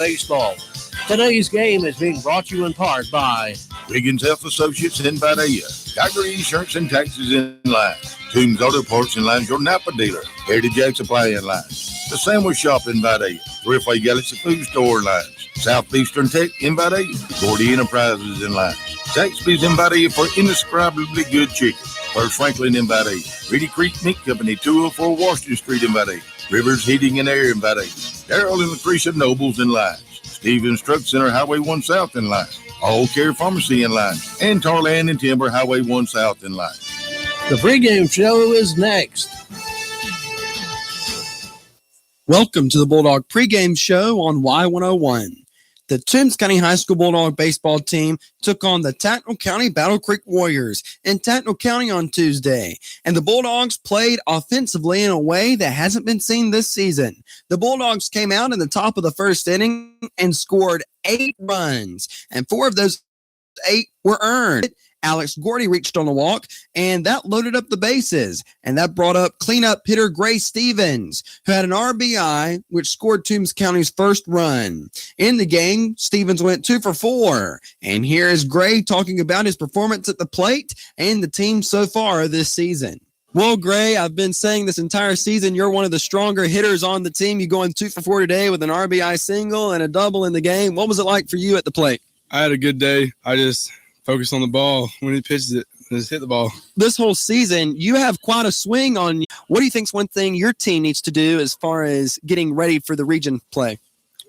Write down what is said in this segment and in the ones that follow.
baseball. Today's game is being brought to you in part by Wiggins Health Associates in Vidalia, Geiger Insurance and Taxes in line, Toombs Auto Parts in line, your Napa dealer, Heritage Ag Supply in line, the Sandwich Shop in Vidalia, Griffey Galaxy Food Store lines, Southeastern Tech in Vidalia, Gordy Enterprises in line, Zaxby's in Vidalia for indescribably good chicken, First Franklin in Vidalia, Reedy Creek Meat Company, 204 Washington Street in Vidalia, Rivers Heating and Air in Vidalia, Darrell and Lucretia Nobles in line, Stevens Truck Center, Highway 1 South in line, All Care Pharmacy in line, and Tarland and Timber, Highway 1 South in line. the pregame show is next. Welcome to the Bulldog pregame show on Y101. The Toombs County High School Bulldog baseball team took on the Tattnall County Battle Creek Warriors in Tattnall County on Tuesday, and the Bulldogs played offensively in a way that hasn't been seen this season. The Bulldogs came out in the top of the first inning and scored 8 runs, and 4 of those 8 were earned. Alex Gordy reached on a walk, and that loaded up the bases, and that brought up cleanup hitter Gray Stevens, who had an RBI, which scored Toombs County's first run. In the game, Stevens went 2 for 4, and here is Gray talking about his performance at the plate and the team so far this season. Well, Gray, I've been saying this entire season, you're one of the stronger hitters on the team. You going 2 for 4 today with an RBI single and a double in the game. What was it like for you at the plate? I had a good day. I just focus on the ball when he pitches it. Just hit the ball. This whole season, you have quite a swing on. What do you think is one thing your team needs to do as far as getting ready for the region play?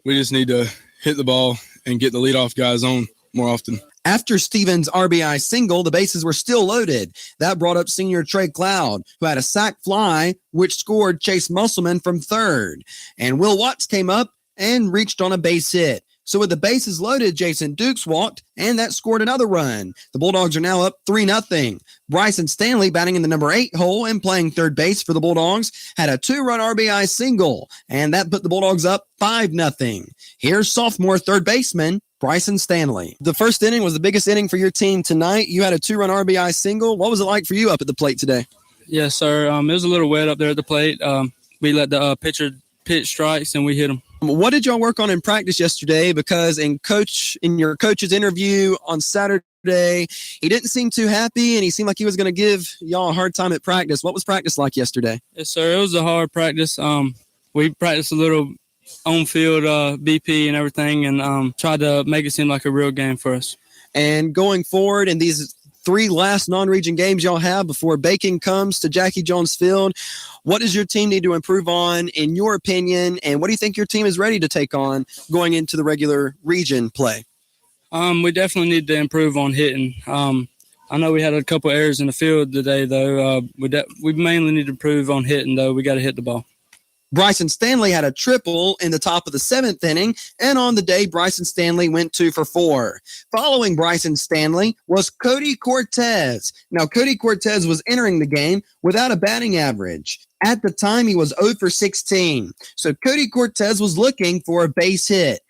We just need to hit the ball and get the leadoff guys on more often. After Stevens' RBI single, the bases were still loaded. That brought up senior Trey Cloud, who had a sac fly, which scored Chase Musselman from third. And Will Watts came up and reached on a base hit. So with the bases loaded, Jason Dukes walked, and that scored another run. The Bulldogs are now up 3-0. Bryson Stanley, batting in the number 8 hole and playing third base for the Bulldogs, had a 2-run RBI single, and that put the Bulldogs up 5-0. Here's sophomore third baseman Bryson Stanley. The first inning was the biggest inning for your team tonight. You had a 2-run RBI single. What was it like for you up at the plate today? Yes, sir. It was a little wet up there at the plate. We let the pitcher pitch strikes, and we hit them. What did y'all work on in practice yesterday? Because in your coach's interview on Saturday, he didn't seem too happy, and he seemed like he was going to give y'all a hard time at practice. What was practice like yesterday? Yes, sir. It was a hard practice. We practiced a little on-field BP and everything, and tried to make it seem like a real game for us. And going forward in these 3 last non-region games y'all have before Bacon comes to Jackie Jones Field, what does your team need to improve on, in your opinion, and what do you think your team is ready to take on going into the regular region play? We definitely need to improve on hitting. I know we had a couple errors in the field today, though. We mainly need to improve on hitting, though. We got to hit the ball. Bryson Stanley had a triple in the top of the 7th inning, and on the day, Bryson Stanley went 2 for 4. Following Bryson Stanley was Cody Cortez. Now, Cody Cortez was entering the game without a batting average. At the time, he was 0 for 16. So Cody Cortez was looking for a base hit.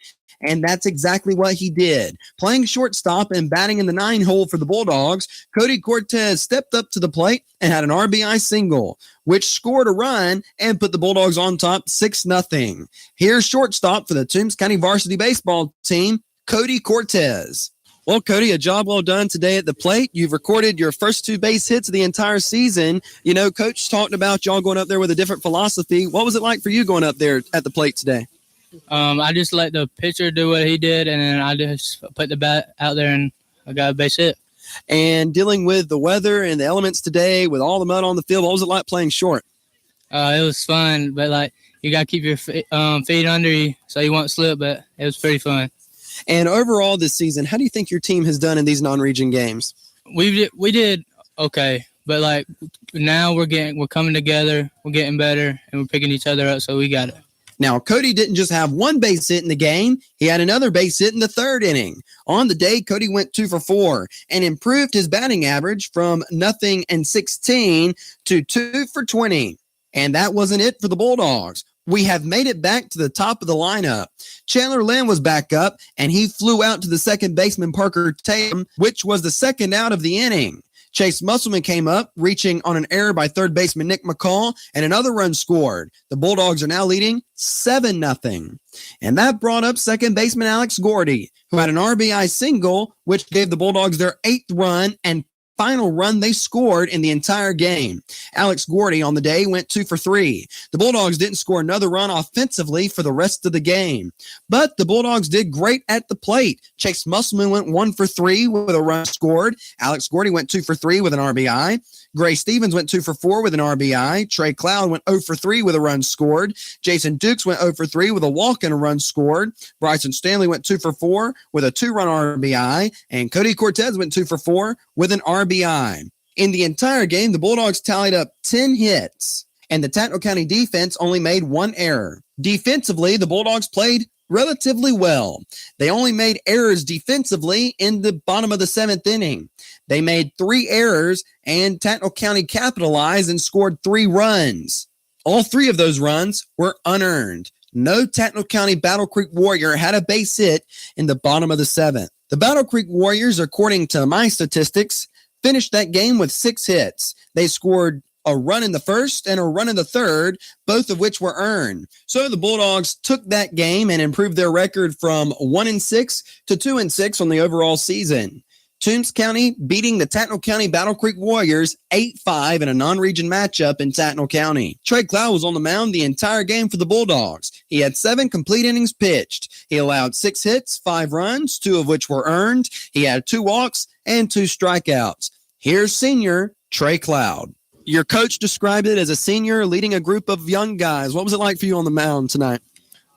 And that's exactly what he did. Playing shortstop and batting in the 9 hole for the Bulldogs, Cody Cortez stepped up to the plate and had an RBI single, which scored a run and put the Bulldogs on top 6-0. Here's shortstop for the Toombs County varsity baseball team, Cody Cortez. Well, Cody, a job well done today at the plate. You've recorded your first 2 base hits of the entire season. You know, Coach talked about y'all going up there with a different philosophy. What was it like for you going up there at the plate today? I just let the pitcher do what he did, and then I just put the bat out there, and I got a base hit. And dealing with the weather and the elements today with all the mud on the field, what was it like playing short? It was fun, but, you got to keep your feet under you so you won't slip, but it was pretty fun. And overall this season, how do you think your team has done in these non-region games? We did okay, but, now we're coming together, we're getting better, and we're picking each other up, so we got it. Now, Cody didn't just have 1 base hit in the game. He had another base hit in the 3rd inning. On the day, Cody went 2 for 4 and improved his batting average from 0 and 16 to 2 for 20. And that wasn't it for the Bulldogs. We have made it back to the top of the lineup. Chandler Lynn was back up, and he flew out to the second baseman Parker Tatum, which was the second out of the inning. Chase Musselman came up, reaching on an error by third baseman Nick McCall, and another run scored. The Bulldogs are now leading 7-0. And that brought up second baseman Alex Gordy, who had an RBI single, which gave the Bulldogs their 8th run and final run they scored in the entire game. Alex Gordy on the day went 2 for 3. The Bulldogs didn't score another run offensively for the rest of the game, but the Bulldogs did great at the plate. Chase Musselman went 1 for 3 with a run scored. Alex Gordy went 2 for 3 with an RBI. Gray Stevens went 2 for 4 with an RBI. Trey Cloud went 0 for 3 with a run scored. Jason Dukes went 0 for 3 with a walk and a run scored. Bryson Stanley went 2 for 4 with a 2-run RBI. And Cody Cortez went 2 for 4 with an RBI. In the entire game, the Bulldogs tallied up 10 hits, and the Tattnall County defense only made 1 error. Defensively, the Bulldogs played relatively well. They only made errors defensively in the bottom of the 7th inning. They made 3 errors, and Tattnall County capitalized and scored 3 runs. All 3 of those runs were unearned. No Tattnall County Battle Creek Warrior had a base hit in the bottom of the 7th. The Battle Creek Warriors, according to my statistics, finished that game with 6 hits. They scored a run in the first and a run in the third, both of which were earned. So the Bulldogs took that game and improved their record from 1-6 to 2-6 on the overall season. Toombs County beating the Tattnall County Battle Creek Warriors 8-5 in a non-region matchup in Tattnall County. Trey Cloud was on the mound the entire game for the Bulldogs. He had 7 complete innings pitched. He allowed 6 hits, 5 runs, 2 of which were earned. He had 2 walks and 2 strikeouts. Here's senior Trey Cloud. Your coach described it as a senior leading a group of young guys. What was it like for you on the mound tonight?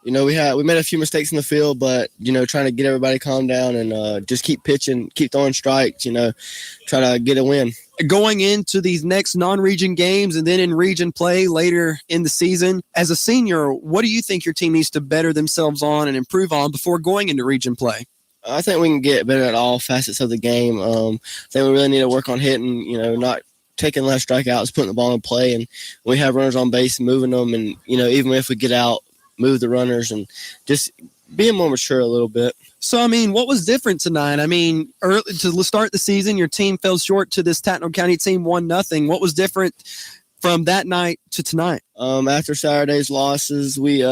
We made a few mistakes in the field, but, trying to get everybody calm down and just keep pitching, keep throwing strikes, try to get a win. Going into these next non-region games and then in region play later in the season, as a senior, what do you think your team needs to better themselves on and improve on before going into region play? I think we can get better at all facets of the game. I think we really need to work on hitting, not taking less strikeouts, putting the ball in play, and we have runners on base, moving them, and, even if we get out, move the runners and just being more mature a little bit. So, what was different tonight? Early to start the season, your team fell short to this Tattnall County team 1-0. What was different from that night to tonight? After Saturday's losses, we've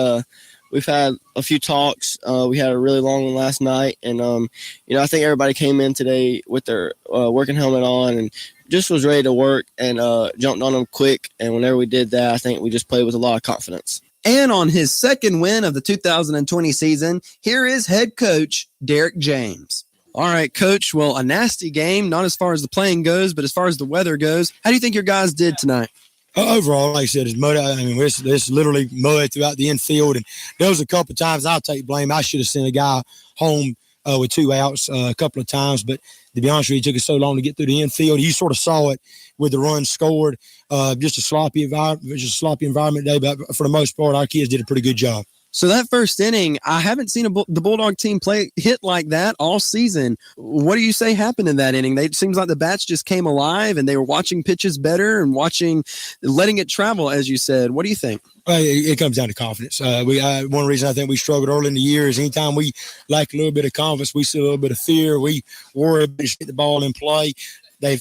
had a few talks. We had a really long one last night, and I think everybody came in today with their working helmet on and just was ready to work and jumped on them quick. And whenever we did that, I think we just played with a lot of confidence. And on his second win of the 2020 season, here is head coach Derek James. All right, Coach. Well, a nasty game, not as far as the playing goes, but as far as the weather goes. How do you think your guys did tonight? Overall, like I said, it's mud. It's literally mud throughout the infield. And there was a couple of times I'll take blame. I should have sent a guy home with 2 outs a couple of times. But to be honest with you, it took us so long to get through the infield. You sort of saw it with the run scored. Just a sloppy environment today. But for the most part, our kids did a pretty good job. So that first inning, I haven't seen the Bulldog team hit like that all season. What do you say happened in that inning? It seems like the bats just came alive and they were watching pitches better and letting it travel, as you said. What do you think? It comes down to confidence. One reason I think we struggled early in the year is anytime we lack a little bit of confidence, we see a little bit of fear. We worry about to get the ball in play. Like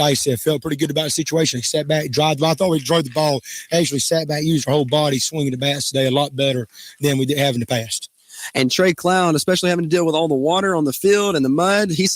I said, felt pretty good about the situation. They sat back, I thought we drove the ball. Actually sat back, used our whole body, swinging the bats today a lot better than we did have in the past. And Trey Cloud, especially having to deal with all the water on the field and the mud, he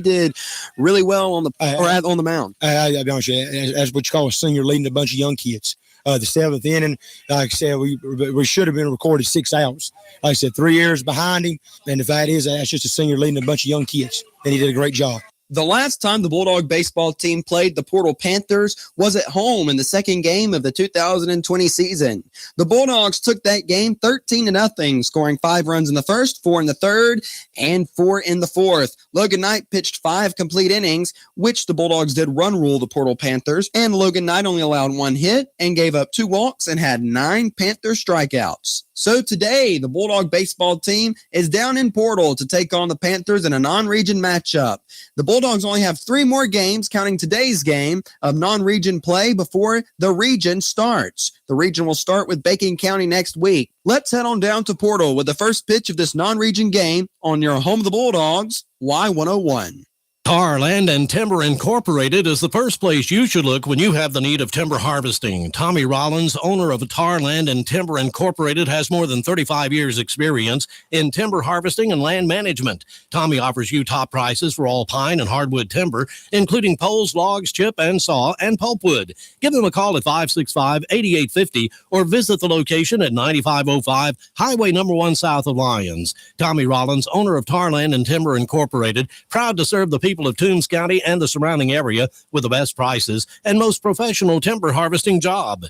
did really well on the mound. I'll be honest with you, that's what you call a senior leading a bunch of young kids. The 7th inning, like I said, we should have been recorded 6 outs. Like I said, 3 years behind him, and the fact is that's just a senior leading a bunch of young kids, and he did a great job. The last time the Bulldog baseball team played the Portal Panthers was at home in the second game of the 2020 season. The Bulldogs took that game 13-0, scoring 5 runs in the first, 4 in the third, and 4 in the fourth. Logan Knight pitched 5 complete innings, which the Bulldogs did run rule the Portal Panthers, and Logan Knight only allowed 1 hit and gave up 2 walks and had 9 Panther strikeouts. So today, the Bulldog baseball team is down in Portal to take on the Panthers in a non-region matchup. The Bulldogs only have 3 more games, counting today's game, of non-region play before the region starts. The region will start with Bacon County next week. Let's head on down to Portal with the first pitch of this non-region game on your home of the Bulldogs, Y101. Tar Land and Timber Incorporated is the first place you should look when you have the need of timber harvesting. Tommy Rollins, owner of Tar Land and Timber Incorporated, has more than 35 years experience in timber harvesting and land management. Tommy offers you top prices for all pine and hardwood timber, including poles, logs, chip and saw, and pulpwood. Give them a call at 565-8850 or visit the location at 9505 Highway number 1 south of Lyons. Tommy Rollins, owner of Tar Land and Timber Incorporated, proud to serve the people of Toombs County and the surrounding area with the best prices and most professional timber harvesting job.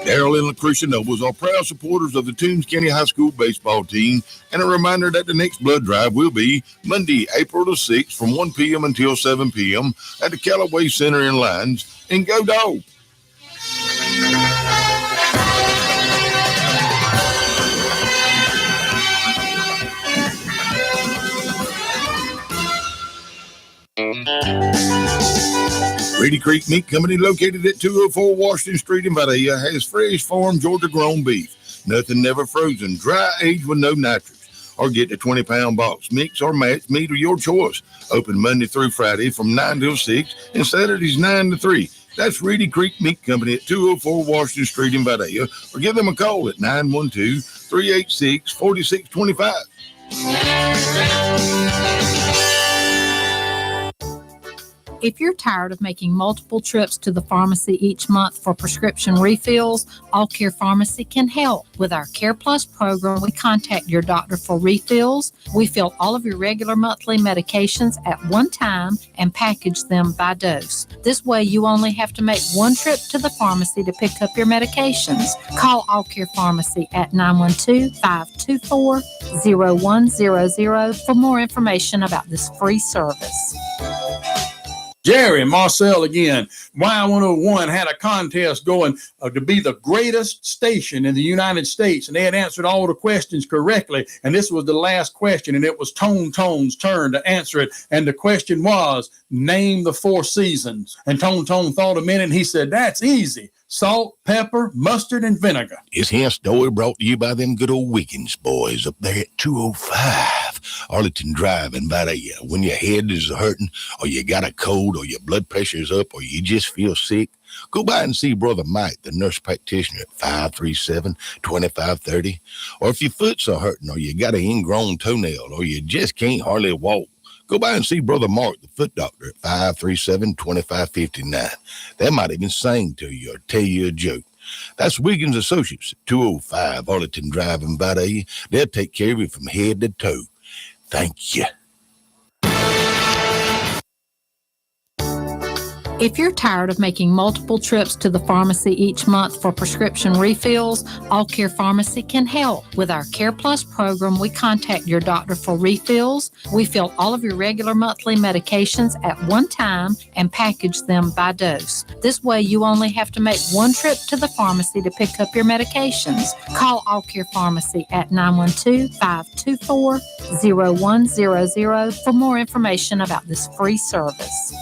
Darrell and Lucretia Nobles are proud supporters of the Toombs County High School baseball team, and a reminder that the next blood drive will be Monday, April the 6th from 1 p.m. until 7 p.m. at the Callaway Center in Lyons. And go Dog! Reedy Creek Meat Company, located at 204 Washington Street in Vidalia, has fresh farm Georgia grown beef. Nothing never frozen, dry aged with no nitrates. Or get the 20-pound box. Mix or match, meat of your choice. Open Monday through Friday from 9 till 6 and Saturdays 9 to 3. That's Reedy Creek Meat Company at 204 Washington Street in Vidalia. Or give them a call at 912-386-4625. If you're tired of making multiple trips to the pharmacy each month for prescription refills, All Care Pharmacy can help. With our Care Plus program, we contact your doctor for refills. We fill all of your regular monthly medications at one time and package them by dose. This way, you only have to make one trip to the pharmacy to pick up your medications. Call All Care Pharmacy at 912-524-0100 for more information about this free service. Jerry Marcel again. Y101 had a contest going to be the greatest station in the United States, and they had answered all the questions correctly, and this was the last question, and it was Tone's turn to answer it, and the question was, name the 4 seasons. And Tone thought a minute, and he said, that's easy. Salt, pepper, mustard, and vinegar. This here story brought to you by them good old Wiggins boys up there at 205 Arlington Drive in Vidalia. When your head is hurting, or you got a cold, or your blood pressure's up, or you just feel sick, go by and see Brother Mike, the nurse practitioner, at 537-2530. Or if your foot's are hurting, or you got an ingrown toenail, or you just can't hardly walk, go by and see Brother Mark, the foot doctor, at 537-2559. They might even sing to you or tell you a joke. That's Wiggins Associates at 205 Arlington Drive in Vidalia. They'll take care of you from head to toe. Thank you. If you're tired of making multiple trips to the pharmacy each month for prescription refills, All Care Pharmacy can help. With our Care Plus program, we contact your doctor for refills. We fill all of your regular monthly medications at one time and package them by dose. This way, you only have to make one trip to the pharmacy to pick up your medications. Call All Care Pharmacy at 912-524-0100 for more information about this free service.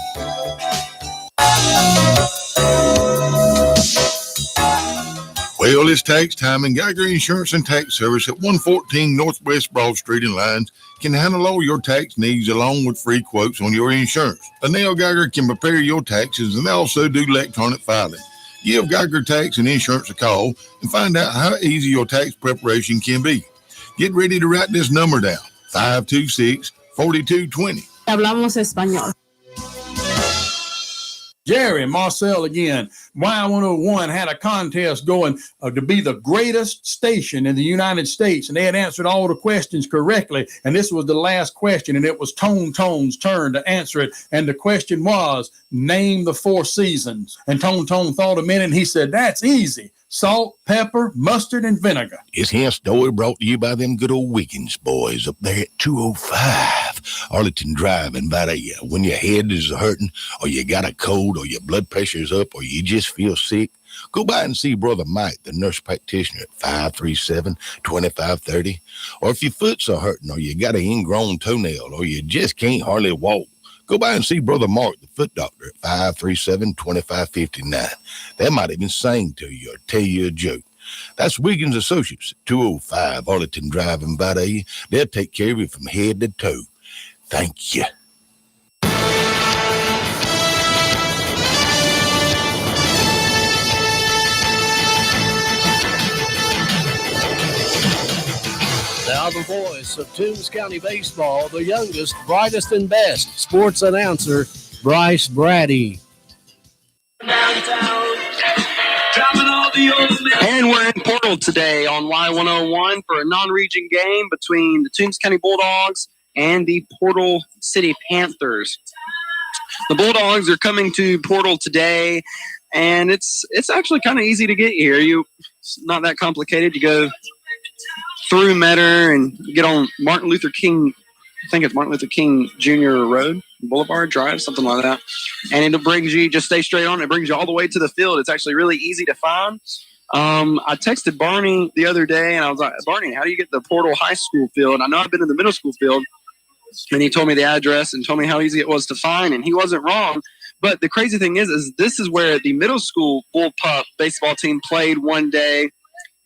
Well, it's tax time, and Geiger Insurance and Tax Service at 114 Northwest Broad Street in Lyons can handle all your tax needs along with free quotes on your insurance. Anel Geiger can prepare your taxes, and they also do electronic filing. Give Geiger Tax and Insurance a call and find out how easy your tax preparation can be. Get ready to write this number down, 526-4220. Hablamos español. Jerry Marcel again. Y101 had a contest going to be the greatest station in the United States, and they had answered all the questions correctly, and this was the last question, and it was Tone's turn to answer it, and the question was, name the 4 seasons. And Tone thought a minute, and he said, that's easy. Salt, pepper, mustard, and vinegar. This here story brought to you by them good old Wiggins boys up there at 205 Arlington Drive in Vidalia. When your head is hurting, or you got a cold, or your blood pressure's up, or you just feel sick, go by and see Brother Mike, the nurse practitioner, at 537-2530. Or if your foot's are hurting, or you got an ingrown toenail, or you just can't hardly walk, go by and see Brother Mark, the foot doctor, at 537-2559. They might even sing to you or tell you a joke. That's Wiggins Associates, 205 Arlington Drive in Vidalia. They'll take care of you from head to toe. Thank you. Now the voice of Toombs County Baseball, the youngest, brightest, and best sports announcer, Bryce Brady. And we're in Portal today on Y101 for a non-region game between the Toombs County Bulldogs and the Portal City Panthers. The Bulldogs are coming to Portal today, and it's actually kind of easy to get here. It's not that complicated. You go through Metter and you get on Martin Luther King. I think it's Martin Luther King Jr. Road, Boulevard Drive, something like that. And it brings you, just stay straight on. It brings you all the way to the field. It's actually really easy to find. I texted Barney the other day, and I was like, Barney, how do you get the Portal High School field? I know I've been in the middle school field. And he told me the address and told me how easy it was to find, and he wasn't wrong. But the crazy thing is this is where the middle school Bullpup baseball team played one day.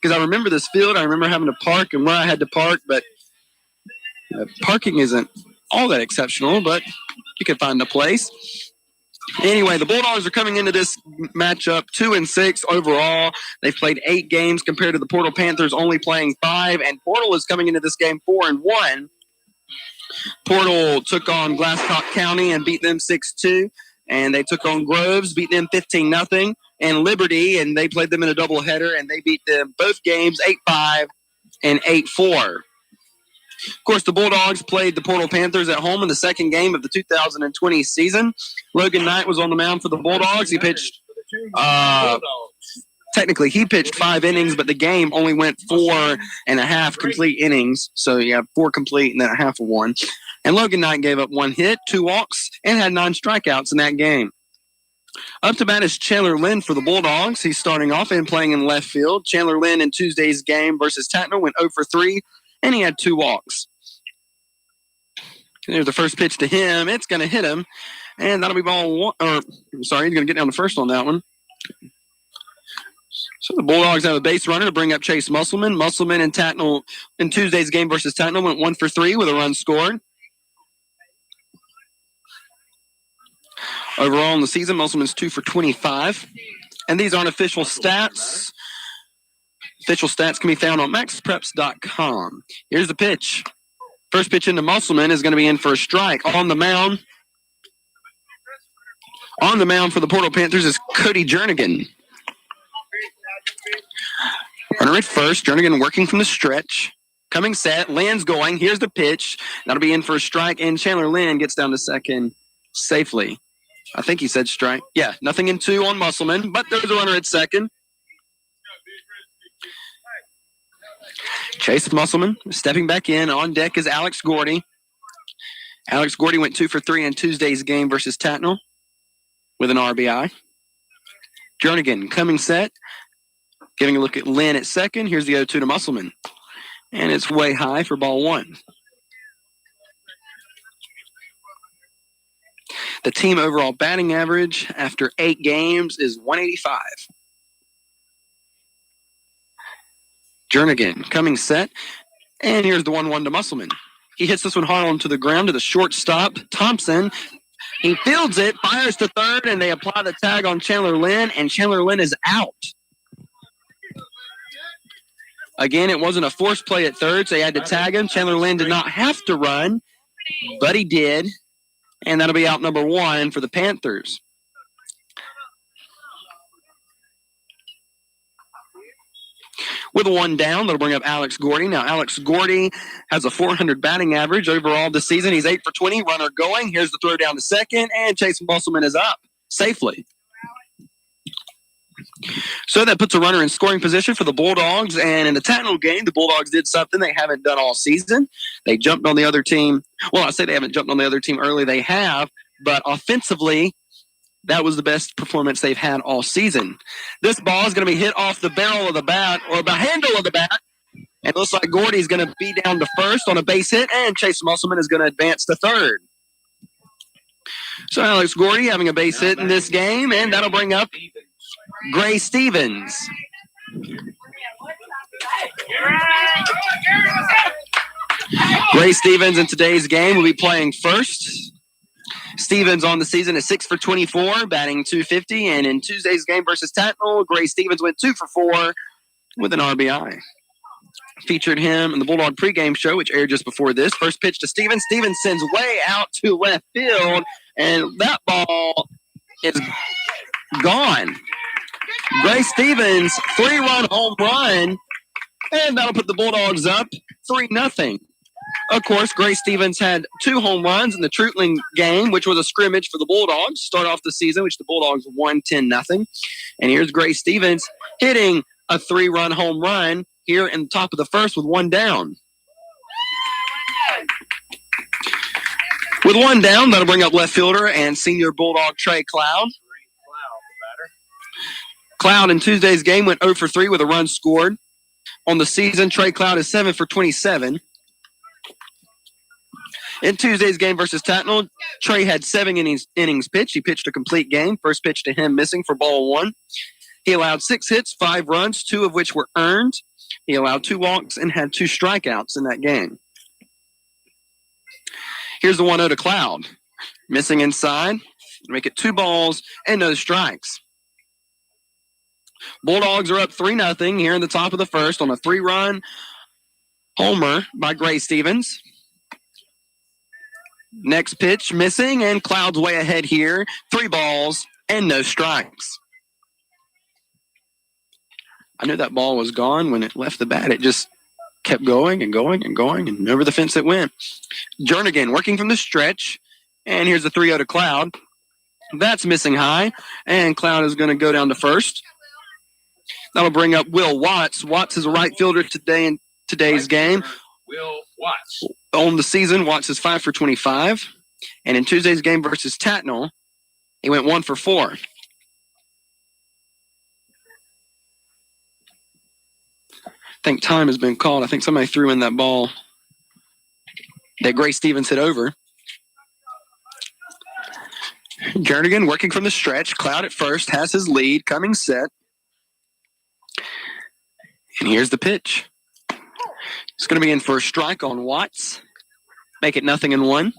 Because I remember this field. I remember having to park and where I had to park, but parking isn't all that exceptional, but you can find a place. Anyway, the Bulldogs are coming into this matchup 2-6 overall. They've played 8 games compared to the Portal Panthers only playing 5, and Portal is coming into this game 4-1. Portal took on Glasscock County and beat them 6-2, and they took on Groves, beat them 15-0, and Liberty, and they played them in a doubleheader, and they beat them both games 8-5 and 8-4. Of course, the Bulldogs played the Portal Panthers at home in the second game of the 2020 season. Logan Knight was on the mound for the Bulldogs. He pitched, technically he pitched 5 innings, but the game only went 4.5 complete innings. So you have 4 complete and then a half of one. And Logan Knight gave up 1 hit, 2 walks, and had 9 strikeouts in that game. Up to bat is Chandler Lynn for the Bulldogs. He's starting off and playing in left field. Chandler Lynn in Tuesday's game versus Tatner went 0 for 3. And he had 2 walks. There's the first pitch to him. It's going to hit him. And that'll be ball 1. He's going to get down to first on that one. So the Bulldogs have a base runner to bring up Chase Musselman. Musselman and Tatnall in Tuesday's game versus Tatnall went 1 for 3 with a run scored. Overall in the season, Musselman's 2 for 25. And these aren't official stats. Official stats can be found on maxpreps.com. Here's the pitch. First pitch into Musselman is going to be in for a strike. On the mound for the Portal Panthers is Cody Jernigan. Runner at first. Jernigan working from the stretch. Coming set. Lynn's going. Here's the pitch. That'll be in for a strike, and Chandler Lynn gets down to second safely. I think he said strike. Yeah, nothing in 2 on Musselman, but there's a runner at second. Chase Musselman stepping back in. On deck is Alex Gordy. Alex Gordy went 2 for 3 in Tuesday's game versus Tatnall with an RBI. Jernigan coming set. Giving a look at Lynn at second. Here's the 0-2 to Musselman. And it's way high for ball 1. The team overall batting average after 8 games is 185. Jernigan coming set. And here's the 1-1 to Musselman. He hits this one hard onto the ground to the shortstop, Thompson. He fields it, fires to third, and they apply the tag on Chandler Lynn, and Chandler Lynn is out. Again, it wasn't a forced play at third, so they had to tag him. Chandler Lynn did not have to run, but he did. And that'll be out number 1 for the Panthers. With a 1 down, that'll bring up Alex Gordy. Now, Alex Gordy has a .400 batting average overall this season. He's 8 for 20, runner going. Here's the throw down to second, and Chase Musselman is up safely. So that puts a runner in scoring position for the Bulldogs. And in the Tatnall game, the Bulldogs did something they haven't done all season. They jumped on the other team. Well, I say they haven't jumped on the other team early. They have. But offensively, that was the best performance they've had all season. This ball is going to be hit off the barrel of the bat or the handle of the bat. And it looks like Gordy's going to be down to first on a base hit. And Chase Musselman is going to advance to third. So Alex Gordy having a base hit in this game. And that'll bring up Gray Stevens. Gray Stevens in today's game will be playing first. Stevens on the season is 6 for 24, batting .250. And in Tuesday's game versus Tattnall, Gray Stevens went 2 for 4 with an RBI. Featured him in the Bulldog pregame show, which aired just before this. First pitch to Stevens. Stevens sends way out to left field, and that ball is gone. Gray Stevens, 3-run home run, and that'll put the Bulldogs up 3-0. Of course, Gray Stevens had 2 home runs in the Trutling game, which was a scrimmage for the Bulldogs. Start off the season, which the Bulldogs won 10-0. And here's Gray Stevens hitting a 3-run home run here in the top of the first with 1 down. With 1 down, that'll bring up left fielder and senior Bulldog Trey Cloud. Cloud in Tuesday's game went 0 for 3 with a run scored. On the season, Trey Cloud is 7 for 27. In Tuesday's game versus Tattnall, Trey had 7 innings pitched. He pitched a complete game. First pitch to him missing for ball 1. He allowed 6 hits, 5 runs, 2 of which were earned. He allowed 2 walks and had 2 strikeouts in that game. Here's the 1-0 to Cloud. Missing inside. Make it 2 balls and no strikes. Bulldogs are up 3-0 here in the top of the first on a 3-run homer by Gray Stevens. Next pitch missing, and Cloud's way ahead here. 3 balls and no strikes. I knew that ball was gone when it left the bat. It just kept going and going and going, and over the fence it went. Jernigan working from the stretch, and here's the 3-0 to Cloud. That's missing high, and Cloud is going to go down to first. That'll bring up Will Watts. Watts is a right fielder today in today's game. Will Watts. On the season, Watts is 5 for 25. And in Tuesday's game versus Tattnall, he went 1 for 4. I think time has been called. I think somebody threw in that ball that Gray Stevens hit over. Jernigan working from the stretch. Cloud at first has his lead. Coming set. And here's the pitch. It's going to be in for a strike on Watts. Make it 0-1.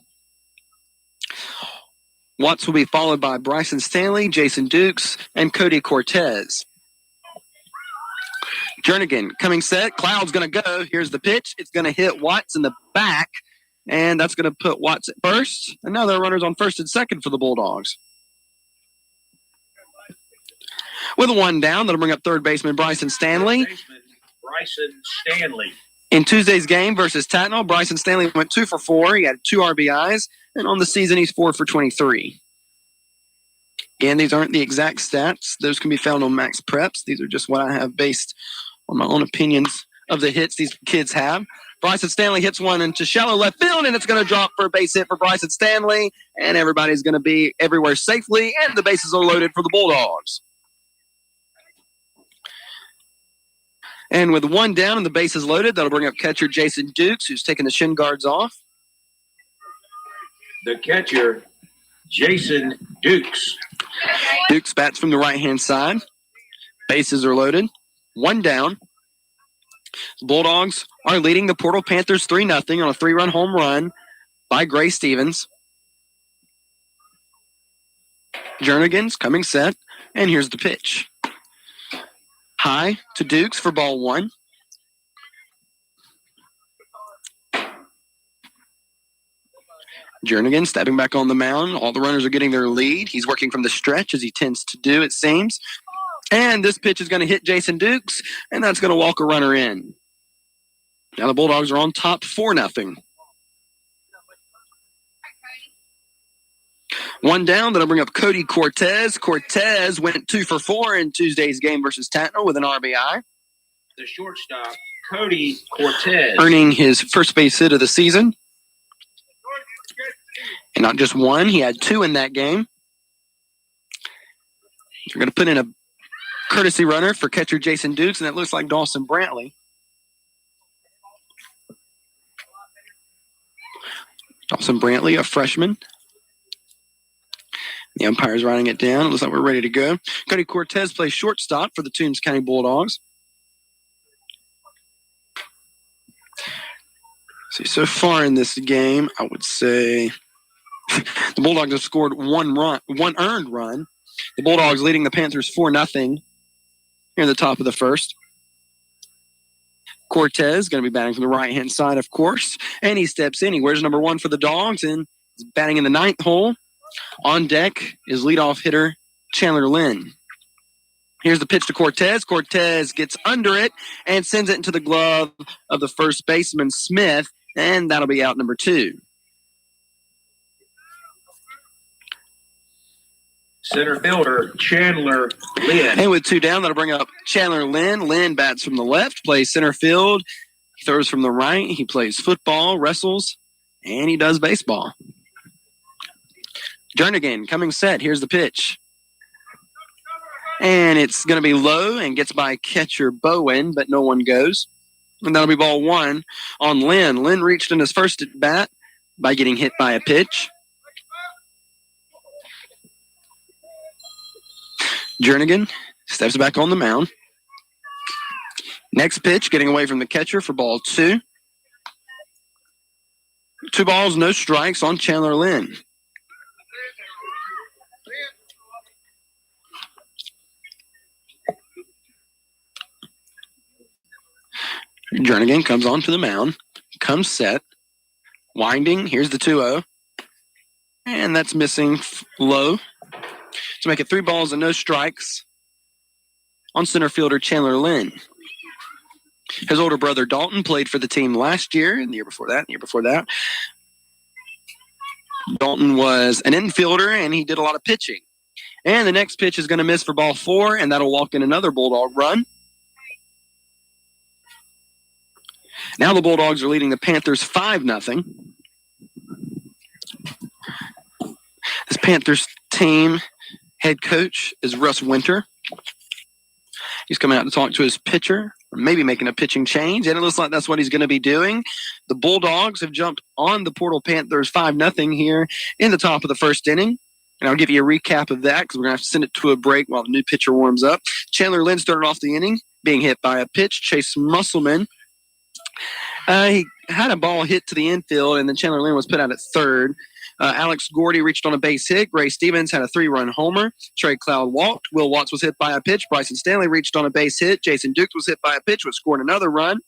Watts will be followed by Bryson Stanley, Jason Dukes, and Cody Cortez. Jernigan coming set. Cloud's going to go. Here's the pitch. It's going to hit Watts in the back, and that's going to put Watts at first. And now there are runners on first and second for the Bulldogs. With 1 down, that'll bring up third baseman Bryson Stanley. In Tuesday's game versus Tattnall, Bryson Stanley went 2 for 4. He had 2 RBIs, and on the season, he's 4 for 23. Again, these aren't the exact stats. Those can be found on Max Preps. These are just what I have based on my own opinions of the hits these kids have. Bryson Stanley hits one into shallow left field, and it's going to drop for a base hit for Bryson Stanley, and everybody's going to be everywhere safely, and the bases are loaded for the Bulldogs. And with 1 down and the bases loaded, that'll bring up catcher Jason Dukes, who's taking the shin guards off. The catcher, Jason Dukes. Dukes bats from the right-hand side. Bases are loaded. 1 down. The Bulldogs are leading the Portal Panthers 3-0 on a 3-run home run by Gray Stevens. Jernigan's coming set, and here's the pitch. High to Dukes for ball 1. Jernigan stepping back on the mound. All the runners are getting their lead. He's working from the stretch, as he tends to do, it seems. And this pitch is going to hit Jason Dukes, and that's going to walk a runner in. Now the Bulldogs are on top 4-0. 1 down, that'll bring up Cody Cortez. Cortez went 2 for 4 in Tuesday's game versus Tattnall with an RBI. The shortstop, Cody Cortez. Earning his first base hit of the season. And not just 1, he had 2 in that game. You're going to put in a courtesy runner for catcher Jason Dukes, and that looks like Dawson Brantley. Dawson Brantley, a freshman. The umpire's writing it down. It looks like we're ready to go. Cody Cortez plays shortstop for the Toombs County Bulldogs. See, so far in this game, I would say the Bulldogs have scored one earned run. The Bulldogs leading the Panthers 4-0 here in the top of the first. Cortez going to be batting from the right-hand side, of course, and he steps in. He wears number 1 for the Dogs and is batting in the 9th hole. On deck is leadoff hitter Chandler Lynn. Here's the pitch to Cortez. Cortez gets under it and sends it into the glove of the first baseman, Smith, and that'll be out number 2. Center fielder Chandler Lynn. And with 2 down, that'll bring up Chandler Lynn. Lynn bats from the left, plays center field. He throws from the right. He plays football, wrestles, and he does baseball. Jernigan coming set. Here's the pitch. And it's going to be low and gets by catcher Bowen, but no one goes. And that'll be ball 1 on Lynn. Lynn reached in his first at bat by getting hit by a pitch. Jernigan steps back on the mound. Next pitch, getting away from the catcher for ball 2. 2 balls, no strikes on Chandler Lynn. Jernigan comes onto the mound, comes set, winding. Here's the 2-0. And that's missing low. To make it 3 balls and no strikes on center fielder Chandler Lynn. His older brother Dalton played for the team last year and the year before that, and the year before that. Dalton was an infielder and he did a lot of pitching. And the next pitch is going to miss for ball 4, and that'll walk in another Bulldog run. Now the Bulldogs are leading the Panthers 5-0. This Panthers team head coach is Russ Winter. He's coming out to talk to his pitcher, or maybe making a pitching change, and it looks like that's what he's going to be doing. The Bulldogs have jumped on the Portal Panthers 5-0 here in the top of the first inning. And I'll give you a recap of that because we're going to have to send it to a break while the new pitcher warms up. Chandler Lynn started off the inning being hit by a pitch. Chase Musselman, he had a ball hit to the infield, and then Chandler Lynn was put out at third. Alex Gordy reached on a base hit. Gray Stevens had a 3-run homer. Trey Cloud walked. Will Watts was hit by a pitch. Bryson Stanley reached on a base hit. Jason Dukes was hit by a pitch, which scored another run.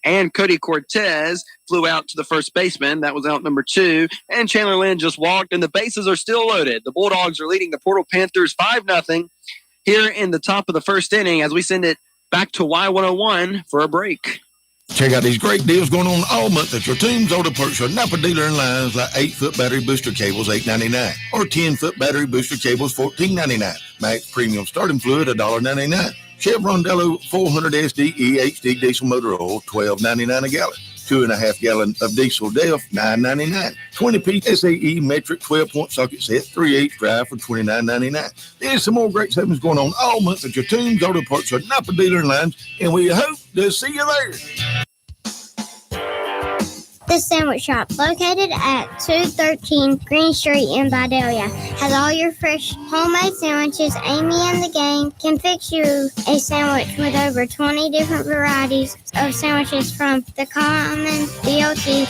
And Cody Cortez flew out to the first baseman. That was out number 2. And Chandler Lynn just walked, and the bases are still loaded. The Bulldogs are leading the Portal Panthers 5-0 here in the top of the first inning as we send it back to Y101 for a break. Check out these great deals going on all month at your Toombs Auto Parts, your Napa dealer in lines like 8-foot battery booster cables, $8.99, or 10-foot battery booster cables, $14.99. Max Premium Starting Fluid, $1.99. Chevron Dello 400 SDE HD diesel motor oil, $12.99 a gallon. 2.5 gallon of diesel DEF, $9.99. 20-piece SAE metric 12-point socket set, 3/8 drive for $29.99. There's some more great savings going on all month at your Toombs Auto Parts, your Napa dealer in lines, and we hope to see you there. The Sandwich Shop, located at 213 Green Street in Vidalia, has all your fresh homemade sandwiches. Amy and the gang can fix you a sandwich with over 20 different varieties of sandwiches, from the common BLT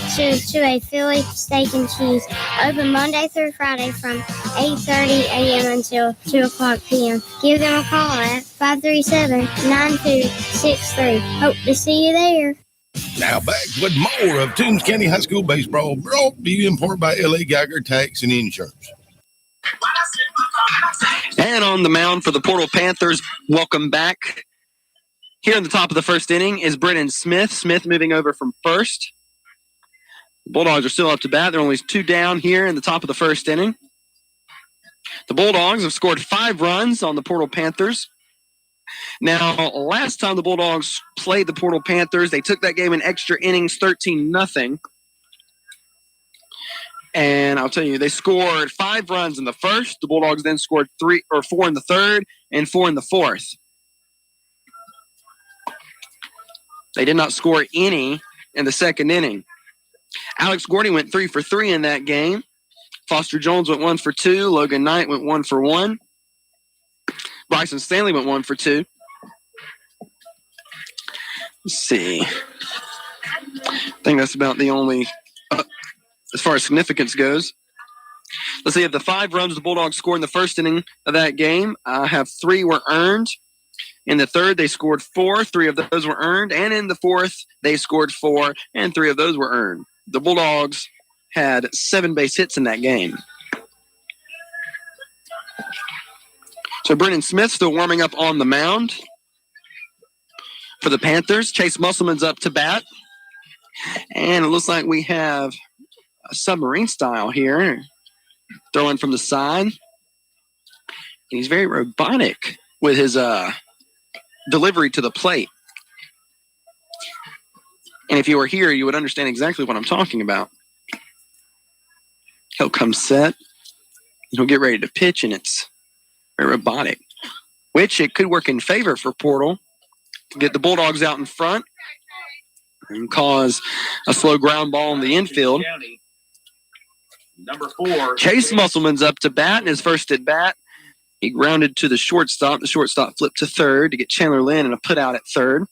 to a Philly steak and cheese. Open Monday through Friday from 8:30 a.m. until 2 o'clock p.m. Give them a call at 537-9263. Hope to see you there. Now back with more of Toombs County High School Baseball, brought to you in part by L.A. Geiger Tax and Insurance. And on the mound for the Portal Panthers, welcome back. Here in the top of the first inning is Brennan Smith. Smith moving over from first. The Bulldogs are still up to bat. They're only 2 down here in the top of the first inning. The Bulldogs have scored 5 runs on the Portal Panthers. Now, last time the Bulldogs played the Portal Panthers, they took that game in extra innings, 13-0. And I'll tell you, they scored 5 runs in the first. The Bulldogs then scored 4 in the third and 4 in the fourth. They did not score any in the second inning. Alex Gordy went 3 for 3 in that game. Foster Jones went 1 for 2. Logan Knight went 1 for 1. Bryson Stanley went 1 for 2. Let's see. I think that's about the only, as far as significance goes. Let's see, of the 5 runs the Bulldogs scored in the first inning of that game, I have 3 were earned. In the third, they scored 4. 3 of those were earned. And in the fourth, they scored 4, and 3 of those were earned. The Bulldogs had 7 base hits in that game. So Brennan Smith still warming up on the mound for the Panthers. Chase Musselman's up to bat. And it looks like we have a submarine style here. Throwing from the side. He's very robotic with his delivery to the plate. And if you were here, you would understand exactly what I'm talking about. He'll come set. He'll get ready to pitch, and it's very robotic, which it could work in favor for Portal to get the Bulldogs out in front and cause a slow ground ball in the infield. Number 4. Chase Musselman's up to bat in his first at bat. He grounded to the shortstop. The shortstop flipped to third to get Chandler Lynn and a put out at third.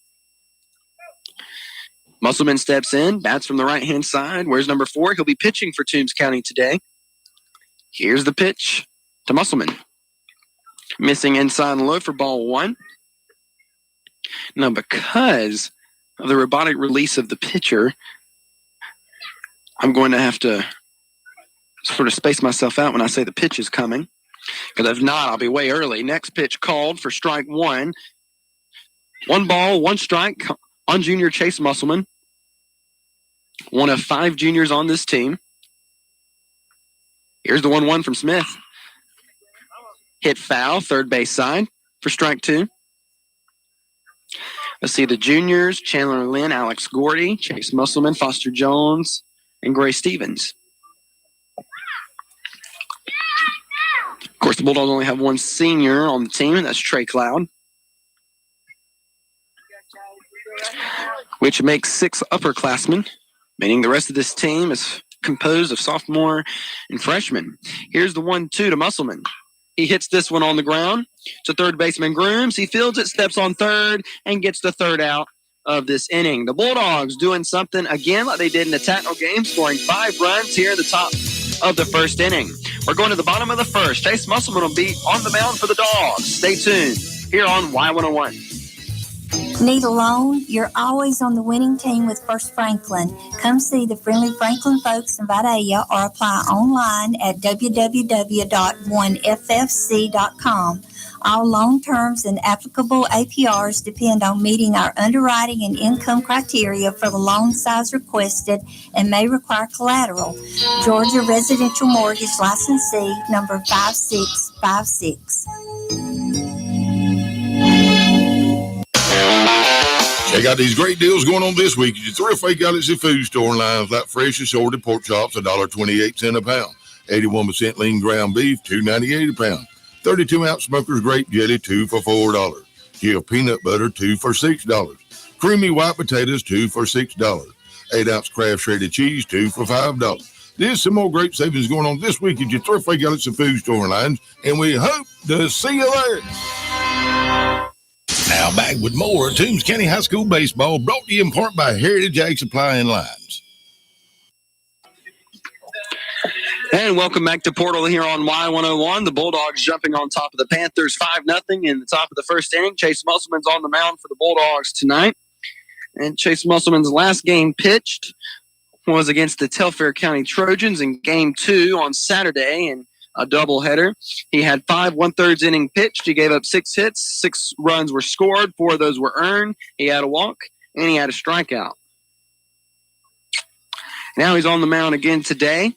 Musselman steps in, bats from the right-hand side. Where's number 4? He'll be pitching for Toombs County today. Here's the pitch to Musselman. Missing inside and low for ball 1. Now, because of the robotic release of the pitcher, I'm going to have to sort of space myself out when I say the pitch is coming. Because if not, I'll be way early. Next pitch called for strike 1. 1 ball, 1 strike on junior Chase Musselman. One of 5 juniors on this team. Here's the 1-1 from Smith. Hit foul, third base side for strike 2. Let's see the juniors, Chandler Lynn, Alex Gordy, Chase Musselman, Foster Jones, and Gray Stevens. Of course, the Bulldogs only have 1 senior on the team, and that's Trey Cloud, which makes 6 upperclassmen, meaning the rest of this team is composed of sophomore and freshmen. Here's the 1-2 to Musselman. He hits this one on the ground to third baseman Grooms. He fields it, steps on third, and gets the third out of this inning. The Bulldogs doing something again like they did in the Tatnall game, scoring 5 runs here at the top of the first inning. We're going to the bottom of the first. Chase Musselman will be on the mound for the Dogs. Stay tuned here on Y101. Need a loan? You're always on the winning team with First Franklin. Come see the friendly Franklin folks in Vidalia or apply online at www.oneffc.com. All loan terms and applicable APRs depend on meeting our underwriting and income criteria for the loan size requested and may require collateral. Georgia Residential Mortgage Licensee number 5656. Check out these great deals going on this week at your 3FA Galaxy Food Store and lines like fresh assorted pork chops, $1.28 a pound. 81% lean ground beef, $2.98 a pound. 32-ounce Smoker's Grape Jelly, 2 for $4. Jill Peanut Butter, 2 for $6. Creamy white potatoes, 2 for $6. 8-ounce Kraft Shredded Cheese, 2 for $5. There's some more great savings going on this week at your 3FA Galaxy Food Store and lines, and we hope to see you there. Now back with more Toombs County High School baseball, brought to you in part by Heritage Ag Supply and Lines. And welcome back to Portal here on Y101. The Bulldogs jumping on top of the Panthers 5-0 in the top of the first inning. Chase Musselman's on the mound for the Bulldogs tonight. And Chase Musselman's last game pitched was against the Telfair County Trojans in Game 2 on Saturday in a doubleheader. He had 5 1/3 inning pitched. He gave up 6 hits. 6 runs were scored. 4 of those were earned. He had a walk, and he had a strikeout. Now he's on the mound again today.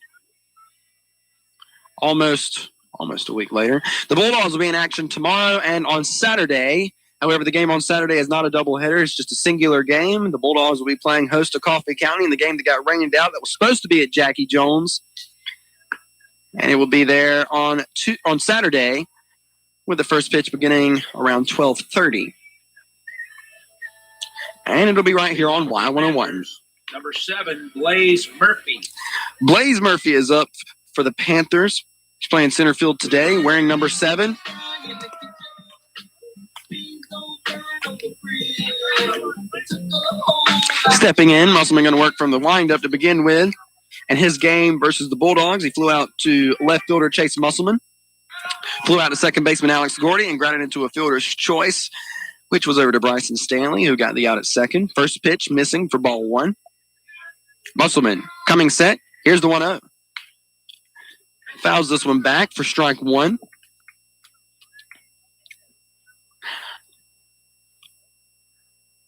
Almost a week later. The Bulldogs will be in action tomorrow and on Saturday. However, the game on Saturday is not a doubleheader. It's just a singular game. The Bulldogs will be playing host to Coffee County in the game that got rained out that was supposed to be at Jackie Jones. And it will be there on Saturday with the first pitch beginning around 12:30. And it'll be right here on Y101. Number 7, Blaze Murphy. Blaze Murphy is up for the Panthers. He's playing center field today, wearing number 7. Stepping in, Musselman going to work from the windup to begin with. And his game versus the Bulldogs, he flew out to left fielder Chase Musselman, flew out to second baseman Alex Gordy, and grounded into a fielder's choice, which was over to Bryson Stanley, who got the out at second. First pitch missing for ball one. Musselman coming set. Here's the 1-0. Fouls this one back for strike one.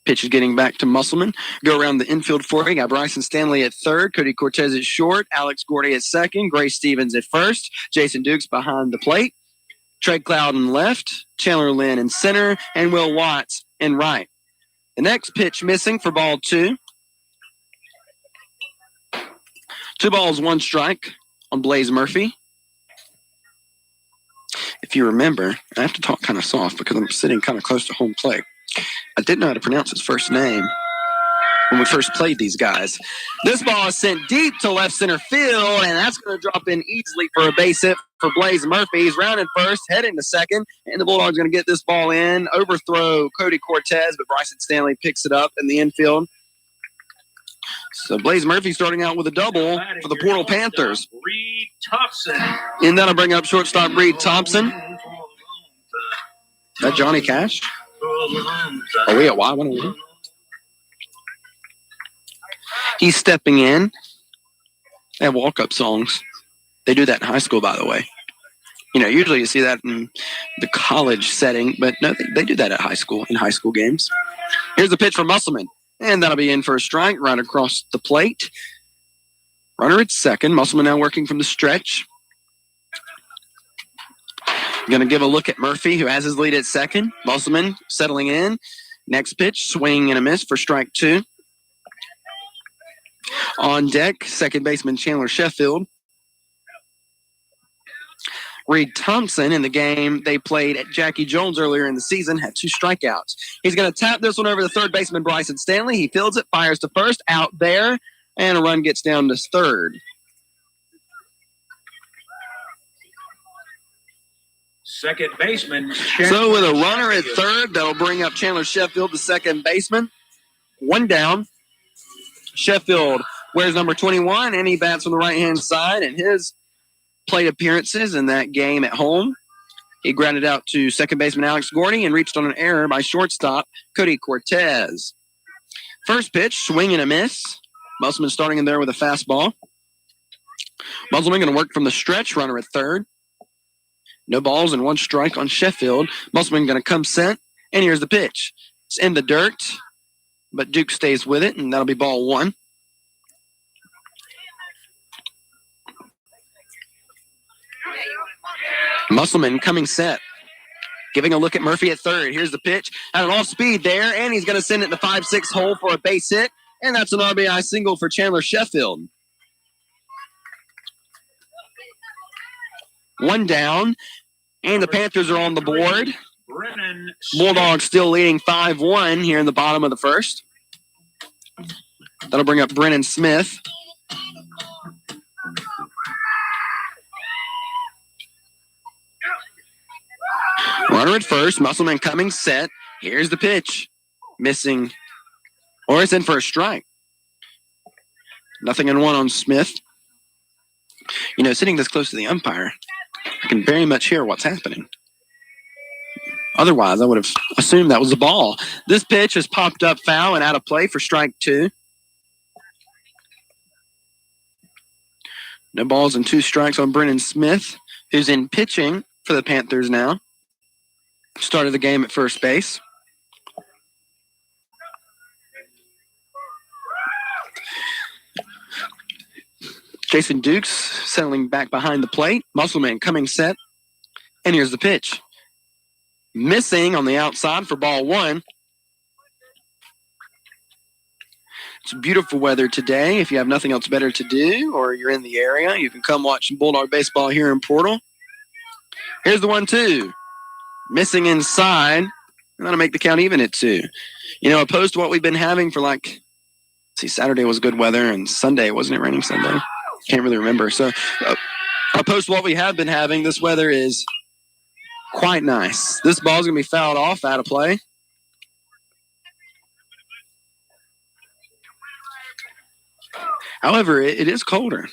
Pitch is getting back to Musselman. Go around the infield for it. Got Bryson Stanley at third. Cody Cortez at short. Alex Gordy at second. Gray Stevens at first. Jason Dukes behind the plate. Trey Cloud in left. Chandler Lynn in center. And Will Watts in right. The next pitch missing for ball two. 2 balls, 1 strike on Blaze Murphy. If you remember, I have to talk kind of soft because I'm sitting kind of close to home plate. I didn't know how to pronounce his first name when we first played these guys. This ball is sent deep to left center field, and that's going to drop in easily for a base hit for Blaze Murphy. He's rounded first, heading to second, and the Bulldogs going to get this ball in. Overthrow Cody Cortez, but Bryson Stanley picks it up in the infield. So Blaze Murphy starting out with a double for the Portal Panthers. Reed Thompson. And that'll bring up shortstop Reed Thompson. Is that Johnny Cash? Are we at Y101? He's stepping in. They have walk-up songs. They do that in high school, by the way. You know, usually you see that in the college setting, but no, they do that at high school, in high school games. Here's the pitch for Musselman. And that'll be in for a strike right across the plate. Runner at second. Musselman now working from the stretch. Going to give a look at Murphy, who has his lead at second. Musselman settling in. Next pitch, swing and a miss for strike two. On deck, second baseman Chandler Sheffield. Reed Thompson in the game they played at Jackie Jones earlier in the season had 2 strikeouts. He's going to tap this one over to third baseman Bryson Stanley. He fields it, fires to first, out there, and a run gets down to third. Second baseman. So with a runner at third, that'll bring up Chandler Sheffield, the second baseman. 1 down. Sheffield wears number 21, and he bats on the right-hand side, and his plate appearances in that game at home. He grounded out to second baseman Alex Gordy and reached on an error by shortstop Cody Cortez. First pitch, swing and a miss. Musselman starting in there with a fastball. Musselman going to work from the stretch, runner at third. No balls and 1 strike on Sheffield. Musselman going to come set, and here's the pitch. It's in the dirt, but Duke stays with it, and that'll be ball 1. Musselman coming set. Giving a look at Murphy at third. Here's the pitch. At an off speed there, and he's going to send it in the 5-6 hole for a base hit. And that's an RBI single for Chandler Sheffield. 1 down, and the Panthers are on the board. Bulldogs still leading 5-1 here in the bottom of the first. That'll bring up Brennan Smith. Runner at first, Musselman coming set. Here's the pitch. Missing, or it's in for a strike. 0-1 on Smith. You know, sitting this close to the umpire, I can very much hear what's happening. Otherwise, I would have assumed that was a ball. This pitch has popped up foul and out of play for strike 2. No balls and 2 strikes on Brennan Smith, who's in pitching for the Panthers now. Started the game at first base. Jason Dukes settling back behind the plate. Musselman coming set. And here's the pitch. Missing on the outside for ball 1. It's beautiful weather today. If you have nothing else better to do or you're in the area, you can come watch some Bulldog baseball here in Portal. Here's the 1-2. Missing inside. And that'll make the count even at 2. You know, opposed to what we've been having for Saturday was good weather and Sunday, wasn't it raining Sunday? Can't really remember. So opposed to what we have been having, this weather is quite nice. This ball's going to be fouled off, out of play. However, it is colder.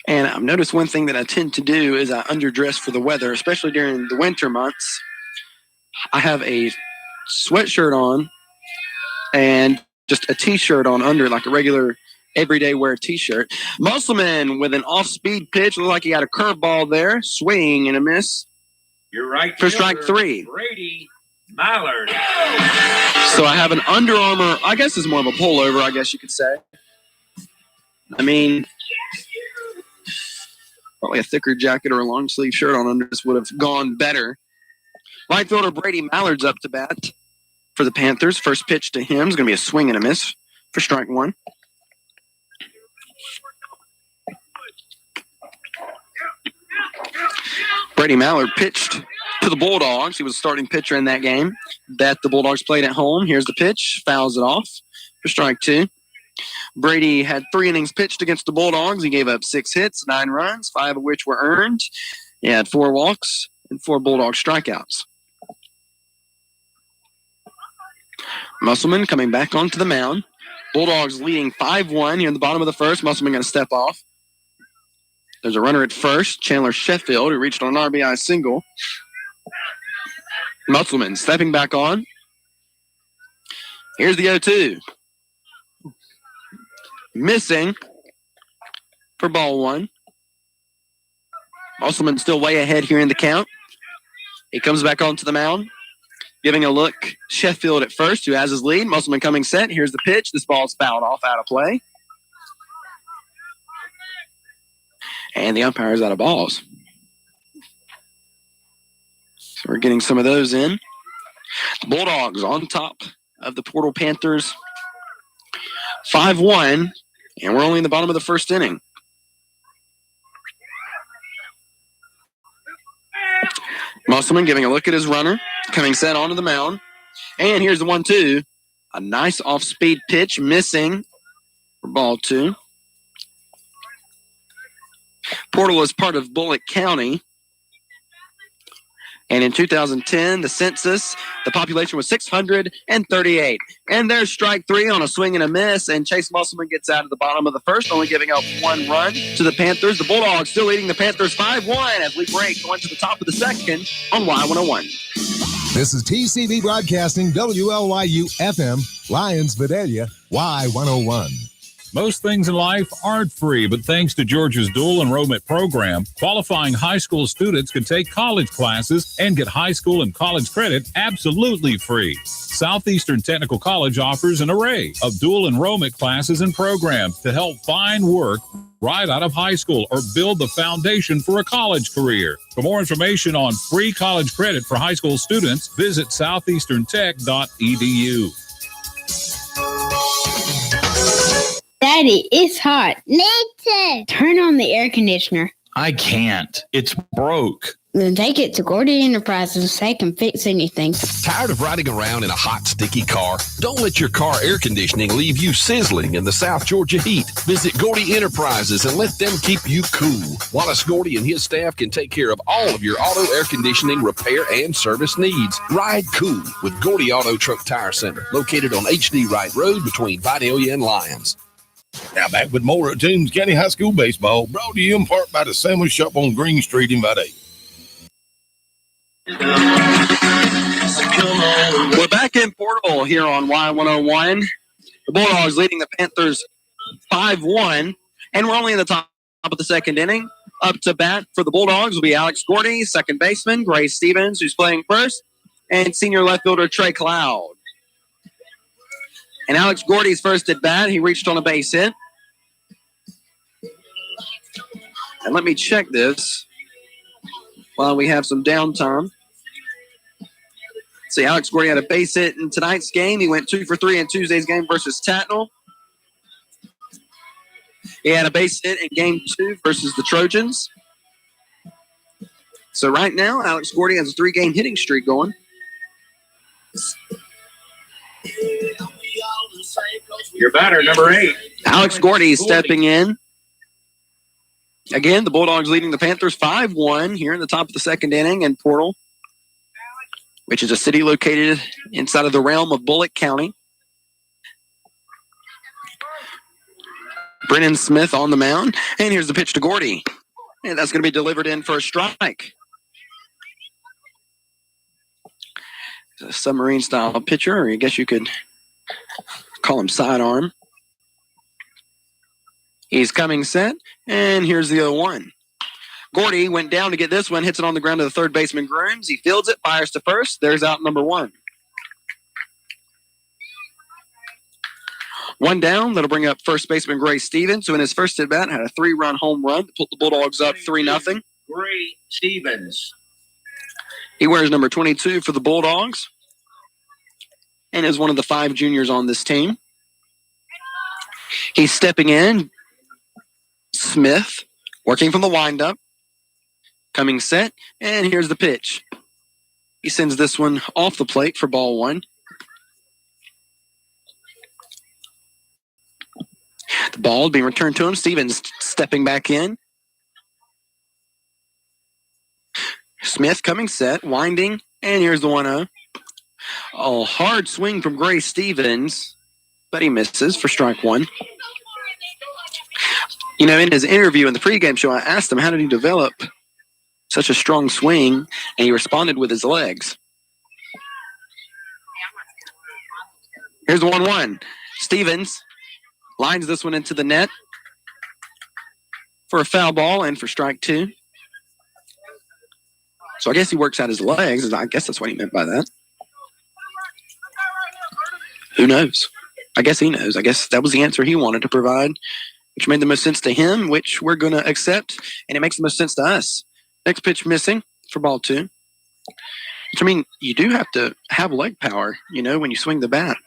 And I've noticed one thing that I tend to do is I underdress for the weather, especially during the winter months. I have a sweatshirt on and just a t-shirt on under, like a regular everyday wear t-shirt. Musselman with an off-speed pitch. Looked like he got a curveball there. Swing and a miss. You're right. For strike 3. Brady Mallard. So I have an Under Armour, I guess it's more of a pullover, I guess you could say. I mean, probably a thicker jacket or a long sleeve shirt on under this would have gone better. Right fielder Brady Mallard's up to bat for the Panthers. First pitch to him is going to be a swing and a miss for strike 1. Brady Mallard pitched to the Bulldogs. He was the starting pitcher in that game that the Bulldogs played at home. Here's the pitch. Fouls it off for strike 2. Brady had 3 innings pitched against the Bulldogs. He gave up 6 hits, 9 runs, 5 of which were earned. He had 4 walks and 4 Bulldog strikeouts. Musselman coming back onto the mound. Bulldogs leading 5-1 here in the bottom of the first. Musselman going to step off. There's a runner at first, Chandler Sheffield, who reached on an RBI single. Musselman stepping back on. Here's the 0-2. Missing for ball 1. Musselman still way ahead here in the count. He comes back onto the mound, giving a look. Sheffield at first, who has his lead. Musselman coming set. Here's the pitch. This ball's fouled off out of play. And the umpire's out of balls. So we're getting some of those in. Bulldogs on top of the Portal Panthers. 5-1, and we're only in the bottom of the first inning. Musselman giving a look at his runner, coming set onto the mound. And here's the 1-2. A nice off-speed pitch, missing for ball 2. Portal is part of Bullitt County. And in 2010, the census, the population was 638. And there's strike 3 on a swing and a miss. And Chase Musselman gets out of the bottom of the first, only giving up 1 run to the Panthers. The Bulldogs still leading the Panthers 5-1 as we break going to the top of the second on Y101. This is TCB Broadcasting, WLYU FM, Lions Vidalia, Y101. Most things in life aren't free, but thanks to Georgia's dual enrollment program, qualifying high school students can take college classes and get high school and college credit absolutely free. Southeastern Technical College offers an array of dual enrollment classes and programs to help find work right out of high school or build the foundation for a college career. For more information on free college credit for high school students, visit southeasterntech.edu. Daddy, it's hot. Me too. Turn on the air conditioner. I can't. It's broke. Then take it to Gordy Enterprises so they can fix anything. Tired of riding around in a hot, sticky car? Don't let your car air conditioning leave you sizzling in the South Georgia heat. Visit Gordy Enterprises and let them keep you cool. Wallace Gordy and his staff can take care of all of your auto air conditioning repair and service needs. Ride cool with Gordy Auto Truck Tire Center, located on HD Wright Road between Vidalia and Lyons. Now back with more at Toombs County High School baseball, brought to you in part by the Sandwich Shop on Green Street in Vidalia. We're back in Portal here on Y101. The Bulldogs leading the Panthers 5-1, and we're only in the top of the second inning. Up to bat for the Bulldogs will be Alex Gordy, second baseman, Grace Stevens, who's playing first, and senior left fielder Trey Cloud. And Alex Gordy's first at bat, he reached on a base hit. And let me check this while we have some downtime. See, Alex Gordy had a base hit in tonight's game. He went 2 for 3 in Tuesday's game versus Tatnall. He had a base hit in game 2 versus the Trojans. So right now, Alex Gordy has a 3-game hitting streak going. Your batter, number 8. Alex Gordy stepping in. Again, the Bulldogs leading the Panthers 5-1 here in the top of the second inning in Portal, which is a city located inside of the realm of Bullitt County. Brennan Smith on the mound. And here's the pitch to Gordy. And that's going to be delivered in for a strike. A submarine-style pitcher, or I guess you could call him sidearm. He's coming set, and here's the 0-1. Gordy went down to get this one, hits it on the ground to the third baseman Grooms. He fields it, fires to first. There's out number 1. One down. That'll bring up first baseman Gray Stevens, who in his first at-bat had a 3-run home run to put the Bulldogs up 3-0. Gray Stevens. He wears number 22 for the Bulldogs and is one of the 5 juniors on this team. He's stepping in. Smith, working from the windup, coming set, and here's the pitch. He sends this one off the plate for ball 1. The ball being returned to him. Stevens stepping back in. Smith coming set, winding, and here's the 1-0. A hard swing from Gray Stevens, but he misses for strike 1. You know, in his interview in the pregame show, I asked him how did he develop such a strong swing, and he responded with his legs. Here's the 1-1. Stevens lines this one into the net for a foul ball and for strike 2. So I guess he works out his legs. I guess that's what he meant by that. Who knows? I guess he knows. I guess that was the answer he wanted to provide, which made the most sense to him, which we're going to accept, and it makes the most sense to us. Next pitch missing for ball 2. Which, I mean, you do have to have leg power, you know, when you swing the bat.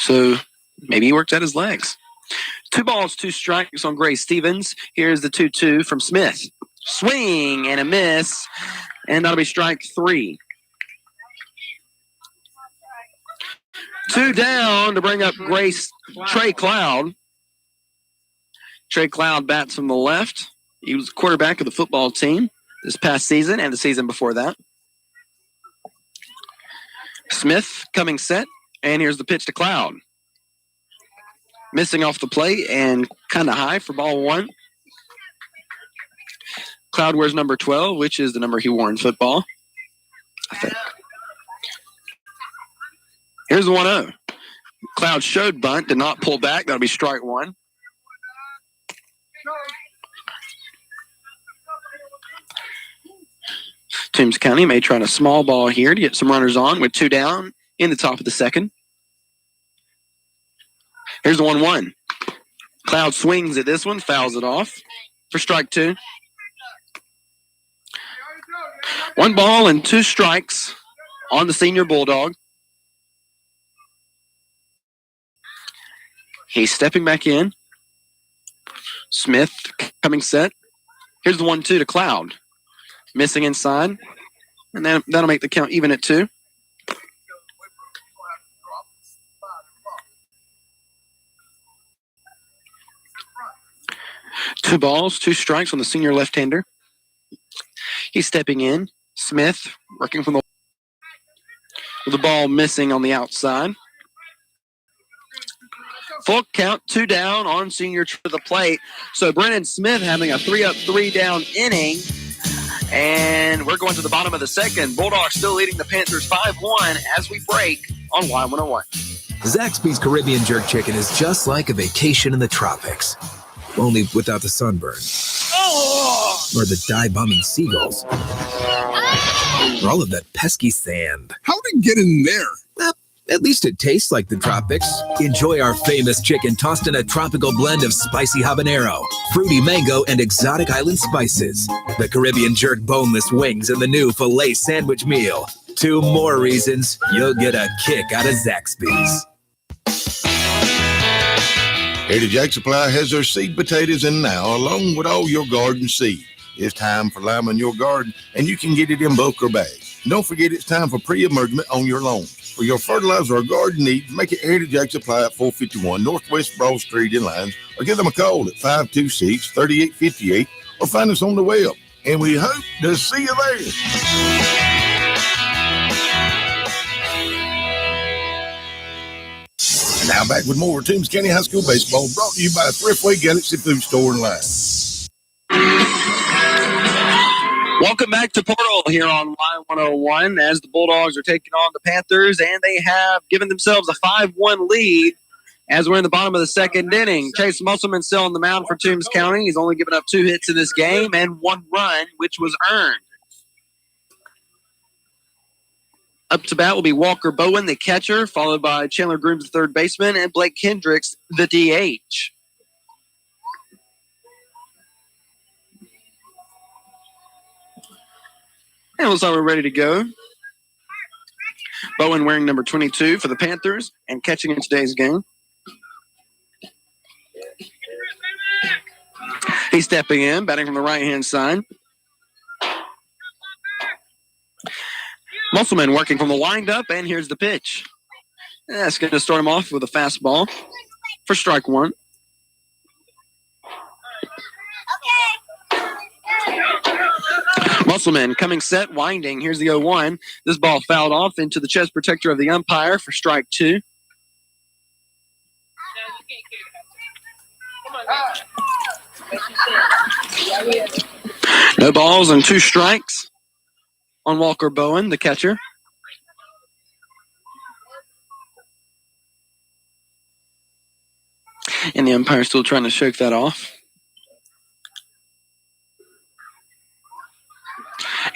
So maybe he worked out his legs. 2 balls, 2 strikes on Gray Stevens. Here's the 2-2 from Smith. Swing and a miss, and that'll be strike 3. 2 down to bring up Trey Cloud. Trey Cloud bats from the left. He was quarterback of the football team this past season and the season before that. Smith coming set, and here's the pitch to Cloud. Missing off the plate and kind of high for ball 1. Cloud wears number 12, which is the number he wore in football, I think. Here's the 1-0. Cloud showed bunt, did not pull back. That'll be strike 1. Toombs County may try a small ball here to get some runners on with 2 down in the top of the second. Here's the 1-1. Cloud swings at this one, fouls it off for strike 2. 1 ball and 2 strikes on the senior Bulldog. He's stepping back in. Smith coming set. Here's the 1-2 to Cloud. Missing inside. And that'll make the count even at 2. Two balls, 2 strikes on the senior left-hander. He's stepping in. Smith working from with the ball missing on the outside. Full count, 2 down on senior to the plate. So Brennan Smith having a 3-up, 3-down inning. And we're going to the bottom of the second. Bulldogs still leading the Panthers 5-1 as we break on Y101. Zaxby's Caribbean Jerk Chicken is just like a vacation in the tropics. Only without the sunburn. Or the dive-bombing seagulls. Or all of that pesky sand. How did it get in there? Well, at least it tastes like the tropics. Enjoy our famous chicken tossed in a tropical blend of spicy habanero, fruity mango, and exotic island spices. The Caribbean Jerk boneless wings and the new filet sandwich meal. 2 more reasons you'll get a kick out of Zaxby's. Heritage Ag Supply has their seed potatoes in now, along with all your garden seed. It's time for liming your garden, and you can get it in bulk or bag. Don't forget it's time for pre-emergement on your lawn. For your fertilizer or garden needs, make it Heritage Ag Supply at 451 Northwest Broad Street in Lyons, or give them a call at 526-3858, or find us on the web. And we hope to see you there. Now back with more Toombs County High School baseball, brought to you by Thriftway Galaxy Food Store and Line. Welcome back to Portal here on Y101 as the Bulldogs are taking on the Panthers, and they have given themselves a 5-1 lead as we're in the bottom of the second inning. Chase Musselman still on the mound for Toombs County. He's only given up 2 hits in this game and 1 run, which was earned. Up to bat will be Walker Bowen, the catcher, followed by Chandler Grooms, the third baseman, and Blake Kendricks, the DH. And looks like we're ready to go. Bowen wearing number 22 for the Panthers and catching in today's game. He's stepping in, batting from the right-hand side. Musselman working from the windup, and here's the pitch. That's going to start him off with a fastball for strike 1. Musselman coming set, winding. Here's the 0-1. This ball fouled off into the chest protector of the umpire for strike 2. No balls and 2 strikes on Walker Bowen, the catcher. And the umpire still trying to shake that off.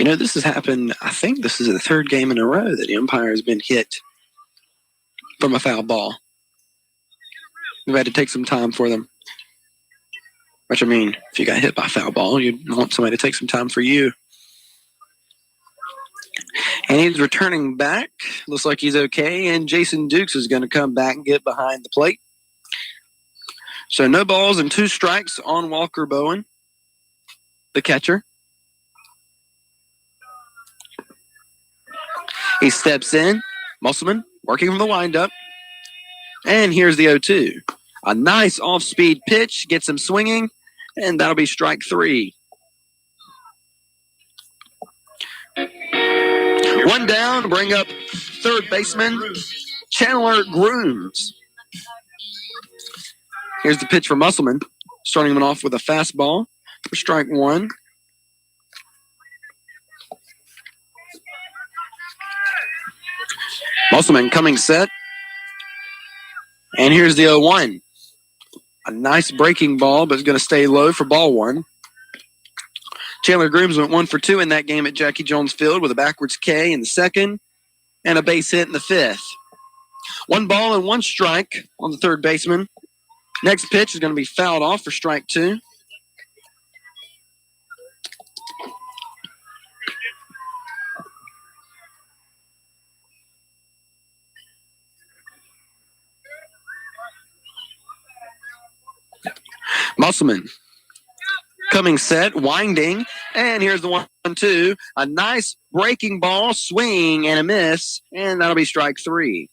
You know, this has happened, I think this is the 3rd game in a row that the umpire has been hit from a foul ball. We've had to take some time for them. Which, I mean, if you got hit by a foul ball, you'd want somebody to take some time for you. And he's returning back. Looks like he's okay. And Jason Dukes is going to come back and get behind the plate. So no balls and 2 strikes on Walker Bowen, the catcher. He steps in. Musselman working from the windup. And here's the 0-2. A nice off-speed pitch. Gets him swinging. And that'll be strike 3. 1 down. Bring up third baseman Chandler Grooms. Here's the pitch for Musselman. Starting him off with a fastball for strike 1. Musselman coming set. And here's the 0-1. A nice breaking ball, but it's going to stay low for ball 1. Chandler Grooms went 1 for 2 in that game at Jackie Jones Field with a backwards K in the 2nd and a base hit in the 5th. 1 ball and 1 strike on the third baseman. Next pitch is going to be fouled off for strike 2. Musselman coming set, winding, and here's the 1-2. A nice breaking ball, swing, and a miss, and that'll be strike 3.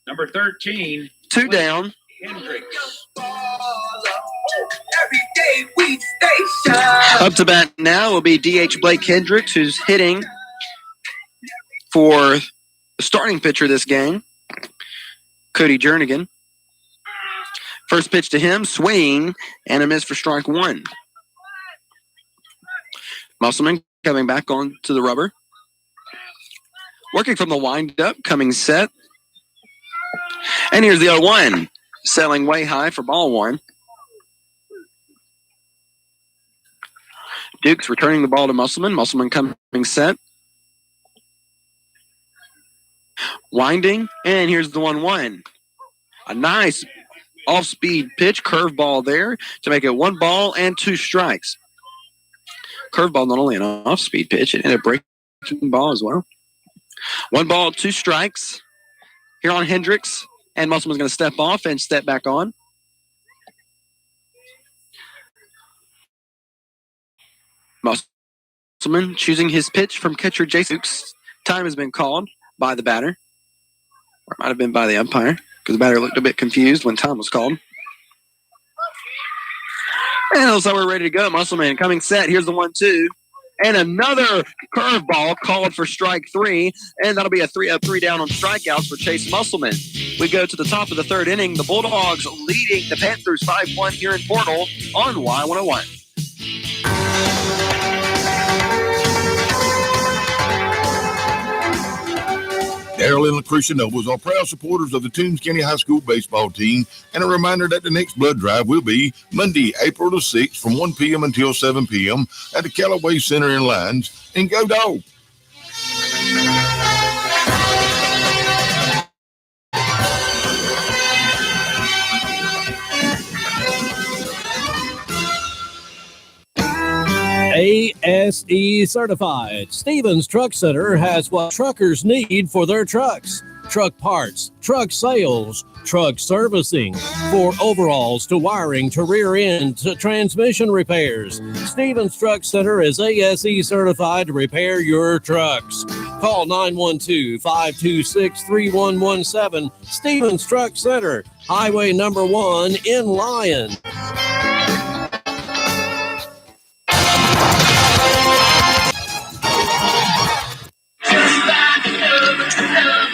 Number 13. 2 down. Hendricks. Up to bat now will be DH Blake Hendricks, who's hitting for the starting pitcher this game, Cody Jernigan. First pitch to him, swing, and a miss for strike 1. Musselman coming back on to the rubber. Working from the windup, coming set. And here's the 0-1. Selling way high for ball 1. Dukes returning the ball to Musselman. Musselman coming set. Winding, and here's the 1-1. A nice off-speed pitch, curveball there to make it 1 ball and 2 strikes. Curveball not only an off-speed pitch, and a breaking ball as well. 1 ball, 2 strikes here on Hendricks, and Musselman's going to step off and step back on. Musselman choosing his pitch from catcher Jason Dukes. Time has been called by the batter, or it might have been by the umpire, because the batter looked a bit confused when time was called. And it looks like we're ready to go. Musselman coming set. Here's the 1-2. And another curveball called for strike 3, and that'll be a 3 up, 3 down on strikeouts for Chase Musselman. We go to the top of the third inning. The Bulldogs leading the Panthers 5-1 here in Portal on Y101. Darrell and Lucretia Nobles are proud supporters of the Toombs County High School baseball team, and a reminder that the next blood drive will be Monday, April the 6th from 1 p.m. until 7 p.m. at the Callaway Center in Lyons. And go dog! ASE certified. Stevens Truck Center has what truckers need for their trucks. Truck parts, truck sales, truck servicing, for overhauls to wiring to rear end to transmission repairs. Stevens Truck Center is ASE certified to repair your trucks. Call 912-526-3117. Stevens Truck Center, Highway number 1 in Lyon.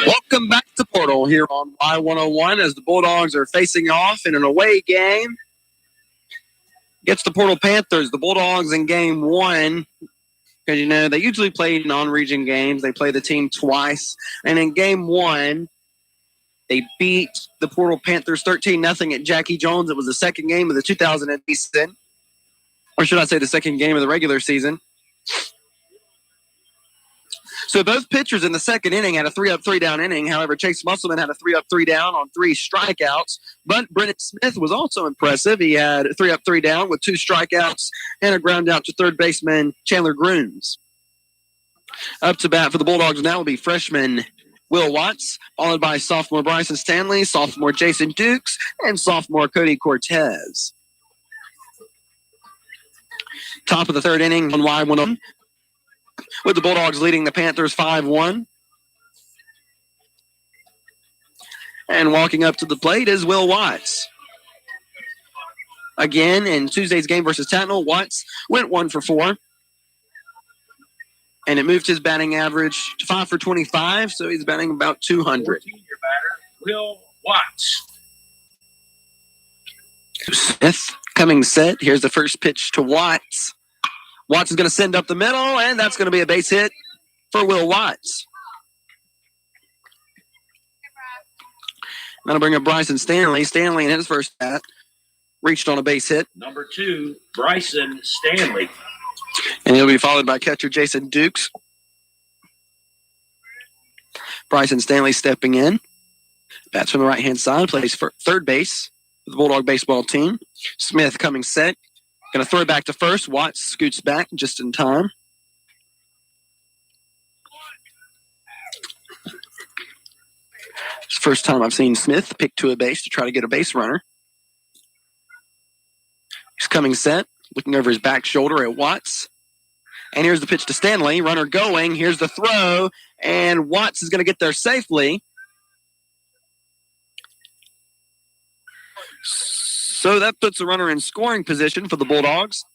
Welcome back to Portal here on Y101 as the Bulldogs are facing off in an away game against the Portal Panthers. The Bulldogs in game 1, because, you know, they usually play non-region games. They play the team twice. And in game 1, they beat the Portal Panthers 13-0 at Jackie Jones. It was the second game of the 2008 season. Or should I say the second game of the regular season. So both pitchers in the second inning had a 3 up, 3 down inning. However, Chase Musselman had a 3 up, 3 down on 3 strikeouts. But Brennan Smith was also impressive. He had a 3 up, 3 down with 2 strikeouts and a ground out to third baseman Chandler Grooms. Up to bat for the Bulldogs now will be freshman Will Watts, followed by sophomore Bryson Stanley, sophomore Jason Dukes, and sophomore Cody Cortez. Top of the third inning on Y101. With the Bulldogs leading the Panthers 5-1. And walking up to the plate is Will Watts. Again, in Tuesday's game versus Tattnall, Watts went 1 for 4. And it moved his batting average to 5 for 25, so he's batting about 200. Your batter, Will Watts. Smith coming set. Here's the first pitch to Watts. Watts is going to send up the middle, and that's going to be a base hit for Will Watts. That'll bring up Bryson Stanley. Stanley in his first at reached on a base hit. Number 2, Bryson Stanley. And he'll be followed by catcher Jason Dukes. Bryson Stanley stepping in. Bats from the right-hand side, plays for third base for the Bulldog baseball team. Smith coming set. Going to throw it back to first. Watts scoots back just in time. It's the first time I've seen Smith pick to a base to try to get a base runner. He's coming set, looking over his back shoulder at Watts. And here's the pitch to Stanley. Runner going. Here's the throw. And Watts is going to get there safely. So that puts a runner in scoring position for the Bulldogs.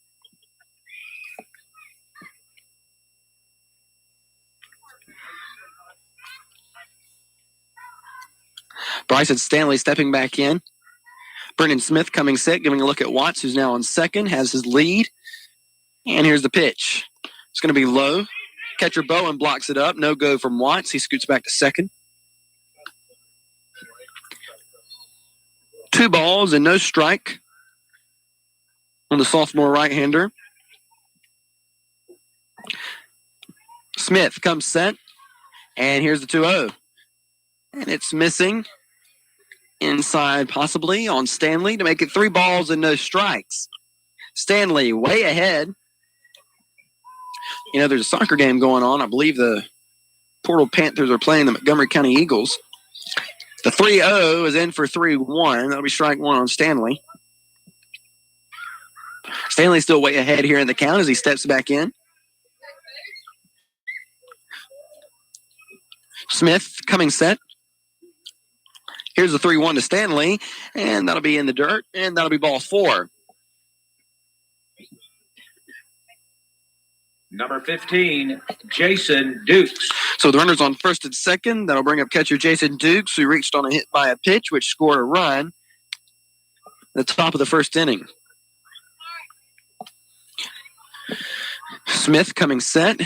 Bryson Stanley stepping back in. Brennan Smith coming set, giving a look at Watts, who's now on second, has his lead. And here's the pitch. It's going to be low. Catcher Bowen blocks it up. No go from Watts. He scoots back to second. 2 balls and no strike on the sophomore right-hander. Smith comes set, and here's the 2-0. And it's missing inside possibly on Stanley to make it 3 balls and no strikes. Stanley way ahead. You know, there's a soccer game going on. I believe the Portal Panthers are playing the Montgomery County Eagles. The 3-0 is in for 3-1. That'll be strike 1 on Stanley. Stanley's still way ahead here in the count as he steps back in. Smith coming set. Here's the 3-1 to Stanley, and that'll be in the dirt, and that'll be ball 4. Number 15, Jason Dukes. So the runner's on first and second. That'll bring up catcher Jason Dukes, who reached on a hit by a pitch, which scored a run at the top of the first inning. Smith coming set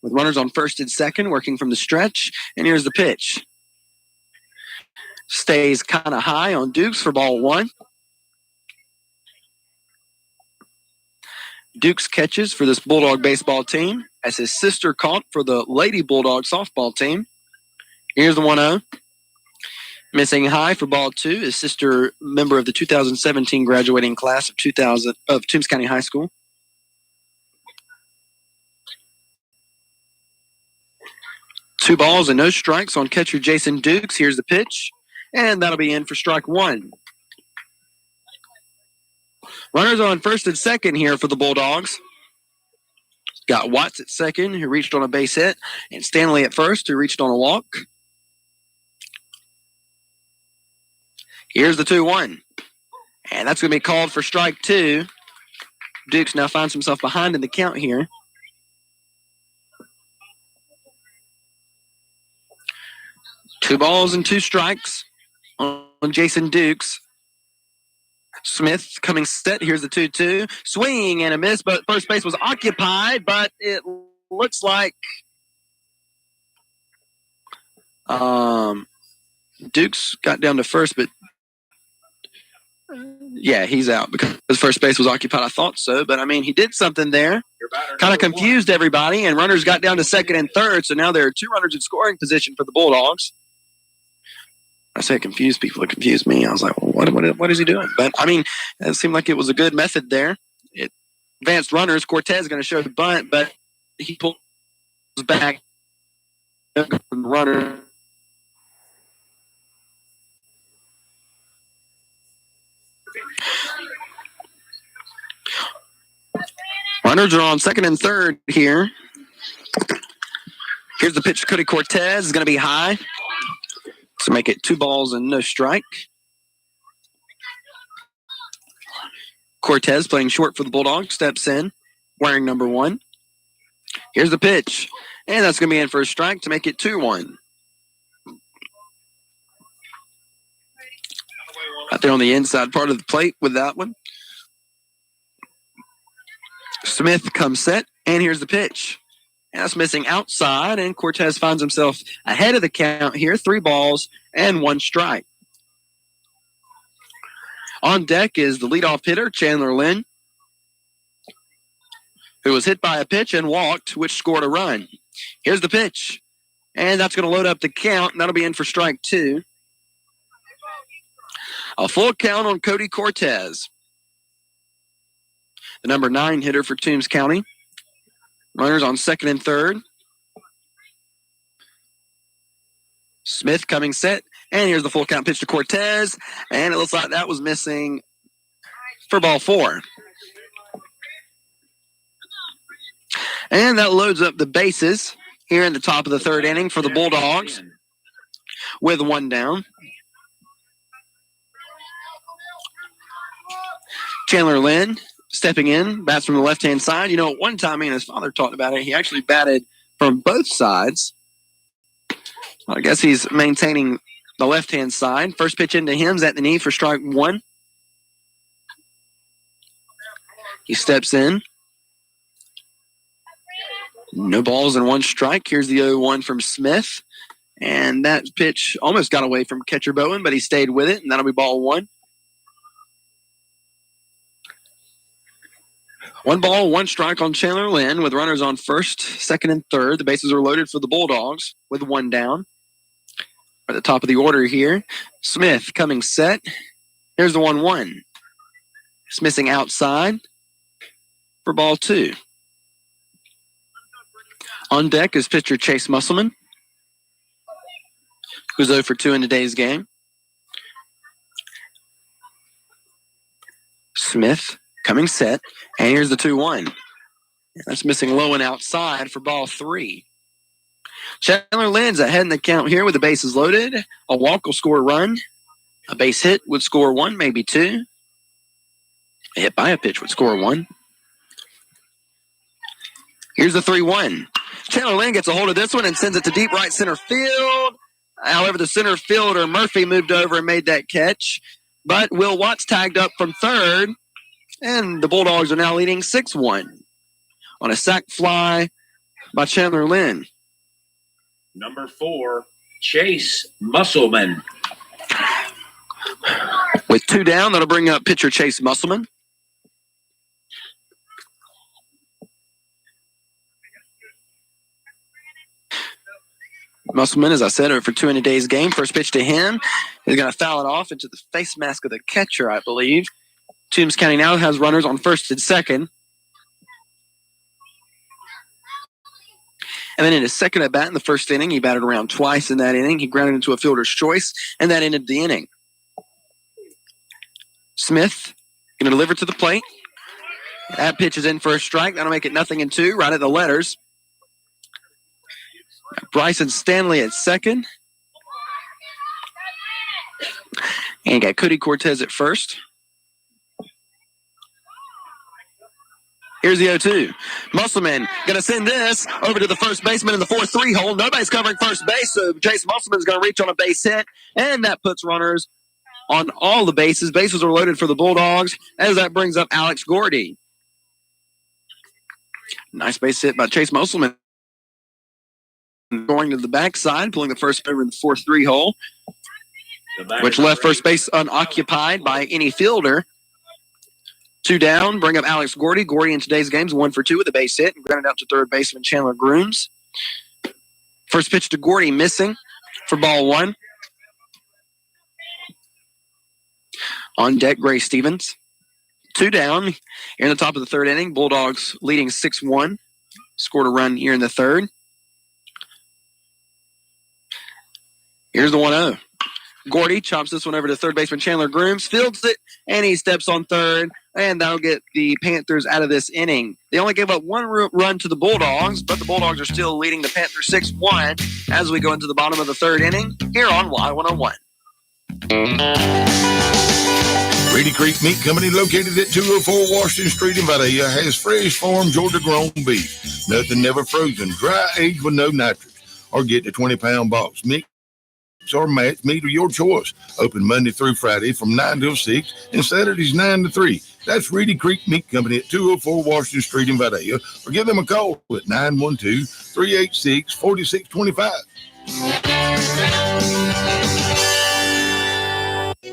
with runners on first and second, working from the stretch. And here's the pitch. Stays kind of high on Dukes for ball one. Dukes catches for this Bulldog baseball team as his sister caught for the Lady Bulldog softball team. Here's the 1-0. Missing high for ball two. His sister, member of the 2017 graduating class of Toombs County High School. Two balls and no strikes on catcher Jason Dukes. Here's the pitch, and that'll be in for strike one. Runners on first and second here for the Bulldogs. Got Watts at second, who reached on a base hit, and Stanley at first, who reached on a walk. Here's the 2-1. And that's going to be called for strike two. Dukes now finds himself behind in the count here. Two balls and two strikes on Jason Dukes. Smith coming set. Here's the 2-2. Swing and a miss, but first base was occupied, but it looks like Dukes got down to first, but yeah, he's out because first base was occupied. I thought so, but I mean, he did something there. Kind of confused everybody, and runners got down to second and third, so now there are two runners in scoring position for the Bulldogs. I say confused people, it confused me. I was like, well, what is he doing? But, I mean, it seemed like it was a good method there. It advanced runners. Cortez is going to show the bunt, but he pulls back. Runner. Runners are on second and third here. Here's the pitch to Cody Cortez. It's going to be high to make it 2 balls and no strike. Cortez, playing short for the Bulldogs, steps in, wearing number 1. Here's the pitch, and that's going to be in for a strike to make it 2-1. Right there on the inside part of the plate with that one. Smith comes set, and here's the pitch. And that's missing outside, and Cortez finds himself ahead of the count here, 3 balls and 1 strike. On deck is the leadoff hitter, Chandler Lynn, who was hit by a pitch and walked, which scored a run. Here's the pitch, and that's going to load up the count, and that'll be in for strike 2. A full count on Cody Cortez, the number 9 hitter for Toombs County. Runners on second and third. Smith coming set. And here's the full count pitch to Cortez. And it looks like that was missing for ball 4. And that loads up the bases here in the top of the third inning for the Bulldogs with 1 down. Chandler Lynn stepping in, bats from the left-hand side. You know, at one time, me and his father talked about it. He actually batted from both sides. I guess he's maintaining the left-hand side. First pitch into him's at the knee for strike 1. He steps in. No balls and 1 strike. Here's the 0-1 from Smith. And that pitch almost got away from catcher Bowen, but he stayed with it, and that'll be ball 1. 1 ball, 1 strike on Chandler Lynn with runners on first, second, and third. The bases are loaded for the Bulldogs with 1 down. At the top of the order here, Smith coming set. Here's the 1-1. It's missing outside for ball 2. On deck is pitcher Chase Musselman, who's 0 for 2 in today's game. Smith coming set, and here's the 2-1. That's missing low and outside for ball 3. Chandler Lynn's ahead in the count here with the bases loaded. A walk will score a run. A base hit would score 1, maybe 2. A hit by a pitch would score 1. Here's the 3-1. Chandler Lynn gets a hold of this one and sends it to deep right center field. However, the center fielder, Murphy, moved over and made that catch. But Will Watts tagged up from third, and the Bulldogs are now leading 6-1 on a sac fly by Chandler Lynn. Number 4, Chase Musselman. With 2 down, that'll bring up pitcher Chase Musselman. Musselman, as I said, over for 2 in today's game. First pitch to him. He's going to foul it off into the face mask of the catcher, I believe. Toombs County now has runners on first and second. And then in his second at bat in the first inning, he batted around twice in that inning. He grounded into a fielder's choice, and that ended the inning. Smith going to deliver to the plate. That pitch is in for a strike. That'll make it 0-2, right at the letters. Bryson Stanley at second. And got Cody Cortez at first. Here's the 0-2. Musselman going to send this over to the first baseman in the 4-3 hole. Nobody's covering first base, so Jason Musselman's going to reach on a base hit, and that puts runners on all the bases. Bases are loaded for the Bulldogs, as that brings up Alex Gordy. Nice base hit by Chase Musselman. Going to the backside, pulling the first over in the 4-3 hole, which left first base unoccupied by any fielder. 2 down, bring up Alex Gordy. Gordy in today's game's 1 for 2 with a base hit and grounded out to third baseman Chandler Grooms. First pitch to Gordy, missing for ball 1. On deck, Gray Stevens. 2 down here in the top of the third inning. Bulldogs leading 6-1. Scored a run here in the third. Here's the 1-0. Gordy chops this one over to third baseman Chandler Grooms, fields it, and he steps on third, and that'll get the Panthers out of this inning. They only gave up 1 run to the Bulldogs, but the Bulldogs are still leading the Panthers 6-1 as we go into the bottom of the third inning here on Y101. Reedy Creek Meat Company, located at 204 Washington Street in Vidalia, has fresh farm Georgia-grown beef. Nothing never frozen, dry aged with no nitrates. Or get the 20-pound box. Mix or match meat of your choice. Open Monday through Friday from 9 till 6 and Saturdays 9 to 3. That's Reedy Creek Meat Company at 204 Washington Street in Vidalia. Or give them a call at 912-386-4625.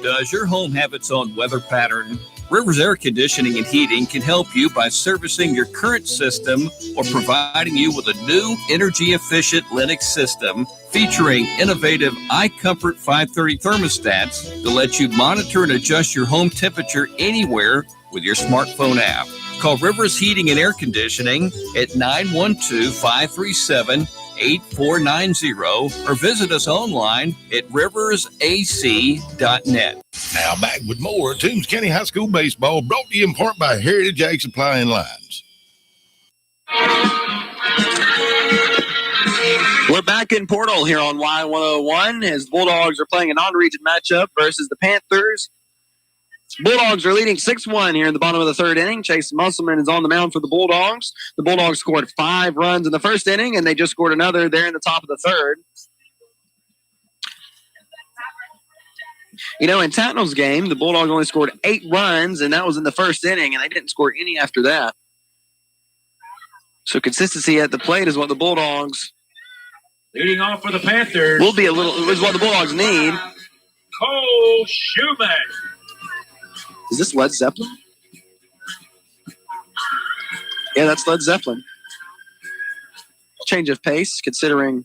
Does your home have its own weather pattern? Rivers Air Conditioning and Heating can help you by servicing your current system or providing you with a new energy-efficient Linux system featuring innovative iComfort 530 thermostats to let you monitor and adjust your home temperature anywhere with your smartphone app. Call Rivers Heating and Air Conditioning at 912-537-8490 or visit us online at riversac.net. Now back with more Toombs County High School baseball, brought to you in part by Heritage Ag Supply and Lines. We're back in Portal here on Y101 as the Bulldogs are playing a non-region matchup versus the Panthers. Bulldogs are leading 6-1 here in the bottom of the third inning. Chase Musselman is on the mound for the Bulldogs. The Bulldogs scored 5 runs in the first inning, and they just scored another there in the top of the third. You know, in Tatnall's game, the Bulldogs only scored 8 runs, and that was in the first inning, and they didn't score any after that. So consistency at the plate is what the Bulldogs leading off for the Panthers is what the Bulldogs need. Cole Schumann. Is this Led Zeppelin? Yeah, that's Led Zeppelin. Change of pace, considering,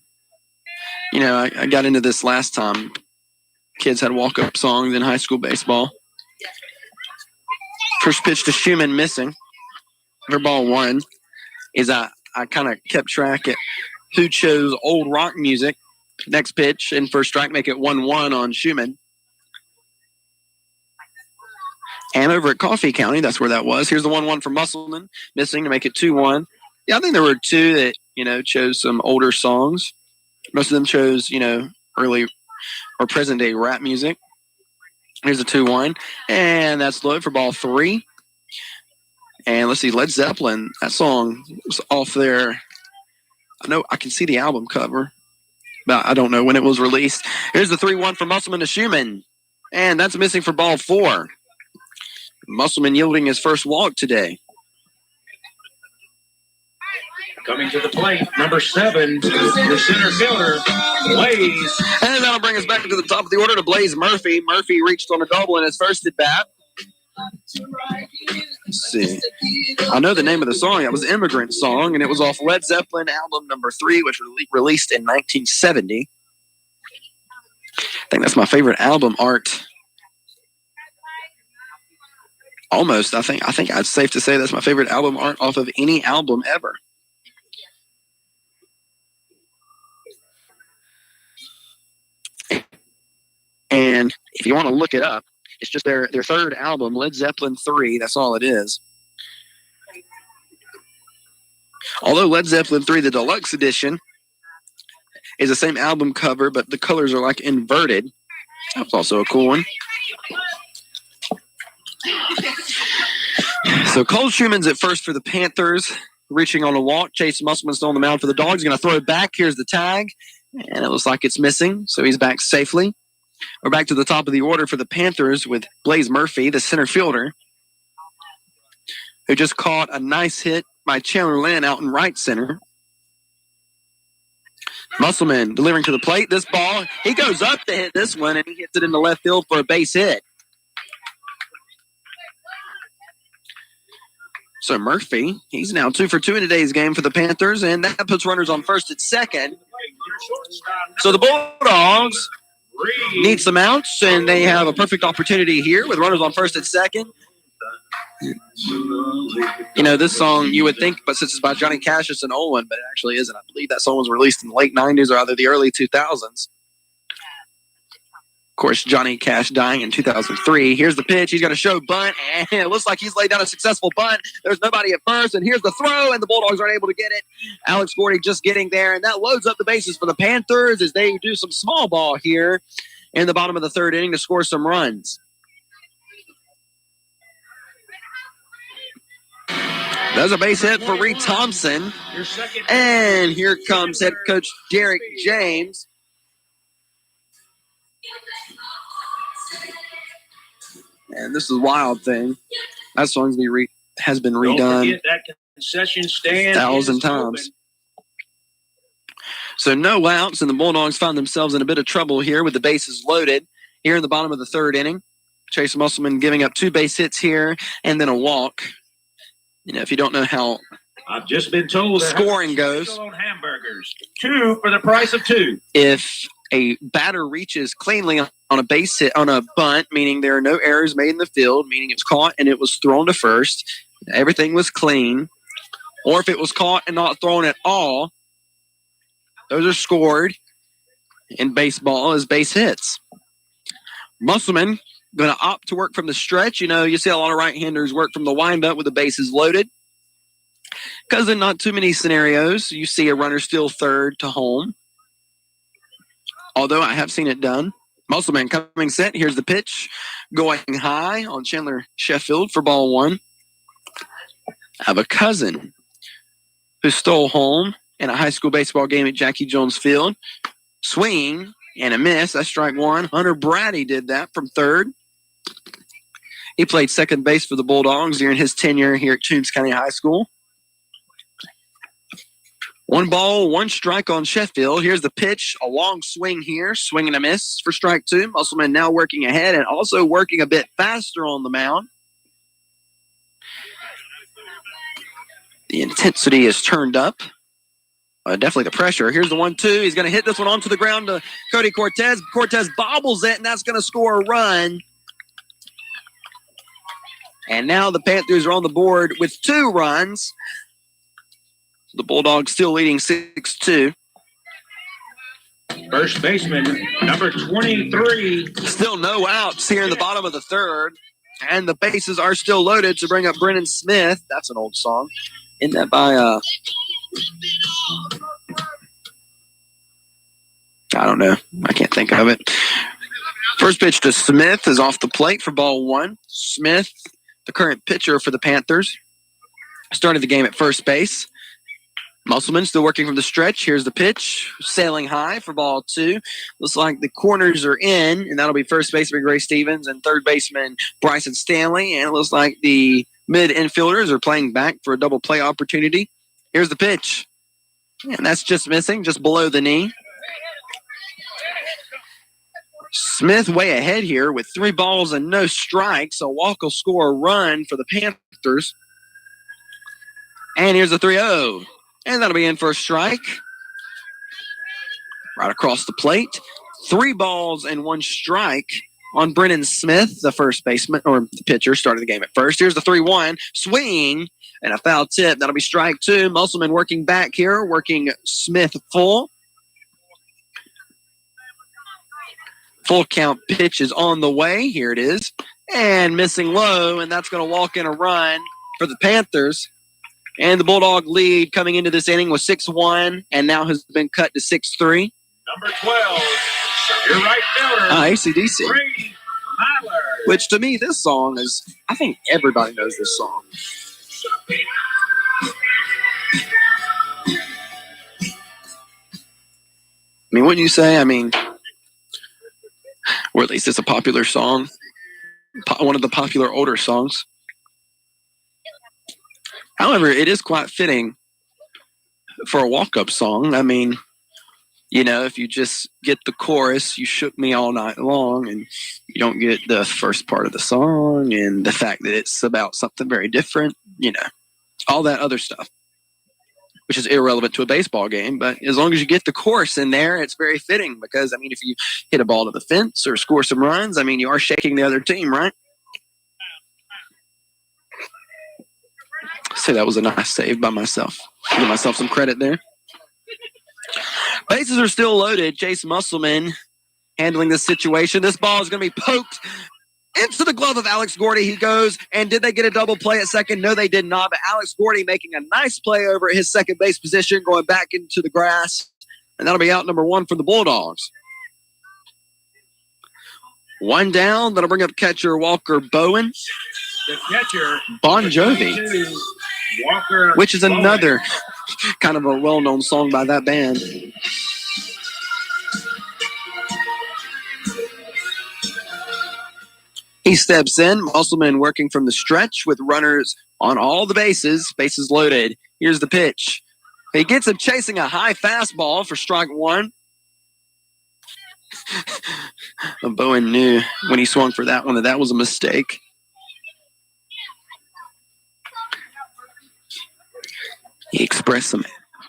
you know, I got into this last time. Kids had walk-up songs in high school baseball. First pitch to Schumann, missing. For ball 1 is I kind of kept track at who chose old rock music. Next pitch and first strike, make it 1-1 on Schumann. And over at Coffee County, that's where that was. Here's the 1-1 for Musselman, missing to make it 2-1. Yeah, I think there were 2 that, you know, chose some older songs. Most of them chose, you know, early or present day rap music. Here's the 2-1. And that's low for ball 3. And let's see, Led Zeppelin, that song was off there. I know I can see the album cover, but I don't know when it was released. Here's the 3-1 from Musselman to Schumann. And that's missing for ball 4. Musselman yielding his first walk today. Coming to the plate, number 7, the center fielder, Blaze. And that'll bring us back to the top of the order to Blaze Murphy. Murphy reached on a double in his first at bat. Let's see. I know the name of the song. That was Immigrant Song, and it was off Led Zeppelin album number 3, which was released in 1970. I think that's my favorite album art. Almost. I think it's safe to say that's my favorite album art off of any album ever. And if you want to look it up, it's just their third album, Led Zeppelin 3. That's all it is. Although Led Zeppelin 3, the deluxe edition, is the same album cover, but the colors are like inverted. That's also a cool one. So Cole Schumann's at first for the Panthers, reaching on a walk. Chase Musselman's still on the mound for the Dogs. Going to throw it back. Here's the tag, and it looks like it's missing, so he's back safely. We're back to the top of the order for the Panthers with Blaze Murphy, the center fielder, who just caught a nice hit by Chandler Lynn out in right center. Musselman delivering to the plate. This ball, he goes up to hit this one, and he hits it in the left field for a base hit. So Murphy, he's now 2 for 2 in today's game for the Panthers, and that puts runners on first and second. So the Bulldogs need some outs, and they have a perfect opportunity here with runners on first and second. You know, this song you would think, but since it's by Johnny Cash, it's an old one, but it actually isn't. I believe that song was released in the late 90s or either the early 2000s. Of course, Johnny Cash dying in 2003. Here's the pitch. He's got a show bunt, and it looks like he's laid down a successful bunt. There's nobody at first, and here's the throw, and the Bulldogs aren't able to get it. Alex Gordy just getting there, and that loads up the bases for the Panthers as they do some small ball here in the bottom of the third inning to score some runs. There's a base hit for Reed Thompson, and here comes head coach Derek James. And this is a wild thing. That song has been redone Don't forget that concession stand 1,000 times. So no outs, and the Bulldogs find themselves in a bit of trouble here with the bases loaded here in the bottom of the third inning. Chase Musselman giving up 2 base hits here and then a walk. You know, if you don't know how I've just been told scoring goes, on hamburgers, 2 for the price of 2. If a batter reaches cleanly on a base hit, on a bunt, meaning there are no errors made in the field, meaning it's caught and it was thrown to first, everything was clean, or if it was caught and not thrown at all, those are scored in baseball as base hits. Musselman going to opt to work from the stretch. You know, you see a lot of right-handers work from the windup with the bases loaded, because in not too many scenarios you see a runner steal third to home. Although I have seen it done. Musselman coming set. Here's the pitch. Going high on Chandler Sheffield for ball 1. I have a cousin who stole home in a high school baseball game at Jackie Jones Field. Swing and a miss. That's strike 1. Hunter Brady did that from third. He played second base for the Bulldogs during his tenure here at Toombs County High School. 1 ball, 1 strike on Sheffield. Here's the pitch. A long swing here. Swing and a miss for strike 2. Musselman now working ahead and also working a bit faster on the mound. The intensity is turned up. Definitely the pressure. Here's the 1-2. He's going to hit this one onto the ground to Cody Cortez. Cortez bobbles it, and that's going to score a run. And now the Panthers are on the board with 2 runs. The Bulldogs still leading 6-2. First baseman, number 23. Still no outs here in the bottom of the third. And the bases are still loaded to bring up Brennan Smith. That's an old song. Isn't that by, I don't know. I can't think of it. First pitch to Smith is off the plate for ball 1. Smith, the current pitcher for the Panthers. started the game at first base. Musselman still working from the stretch. Here's the pitch, sailing high for ball 2. Looks like the corners are in, and that'll be first baseman Gray Stevens and third baseman Bryson Stanley. And it looks like the mid infielders are playing back for a double play opportunity. Here's the pitch, and that's just missing, just below the knee. Smith way ahead here with 3 balls and no strikes. So Walk will score a run for the Panthers. And here's the 3-0. And that'll be in for a strike. Right across the plate. 3 balls and 1 strike on Brennan Smith, the first baseman, or the pitcher, started the game at first. Here's the 3-1. Swing and a foul tip. That'll be strike 2. Musselman working back here, working Smith full. Full count pitch is on the way. Here it is. And missing low, and that's going to walk in a run for the Panthers. And the Bulldog lead coming into this inning was 6-1, and now has been cut to 6-3. Number 12, your right fielder. AC/DC. Brady Myler. Which to me, this song is, I think everybody knows this song. I mean, wouldn't you say? I mean, or at least it's a popular song. One of the popular older songs. However, it is quite fitting for a walk-up song. I mean, you know, if you just get the chorus, "You shook me all night long," and you don't get the first part of the song and the fact that it's about something very different, you know, all that other stuff, which is irrelevant to a baseball game. But as long as you get the chorus in there, it's very fitting because, I mean, if you hit a ball to the fence or score some runs, I mean, you are shaking the other team, right? Say that was a nice save by myself. Give myself some credit there. Bases are still loaded. Chase Musselman handling this situation. This ball is going to be poked into the glove of Alex Gordy. He goes, and did they get a double play at second? No, they did not. But Alex Gordy making a nice play over at his second base position, going back into the grass. And that'll be out number 1 for the Bulldogs. 1 down. That'll bring up catcher Walker Bowen. The catcher, Bon Jovi, Walker, which is another kind of a well-known song by that band. He steps in, Musselman working from the stretch with runners on all the bases loaded. Here's the pitch. He gets him chasing a high fastball for strike 1. Bowen knew when he swung for that one that was a mistake. He expressed some,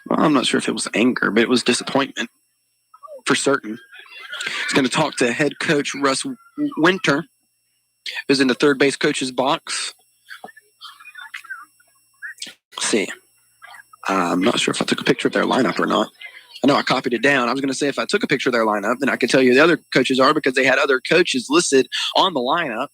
well, I'm not sure if it was anger, but it was disappointment for certain. He's going to talk to head coach Russ Winter, who's in the third base coach's box. Let's see. I'm not sure if I took a picture of their lineup or not. I know I copied it down. I was going to say if I took a picture of their lineup, then I could tell you the other coaches are because they had other coaches listed on the lineup.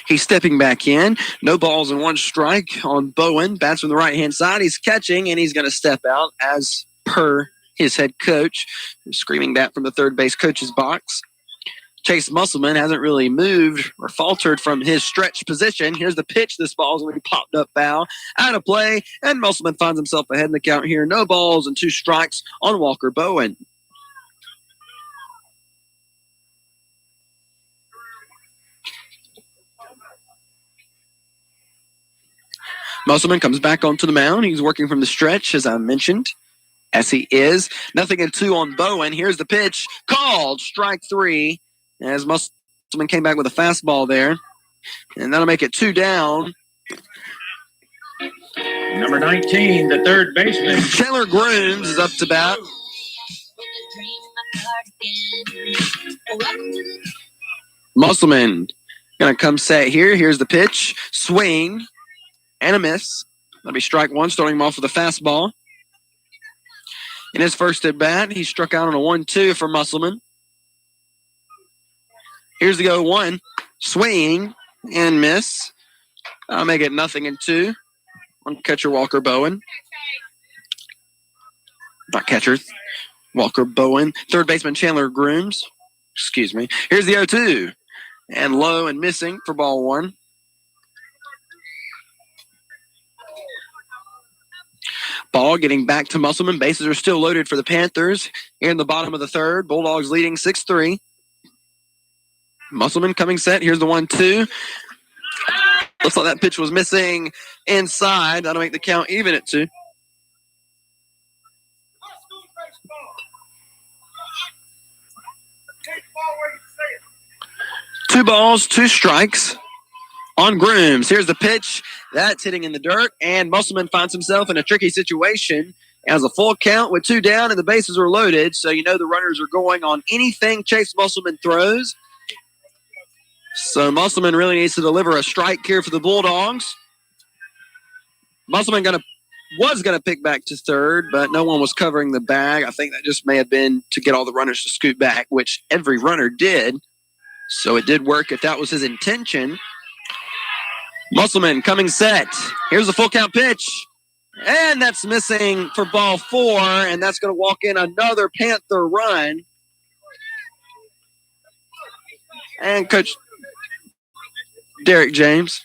He's stepping back in. No balls and 1 strike on Bowen. Bats from the right-hand side. He's catching, and he's going to step out as per his head coach. Screaming that from the third base coach's box. Chase Musselman hasn't really moved or faltered from his stretch position. Here's the pitch. This ball is going to be popped up foul. Out of play, and Musselman finds himself ahead in the count here. No balls and 2 strikes on Walker Bowen. Musselman comes back onto the mound. He's working from the stretch, as I mentioned, as he is. 0-2 on Bowen. Here's the pitch. Called. Strike 3. As Musselman came back with a fastball there. And that'll make it 2 down. Number 19, the third baseman. Chandler Grooms is up to bat. Musselman going to come set here. Here's the pitch. Swing. And a miss. That'll be strike 1, starting him off with a fastball. In his first at bat, he struck out on a 1-2 for Musselman. Here's the 0-1. Swing and miss. I'll make it 0-2 on catcher Walker Bowen. Not catcher. Walker Bowen. Third baseman Chandler Grooms. Excuse me. Here's the 0-2. And low and missing for ball one. Ball getting back to Musselman. Bases are still loaded for the Panthers. Here in the bottom of the third. Bulldogs leading 6-3. Musselman coming set. Here's the 1-2. Looks like that pitch was missing inside. That'll make the count even at 2. Two balls, 2 strikes on Grooms. Here's the pitch. That's hitting in the dirt, and Musselman finds himself in a tricky situation. Has a full count with 2 down, and the bases are loaded, so you know the runners are going on anything Chase Musselman throws. So Musselman really needs to deliver a strike here for the Bulldogs. Musselman was going to pick back to third, but no one was covering the bag. I think that just may have been to get all the runners to scoot back, which every runner did. So it did work if that was his intention. Musselman coming set. Here's the full count pitch. And that's missing for ball 4, and that's going to walk in another Panther run. And Coach Derek James.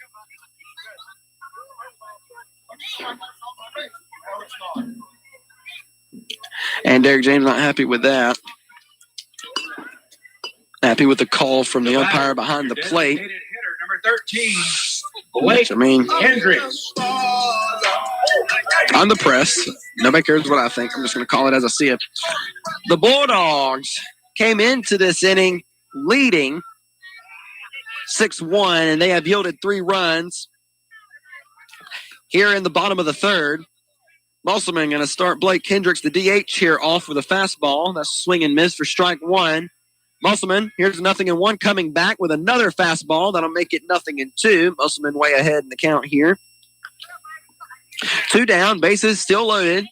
And Derek James not happy with that. Happy with the call from the umpire behind the plate. Number 13, Blake Hendricks. On the press. Nobody cares what I think. I'm just going to call it as I see it. The Bulldogs came into this inning leading 6-1, and they have yielded 3 runs. Here in the bottom of the third, Musselman going to start Blake Hendricks, the DH, here off with a fastball. That's a swing and miss for strike 1. Musselman, here's 0-1, coming back with another fastball. That'll make it 0-2. Musselman way ahead in the count here. 2 down, bases still loaded.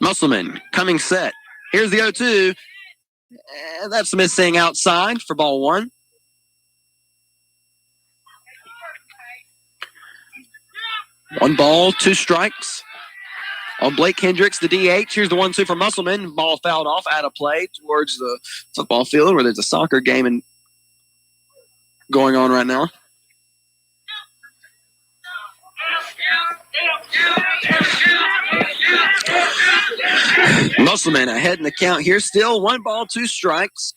Musselman coming set. Here's the 0-2. And that's missing outside for ball 1. One ball, 2 strikes on Blake Hendricks, the DH. Here's the 1-2 for Musselman. Ball fouled off out of play towards the football field where there's a soccer game going on right now. Musselman ahead in the count here. Still 1 ball, 2 strikes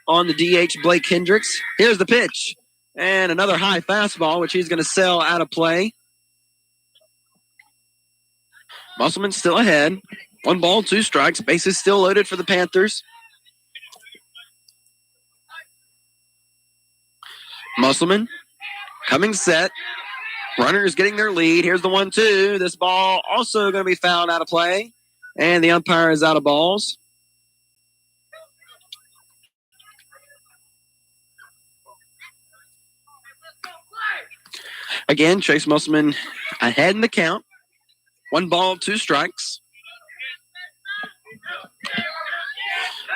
on the DH, Blake Hendricks. Here's the pitch. And another high fastball, which he's going to sell out of play. Musselman still ahead. 1 ball, 2 strikes. Bases still loaded for the Panthers. Musselman coming set. Runners getting their lead. Here's the 1-2. This ball also going to be fouled out of play. And the umpire is out of balls. Again, Chase Musselman ahead in the count. 1 ball, 2 strikes.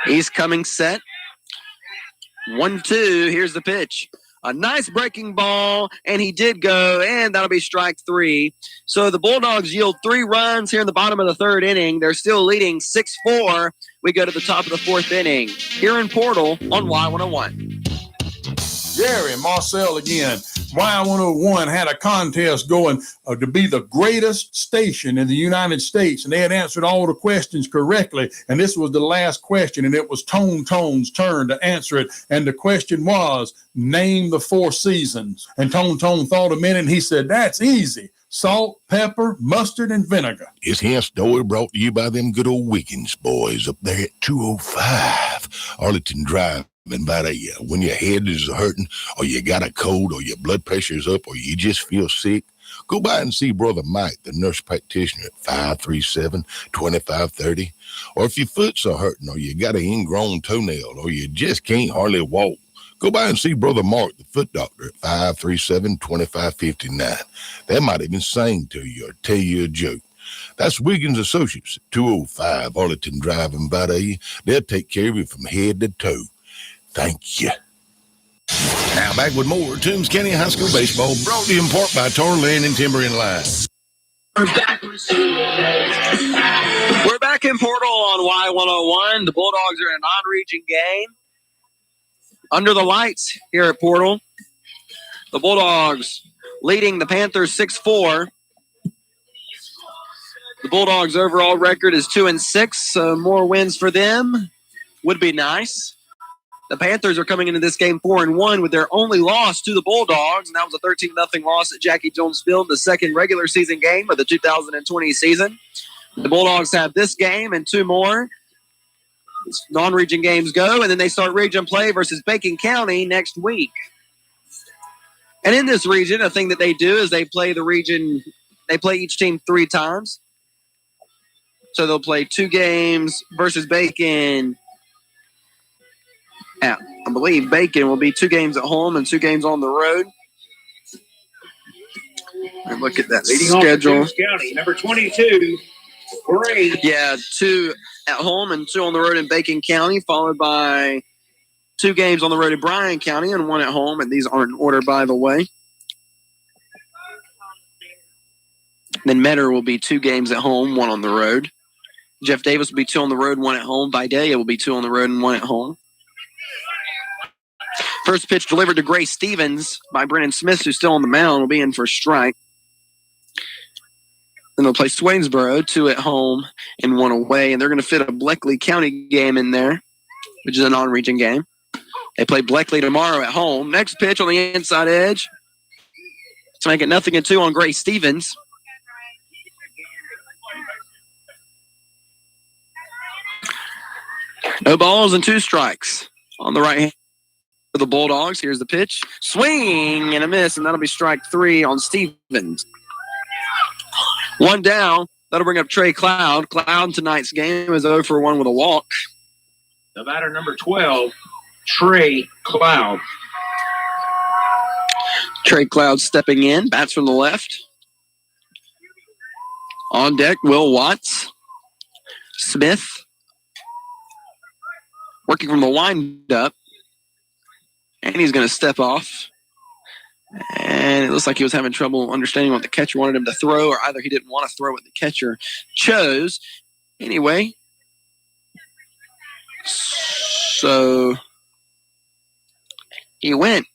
He's coming set. 1-2. Here's the pitch. A nice breaking ball, and he did go, and that'll be strike 3. So the Bulldogs yield 3 runs here in the bottom of the third inning. They're still leading 6-4. We go to the top of the 4th inning here in Portal on Y101. Jerry Marcel again. Y101 had a contest going to be the greatest station in the United States, and they had answered all the questions correctly, and this was the last question, and it was Tone's turn to answer it, and the question was, name the 4 seasons. And Tone thought a minute, and he said, that's easy. Salt, pepper, mustard, and vinegar. This here story brought to you by them good old Wiggins boys up there at 205 Arlington Drive. And by the, when your head is hurting, or you got a cold, or your blood pressure's up, or you just feel sick, go by and see Brother Mike, the nurse practitioner at 537-2530. Or if your foot's are hurting, or you got an ingrown toenail, or you just can't hardly walk, go by and see Brother Mark, the foot doctor, at 537-2559. They might even sing to you or tell you a joke. That's Wiggins Associates at 205 Arlington Drive in Vidalia. They'll take care of you from head to toe. Thank you. Now back with more Toombs County High School baseball, brought to you in part by Tar Land and Timber and Line. We're back in Portal on Y101. The Bulldogs are in a non-region game. under the lights here at Portal. The Bulldogs leading the Panthers 6-4. The Bulldogs' overall record is 2-6, so more wins for them would be nice. The Panthers are coming into this game 4-1 with their only loss to the Bulldogs, and that was a 13-0 loss at Jackie Jones Field, the second regular season game of the 2020 season. The Bulldogs have this game and two more. Non-region games go, and then they start region play versus Bacon County next week. And in this region, a thing that they do is they play each team 3 times. So they'll play 2 games versus Bacon. I believe Bacon will be 2 games at home and 2 games on the road. And look at that Leading schedule. off Toombs County, number 22, Gray. Yeah, 2 at home and 2 on the road in Bacon County, followed by 2 games on the road in Bryan County and 1 at home. And these aren't in order, by the way. Then Metter will be 2 games at home, 1 on the road. Jeff Davis will be 2 on the road, 1 at home. Vidalia will be 2 on the road and 1 at home. First pitch delivered to Gray Stevens by Brennan Smith, who's still on the mound, will be in for a strike. Then they'll play Swainsboro, 2 at home and 1 away. And they're going to fit a Bleckley County game in there, which is a non-region game. They play Bleckley tomorrow at home. Next pitch on the inside edge to make it 0-2 on Gray Stevens. No balls and 2 strikes on the right hand for the Bulldogs. Here's the pitch. Swing and a miss, and that'll be strike 3 on Stevens. 1 down. That'll bring up Trey Cloud. Cloud in tonight's game is 0 for 1 with a walk. The batter, number 12, Trey Cloud. Trey Cloud stepping in. Bats from the left. On deck, Will Watts. Smith. Working from the windup. And he's going to step off. And it looks like he was having trouble understanding what the catcher wanted him to throw, or either he didn't want to throw what the catcher chose. Anyway, so he went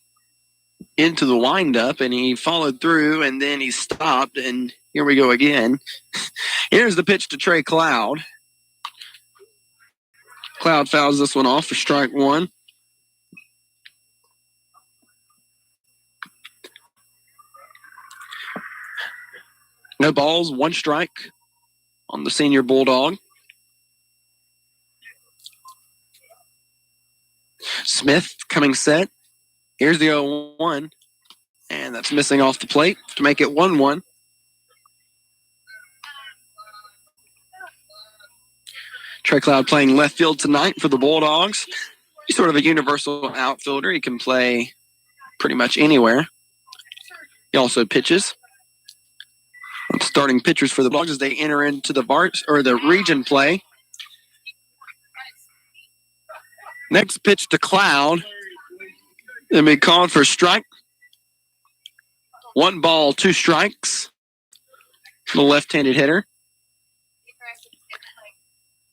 into the windup and he followed through, and then he stopped, and here we go again. Here's the pitch to Trey Cloud. Cloud fouls this one off for strike 1. No balls, 1 strike on the senior Bulldog. Smith coming set. Here's the 0-1, and that's missing off the plate to make it 1-1. Trey Cloud playing left field tonight for the Bulldogs. He's sort of a universal outfielder. He can play pretty much anywhere. He also pitches. Starting pitchers for the Bulldogs as they enter into the region play. Next pitch to Cloud. It'll be called for a strike. 1 ball, 2 strikes. The left-handed hitter.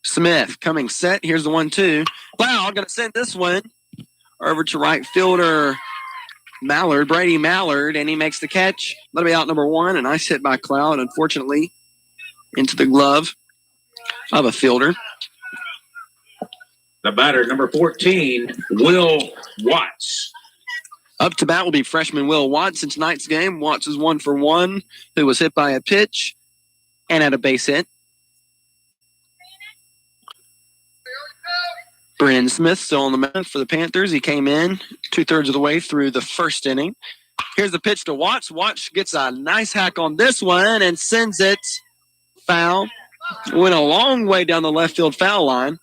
Smith coming set. Here's the 1-2. Cloud going to send this one over to right fielder Brady Mallard, and he makes the catch. That'll be out number 1. A nice hit by Cloud, unfortunately, into the glove of a fielder. The batter, number 14, Will Watts. Up to bat will be freshman Will Watts in tonight's game. Watts is 1 for 1, who was hit by a pitch and had a base hit. Brennan Smith still on the mound for the Panthers. He came in 2/3 of the way through the first inning. Here's the pitch to Watts. Watts gets a nice hack on this one and sends it foul. Went a long way down the left field foul line.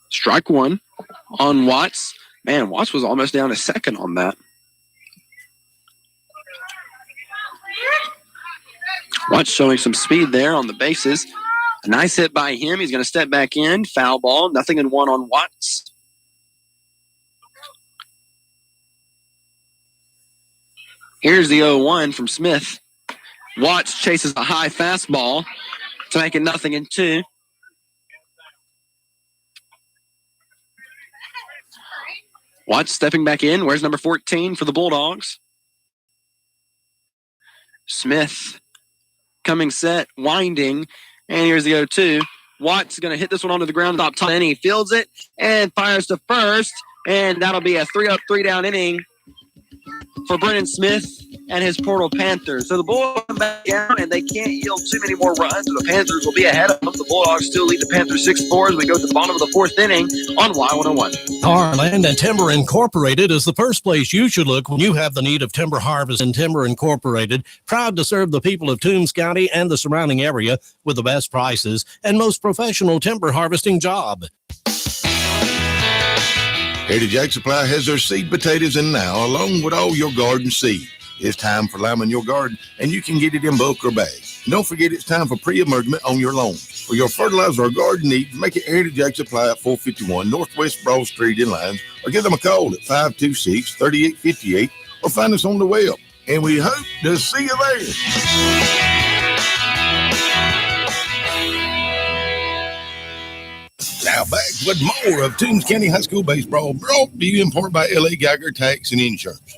Strike 1 on Watts. Man, Watts was almost down to second on that. Watts showing some speed there on the bases. A nice hit by him. He's going to step back in. Foul ball. 0-1 on Watts. Here's the 0-1 from Smith. Watts chases a high fastball. to make it 0-2. Watts stepping back in. Where's number 14 for the Bulldogs? Smith coming set, winding, and here's the 0-2. Watts is going to hit this one onto the ground, top 10. He fields it and fires to first, and that'll be a 3-up, 3-down inning for Brennan Smith and his Portal Panthers. So the Bulldogs come back down, and they can't yield too many more runs. The Panthers will be ahead of them. The Bulldogs still lead the Panthers 6-4 as we go to the bottom of the 4th inning on Y101. Tar Land and Timber Incorporated is the first place you should look when you have the need of timber harvest. And Timber Incorporated, proud to serve the people of Toombs County and the surrounding area with the best prices and most professional timber harvesting job. Heritage Ag Supply has their seed potatoes in now, along with all your garden seed. It's time for lambing your garden, and you can get it in bulk or bag. And don't forget, it's time for pre-emergement on your lawn. For your fertilizer or garden needs, make it Heritage Ag Supply at 451 Northwest Broad Street in Lyons, or give them a call at 526-3858, or find us on the web. And we hope to see you there. Now back with more of Toombs County High School baseball, brought to you in part by L.A. Geiger Tax and Insurance.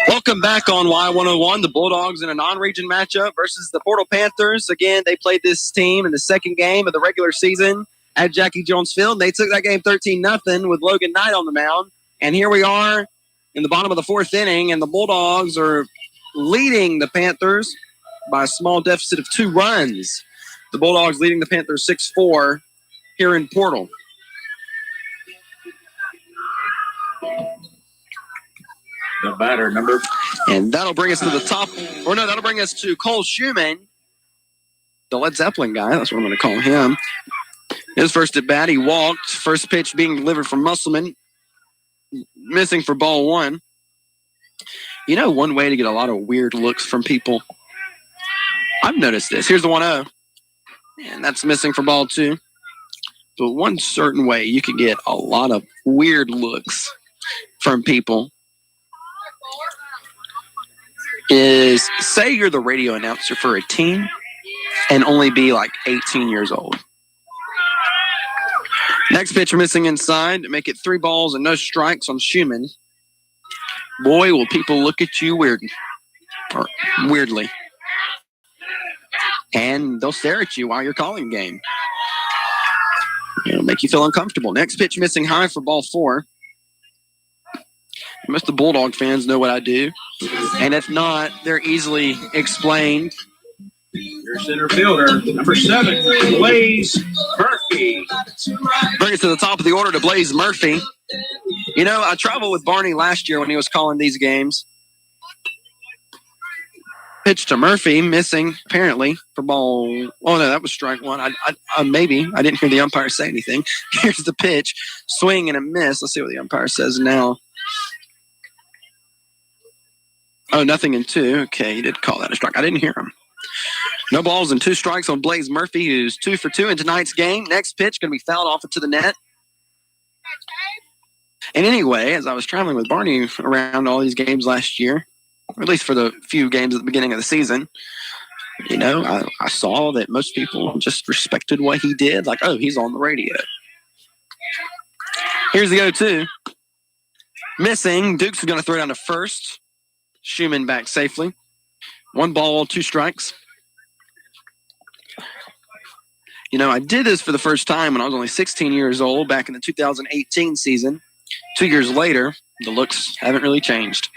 Welcome back on Y101. The Bulldogs in a non-region matchup versus the Portal Panthers. Again, they played this team in the second game of the regular season at Jackie Jones Field. They took that game 13-0 with Logan Knight on the mound. And here we are in the bottom of the 4th inning, and the Bulldogs are leading the Panthers by a small deficit of 2 runs. The Bulldogs leading the Panthers 6-4 here in Portal. The batter, number. And that'll bring us to the top. Or no, that'll bring us to Cole Schumann, the Led Zeppelin guy. That's what I'm going to call him. His first at bat, he walked. First pitch being delivered from Musselman. Missing for ball 1. You know, one way to get a lot of weird looks from people. I've noticed this. Here's the 1-0. And that's missing for ball 2. But one certain way you can get a lot of weird looks from people is, say you're the radio announcer for a team and only be like 18 years old. Next pitch missing inside to make it 3 balls and no strikes on Schumann. Boy, will people look at you weirdly. And they'll stare at you while you're calling the game. It'll make you feel uncomfortable. Next pitch missing high for ball 4. Most of the Bulldog fans know what I do. And if not, they're easily explained. Your center fielder, number 7, Blaze Murphy. Bring it to the top of the order to Blaze Murphy. You know, I traveled with Barney last year when he was calling these games. Pitch to Murphy, missing apparently for ball. Oh no, that was strike 1. Maybe I didn't hear the umpire say anything. Here's the pitch, swing and a miss. Let's see what the umpire says now. Oh, 0-2. Okay, he did call that a strike. I didn't hear him. No balls and 2 strikes on Blaze Murphy, who's 2 for 2 in tonight's game. Next pitch going to be fouled off into the net. And anyway, as I was traveling with Barney around all these games last year, or at least for the few games at the beginning of the season, you know, I saw that most people just respected what he did. Like, oh, he's on the radio. Here's the 0-2. Missing. Dukes is going to throw down to first. Schumann back safely. 1 ball, 2 strikes. You know, I did this for the first time when I was only 16 years old back in the 2018 season. 2 years later, the looks haven't really changed.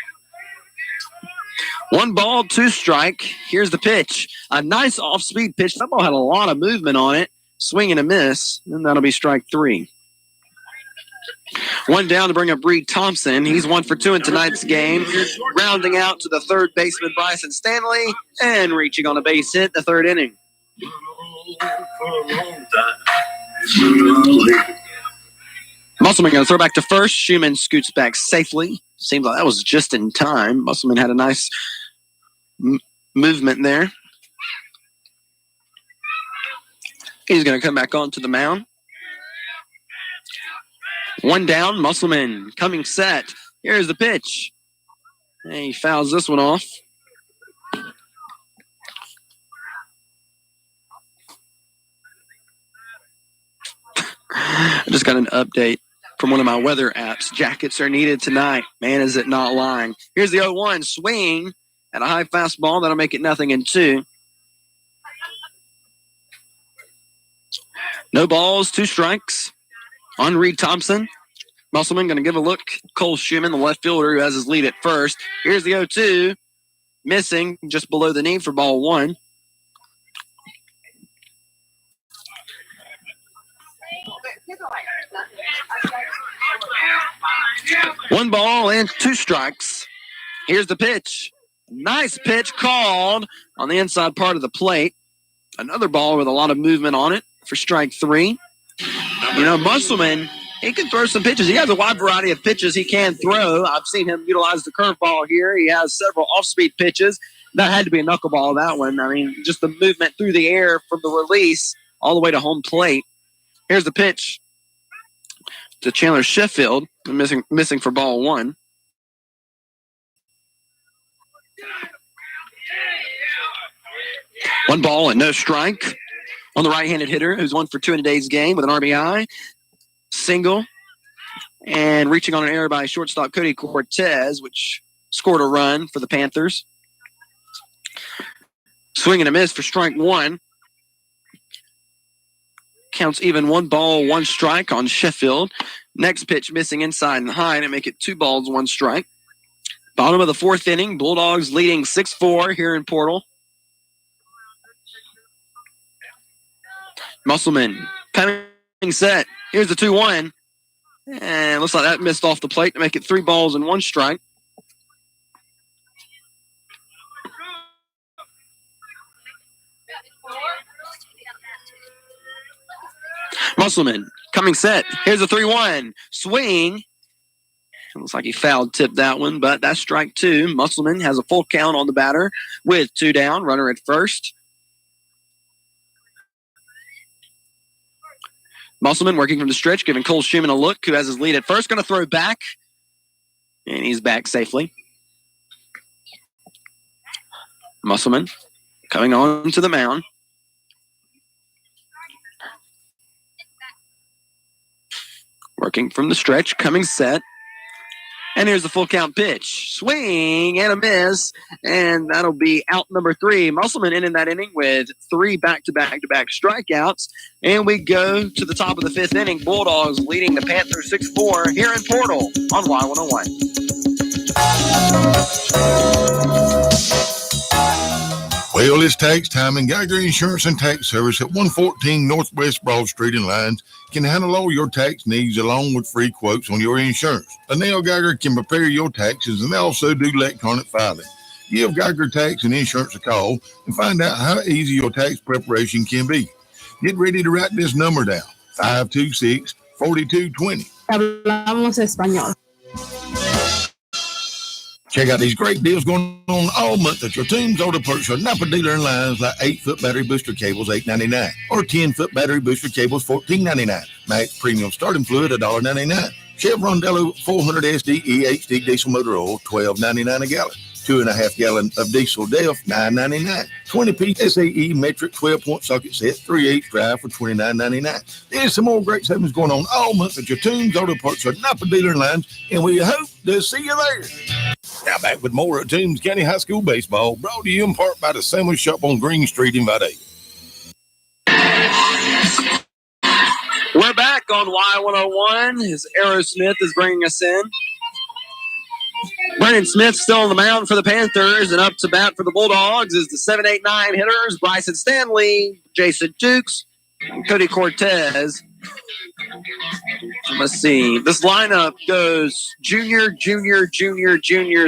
1 ball, 2 strike. Here's the pitch. A nice off-speed pitch. That ball had a lot of movement on it. Swing and a miss, and that'll be strike 3. 1 down to bring up Reed Thompson. He's 1 for 2 in tonight's game. Rounding out to the third baseman, Bryson Stanley, and reaching on a base hit the 3rd inning. Musselman going to throw back to first. Schumann scoots back safely. Seems like that was just in time. Musselman had a nice movement there. He's going to come back onto the mound. 1 down, Musselman coming set. Here's the pitch. And he fouls this one off. I just got an update from one of my weather apps. Jackets are needed tonight. Man, is it not lying. Here's the 0-1 swing at a high fastball. That'll make it 0-2. No balls, 2 strikes on Reed Thompson. Musselman going to give a look. Cole Schumann, the left fielder, who has his lead at first. Here's the 0-2. Missing just below the knee for ball 1. One ball and 2 strikes. Here's the pitch. Nice pitch called on the inside part of the plate. Another ball with a lot of movement on it for strike 3. You know, Musselman, he can throw some pitches. He has a wide variety of pitches he can throw. I've seen him utilize the curveball here. He has several off-speed pitches. That had to be a knuckleball, that one. I mean, just the movement through the air from the release all the way to home plate. Here's the pitch to Chandler Sheffield, missing for ball 1. One ball and no strike on the right-handed hitter who's 1 for 2 in today's game with an RBI. Single and reaching on an error by shortstop Cody Cortez, which scored a run for the Panthers. Swing and a miss for strike 1. Counts even 1 ball, 1 strike on Sheffield. Next pitch missing inside and high to make it 2 balls, 1 strike. Bottom of the 4th inning, Bulldogs leading 6-4 here in Portal. Musselman coming set. Here's the 2-1. And looks like that missed off the plate to make it 3 balls and 1 strike. Musselman coming set. Here's a 3-1. Swing. It looks like he foul tipped that one, but that's strike 2. Musselman has a full count on the batter with 2 down. Runner at first. Musselman working from the stretch, giving Cole Schumann a look, who has his lead at first. Going to throw back. And he's back safely. Musselman coming on to the mound. Working from the stretch, coming set. And here's the full count pitch. Swing and a miss. And that'll be out number 3. Musselman ending that inning with 3 back-to-back strikeouts. And we go to the top of the 5th inning. Bulldogs leading the Panthers 6-4 here in Portal on Y101. Well, it's tax time, and Geiger Insurance and Tax Service at 114 Northwest Broad Street in Lyons can handle all your tax needs along with free quotes on your insurance. Nell Geiger can prepare your taxes, and they also do electronic filing. Give Geiger Tax and Insurance a call and find out how easy your tax preparation can be. Get ready to write this number down, 526-4220. Hablamos español. Check out these great deals going on all month at your Toombs Auto Parts or Napa dealer in Lyons, like 8-foot battery booster cables, $8.99, or 10-foot battery booster cables, $14.99. Max Premium Starting Fluid, $1.99. Chevron Delo 400 SD EHD diesel motor oil, $12.99 a gallon. 2.5 gallon of diesel DEF, $9.99. 20-piece SAE metric 12-point socket set, 3/8 drive for $29.99. There's some more great savings going on all month at your Toombs Auto Parts or Napa dealer in Lyons, and we hope to see you there. Now back with more at Toombs County High School baseball, brought to you in part by the Sandwich Shop on Green Street in Vidalia. We're back on Y101 as Aerosmith is bringing us in. Brennan Smith still on the mound for the Panthers, and up to bat for the Bulldogs is the 7-8-9 hitters, Bryson Stanley, Jason Dukes, and Cody Cortez. Let's see. This lineup goes junior,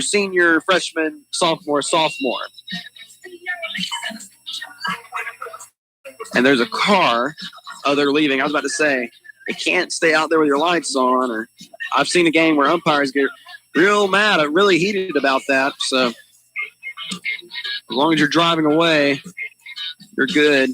senior, freshman, sophomore. And there's a car. Oh, they're leaving. I was about to say, they can't stay out there with your lights on. Or I've seen a game where umpires get real mad, really heated about that. So as long as you're driving away, you're good.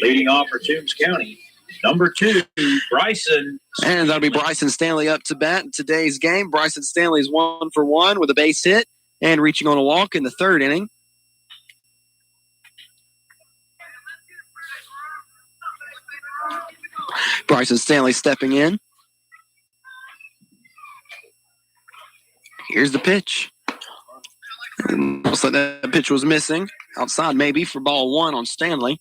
Leading off for Toombs County, number 2, Bryson. And that'll be Bryson Stanley up to bat in today's game. Bryson Stanley is 1 for 1 with a base hit and reaching on a walk in the third inning. Bryson Stanley stepping in. Here's the pitch. Looks like that pitch was missing. Outside maybe for ball one on Stanley.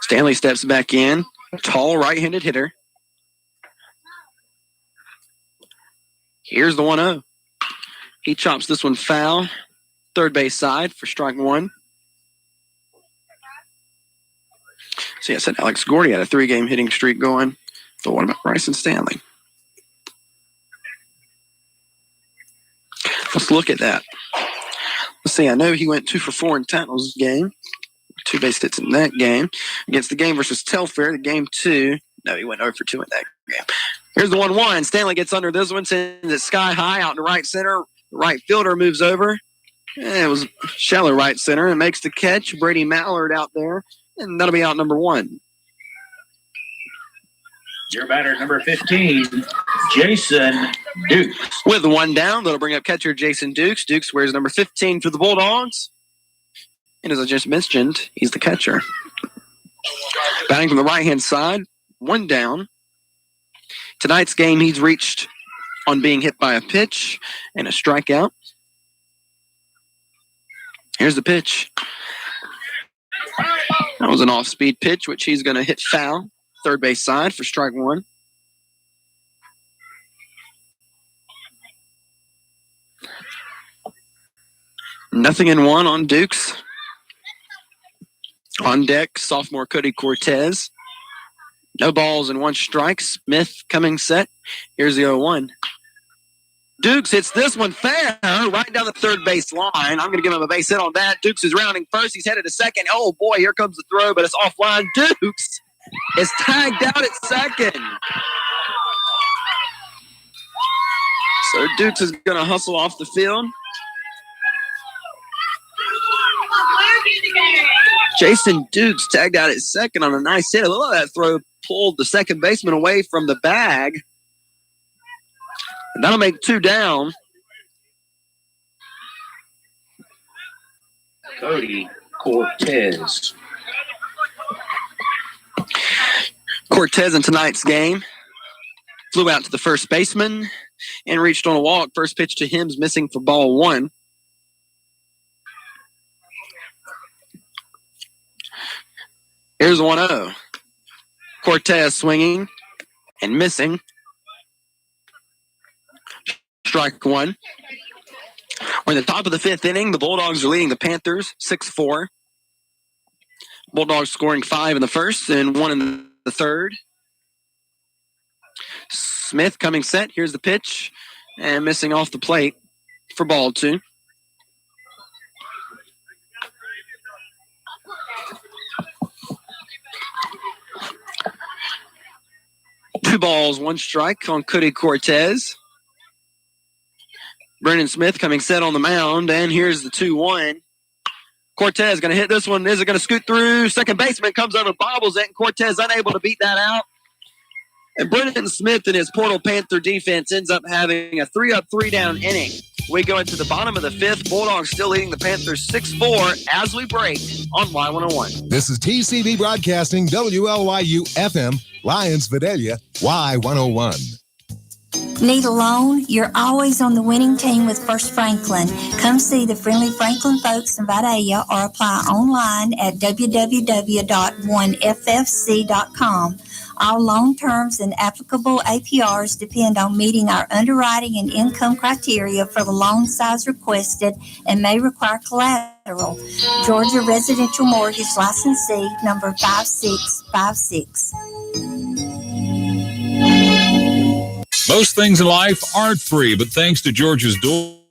Stanley steps back in. A tall right-handed hitter. Here's the 1-0. He chops this one foul. Third base side for strike one. See, I said Alex Gordy had a 3-game hitting streak going. So what about Bryson Stanley? Let's look at that. Let's see. I know he went 2 for 4 in Tatnall's game. 2 base hits in that game. Against the game versus Telfair, the game 2. No, he went 0 for 2 in that game. Here's the 1-1. Stanley gets under this one, sends it sky high out in the right center. The right fielder moves over. It was shallow right center and makes the catch. Brady Mallard out there, and that'll be out number 1. Your batter, number 15, Jason Dukes. With 1 down, that'll bring up catcher Jason Dukes. Dukes wears number 15 for the Bulldogs. And as I just mentioned, he's the catcher. Batting from the right-hand side, 1 down. Tonight's game, he's reached on being hit by a pitch and a strikeout. Here's the pitch. That was an off-speed pitch, which he's going to hit foul. Third base side for strike one. Nothing in one on Dukes. On deck, sophomore Cody Cortez. No balls and 1 strike. Smith coming set. Here's the 0-1. Dukes hits this one fair right down the third base line. I'm going to give him a base hit on that. Dukes is rounding first. He's headed to second. Oh, boy, here comes the throw, but it's offline. Dukes is tagged out at second. So Dukes is going to hustle off the field. Jason Dukes tagged out at second on a nice hit. I love that throw. Pulled the second baseman away from the bag. And that'll make 2 down. Cody Cortez. Cortez in tonight's game flew out to the first baseman and reached on a walk. First pitch to him's missing for ball 1. Here's 1-0. Cortez swinging and missing. Strike 1. We're in the top of the 5th inning. The Bulldogs are leading the Panthers 6-4. Bulldogs scoring 5 in the first and 1 in the third. Smith coming set. Here's the pitch and missing off the plate for ball 2. Two balls, 1 strike on Cody Cortez. Brennan Smith coming set on the mound, and here's the 2-1. Cortez going to hit this one. Is it going to scoot through? Second baseman comes over, bobbles it, and Cortez unable to beat that out. And Brennan Smith and his Portal Panther defense ends up having a 3-up, 3-down inning. We go into the bottom of the 5th. Bulldogs still leading the Panthers 6-4 as we break on Y101. This is TCB Broadcasting, WLYU FM, Lions Vidalia, Y101. Need a loan? You're always on the winning team with First Franklin. Come see the friendly Franklin folks in Vidalia or apply online at www.oneffc.com. All loan terms and applicable APRs depend on meeting our underwriting and income criteria for the loan size requested and may require collateral. Georgia Residential Mortgage Licensee number 5656. Most things in life aren't free, but thanks to Georgia's dual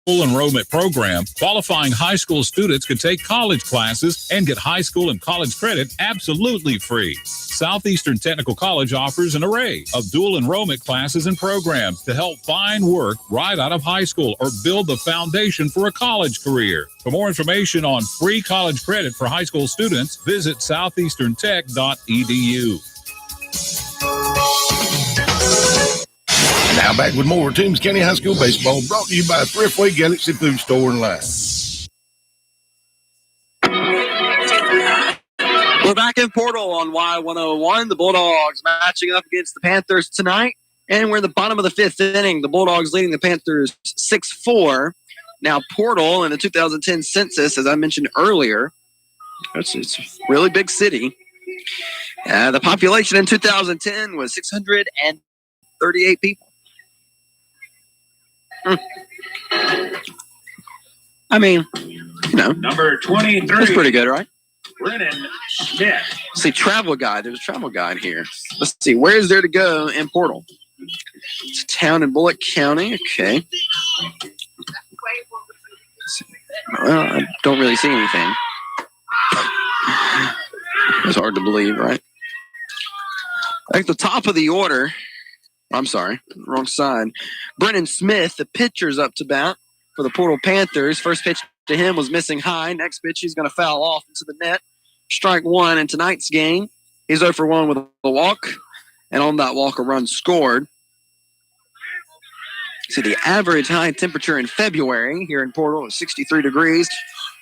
enrollment program, qualifying high school students can take college classes and get high school and college credit absolutely free. Southeastern Technical College offers an array of dual enrollment classes and programs to help find work right out of high school or build the foundation for a college career. For more information on free college credit for high school students, visit southeasterntech.edu. Now back with more Toombs County High School baseball, brought to you by Thriftway Galaxy Food Store and Line. We're back in Portal on Y101. The Bulldogs matching up against the Panthers tonight. And we're in the bottom of the fifth inning. The Bulldogs leading the Panthers 6-4. Now, Portal in the 2010 census, as I mentioned earlier, it's a really big city. The population in 2010 was 638 people. I mean, Number 23. That's pretty good, right? Brennan Smith. See, travel guide. There's a travel guide here. Let's see. Where is there to go in Portal? It's a town in Bullock County. Okay. Well, I don't really see anything. It's hard to believe, right? At the top of the order, I'm sorry, wrong side. Brennan Smith, the pitcher's up to bat for the Portal Panthers. First pitch to him was missing high. Next pitch, he's going to foul off into the net. Strike one in tonight's game. He's 0 for 1 with a walk, and on that walk, a run scored. See, the average high temperature in February here in Portal is 63 degrees,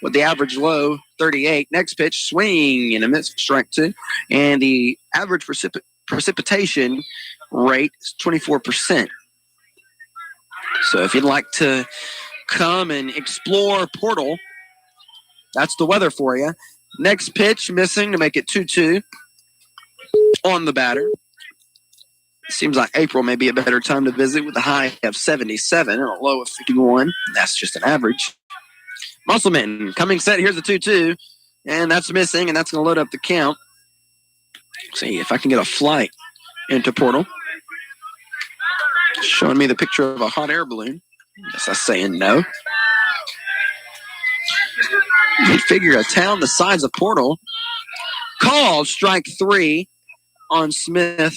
with the average low 38. Next pitch, swing and a miss, strike two, and the average precipitation rate is 24%. So if you'd like to come and explore Portal, that's the weather for you. Next pitch, missing to make it 2-2 on the batter. Seems like April may be a better time to visit with a high of 77 and a low of 51. That's just an average. Musselman coming set. Here's the 2-2, and that's missing, and that's going to load up the count. See if I can get a flight into Portal. Showing me the picture of a hot air balloon. Guess that's saying no. You'd figure a town the size of Portal. Called strike three on Smith.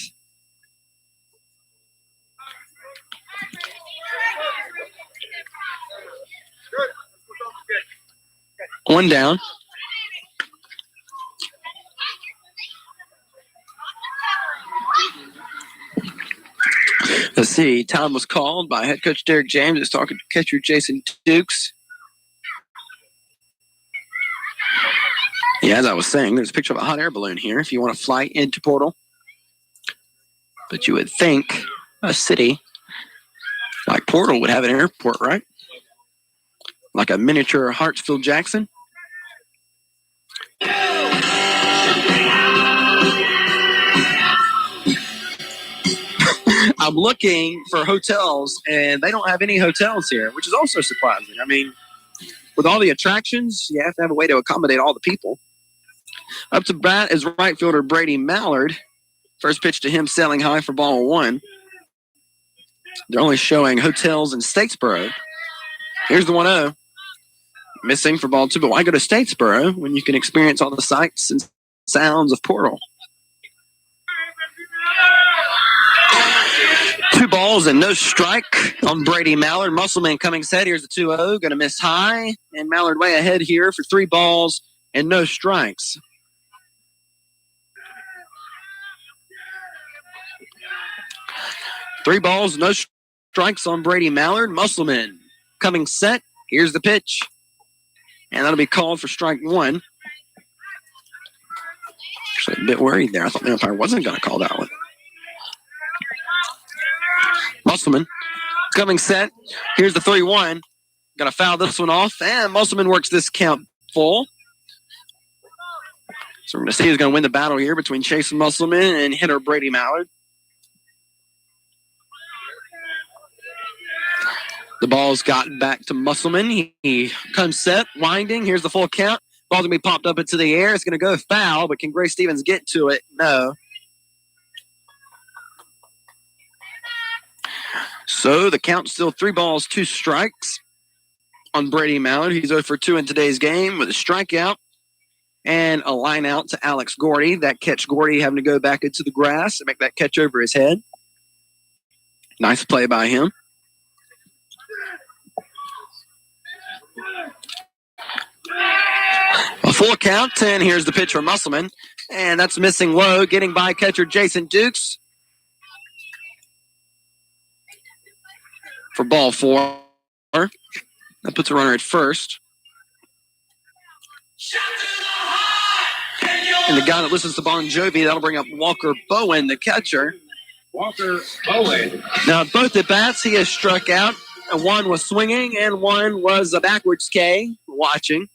One down. Let's see. Time was called by head coach Derek James. Is talking to catcher Jason Dukes. Yeah, as I was saying, there's a picture of a hot air balloon here if you want to fly into Portal. But you would think a city like Portal would have an airport, right? Like a miniature Hartsfield-Jackson. I'm looking for hotels, and they don't have any hotels here, which is also surprising. I mean, with all the attractions, you have to have a way to accommodate all the people. Up to bat is right fielder Brady Mallard. First pitch to him, sailing high for ball one. They're only showing hotels in Statesboro. Here's the 1-0. Missing for ball two, but why go to Statesboro when you can experience all the sights and sounds of Portal? 2 balls and no strike on Brady Mallard. Musselman coming set. Here's the 2-0. Going to miss high. And Mallard way ahead here for 3 balls and no strikes. Three balls, no strikes on Brady Mallard. Musselman coming set. Here's the pitch. And that'll be called for strike one. Actually, a bit worried there. I thought the umpire wasn't going to call that one. Musselman coming set. Here's the 3-1. Going to foul this one off. And Musselman works this count full. So we're going to see who's going to win the battle here between Chase Musselman and hitter Brady Mallard. The ball's gotten back to Musselman. He comes set, winding. Here's the full count. Ball's going to be popped up into the air. It's going to go foul, but can Gray Stevens get to it? No. So the count's still 3 balls, 2 strikes on Brady Mallard. He's 0 for 2 in today's game with a strikeout and a line out to Alex Gordy. That catch, Gordy having to go back into the grass and make that catch over his head. Nice play by him. A full count, 10. Here's the pitch for Musselman. And that's missing low, getting by catcher Jason Dukes. for ball 4. That puts a runner at first. And the guy that listens to Bon Jovi, that'll bring up Walker Bowen, the catcher. Walker Bowen. Now, both at bats, he has struck out. And one was swinging, and one was a backwards K, watching.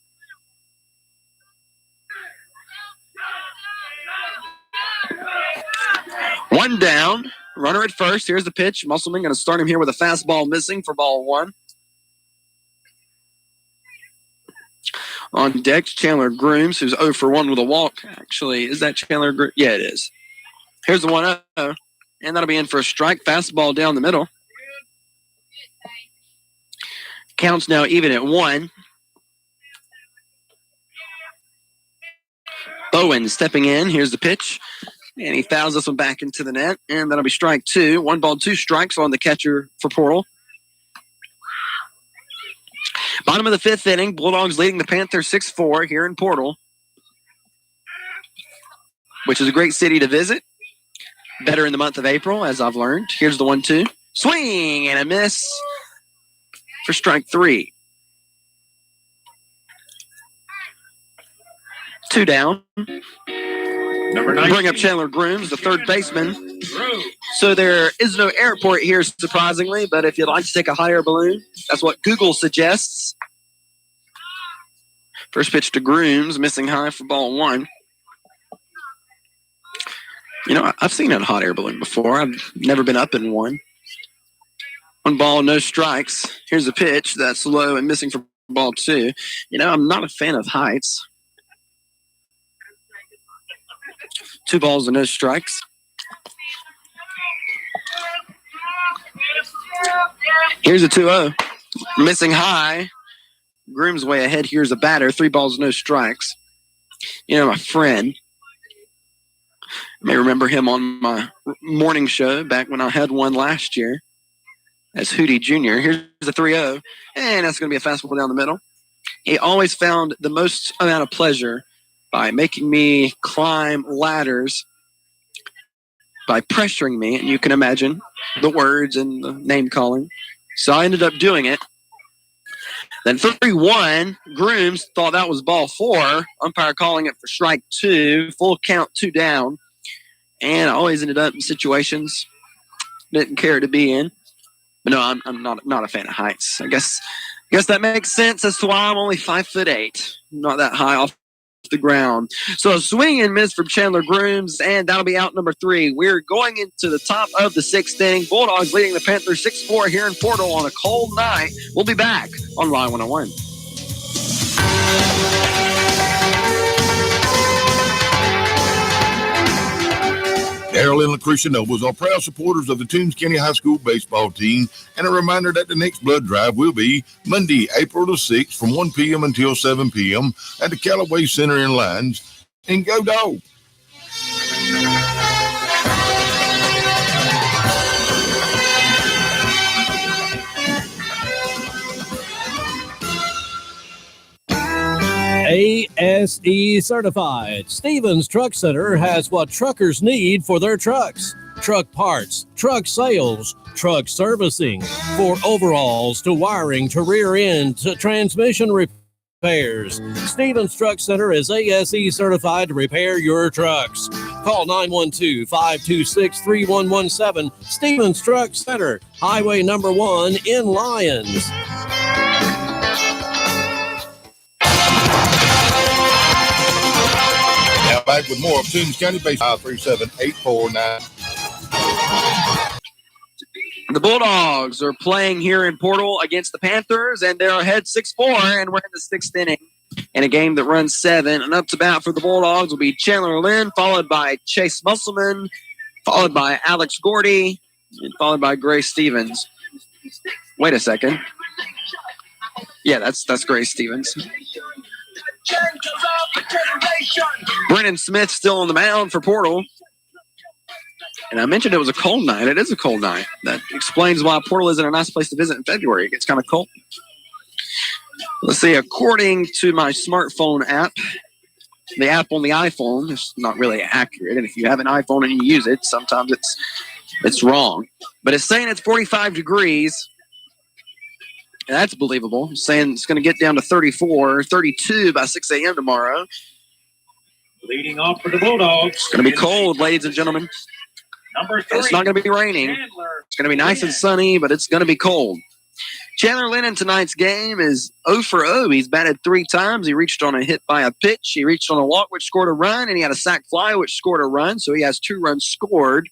One down, runner at first. Here's the pitch. Musselman going to start him here with a fastball missing for ball 1. On deck, Chandler Grooms, who's 0 for 1 with a walk. Actually, is that Chandler Grooms? Yeah, it is. Here's the 1-0, and that'll be in for a strike. Fastball down the middle. Counts now even at 1. Bowen stepping in. Here's the pitch. And he fouls this one back into the net. And that'll be strike 2. 1 ball, 2 strikes on the catcher for Portal. Bottom of the 5th inning. Bulldogs leading the Panthers 6-4 here in Portal, which is a great city to visit. Better in the month of April, as I've learned. Here's the 1-2. Swing and a miss for strike 3. 2 down. Number 9. Bring up Chandler Grooms, the third baseman. So there is no airport here, surprisingly, but if you'd like to take a hot air balloon, that's what Google suggests. First pitch to Grooms, missing high for ball 1. You know, I've seen a hot air balloon before. I've never been up in one. 1 ball, no strikes. Here's a pitch that's low and missing for ball 2. You know, I'm not a fan of heights. 2 balls and no strikes. Here's a 2-0. Missing high. Grooms way ahead. Here's a batter. 3 balls, no strikes. You know, my friend, you may remember him on my morning show back when I had one last year as Hootie Jr. Here's a 3-0. And that's going to be a fastball down the middle. He always found the most amount of pleasure by making me climb ladders, by pressuring me, and you can imagine the words and the name calling. So I ended up doing it. Then 3-1, Grooms thought that was ball 4. Umpire calling it for strike 2. Full count, 2 down. And I always ended up in situations didn't care to be in. But no, I'm not a fan of heights. I guess that makes sense as to why I'm only 5'8". Not that high off the ground. So a swing and miss from Chandler Grooms, and that'll be out number 3. We're going into the top of the 6th inning. Bulldogs leading the Panthers 6-4 here in Portal on a cold night. We'll be back on Line 101. Darrell and Lucretia Nobles are proud supporters of the Toombs County High School baseball team, and a reminder that the next blood drive will be Monday, April the 6th from 1 p.m. until 7 p.m. at the Callaway Center in Lyons. And go Dog! ASE certified. Stevens Truck Center has what truckers need for their trucks. Truck parts, truck sales, truck servicing, for overhauls to wiring to rear end to transmission repairs. Stevens Truck Center is ASE certified to repair your trucks. Call 912-526-3117. Stevens Truck Center, Highway number 1 in Lyons. Now back with more of Toombs County Baseball. 537-849. The Bulldogs are playing here in Portal against the Panthers, and they're ahead 6-4, and we're in the 6th inning. In a game that runs 7, and up to bat for the Bulldogs will be Chandler Lynn, followed by Chase Musselman, followed by Alex Gordy, and followed by Gray Stevens. Wait a second. Yeah, that's Gray Stevens. Brennan Smith still on the mound for Portal. And I mentioned it was a cold night. It is a cold night. That explains why Portal isn't a nice place to visit in February. It gets kind of cold. Let's see. According to my smartphone app, the app on the iPhone is not really accurate. And if you have an iPhone and you use it, sometimes it's wrong. But it's saying it's 45 degrees That's believable. Saying it's going to get down to 34, 32 by 6 a.m. tomorrow. Leading off for the Bulldogs. It's going to be cold, ladies and gentlemen. Number 3. It's not going to be raining. It's going to be nice and sunny, but it's going to be cold. Chandler Lynn in tonight's game is 0 for 0. He's batted 3 times. He reached on a hit by a pitch. He reached on a walk, which scored a run, and he had a sac fly, which scored a run. So he has 2 runs scored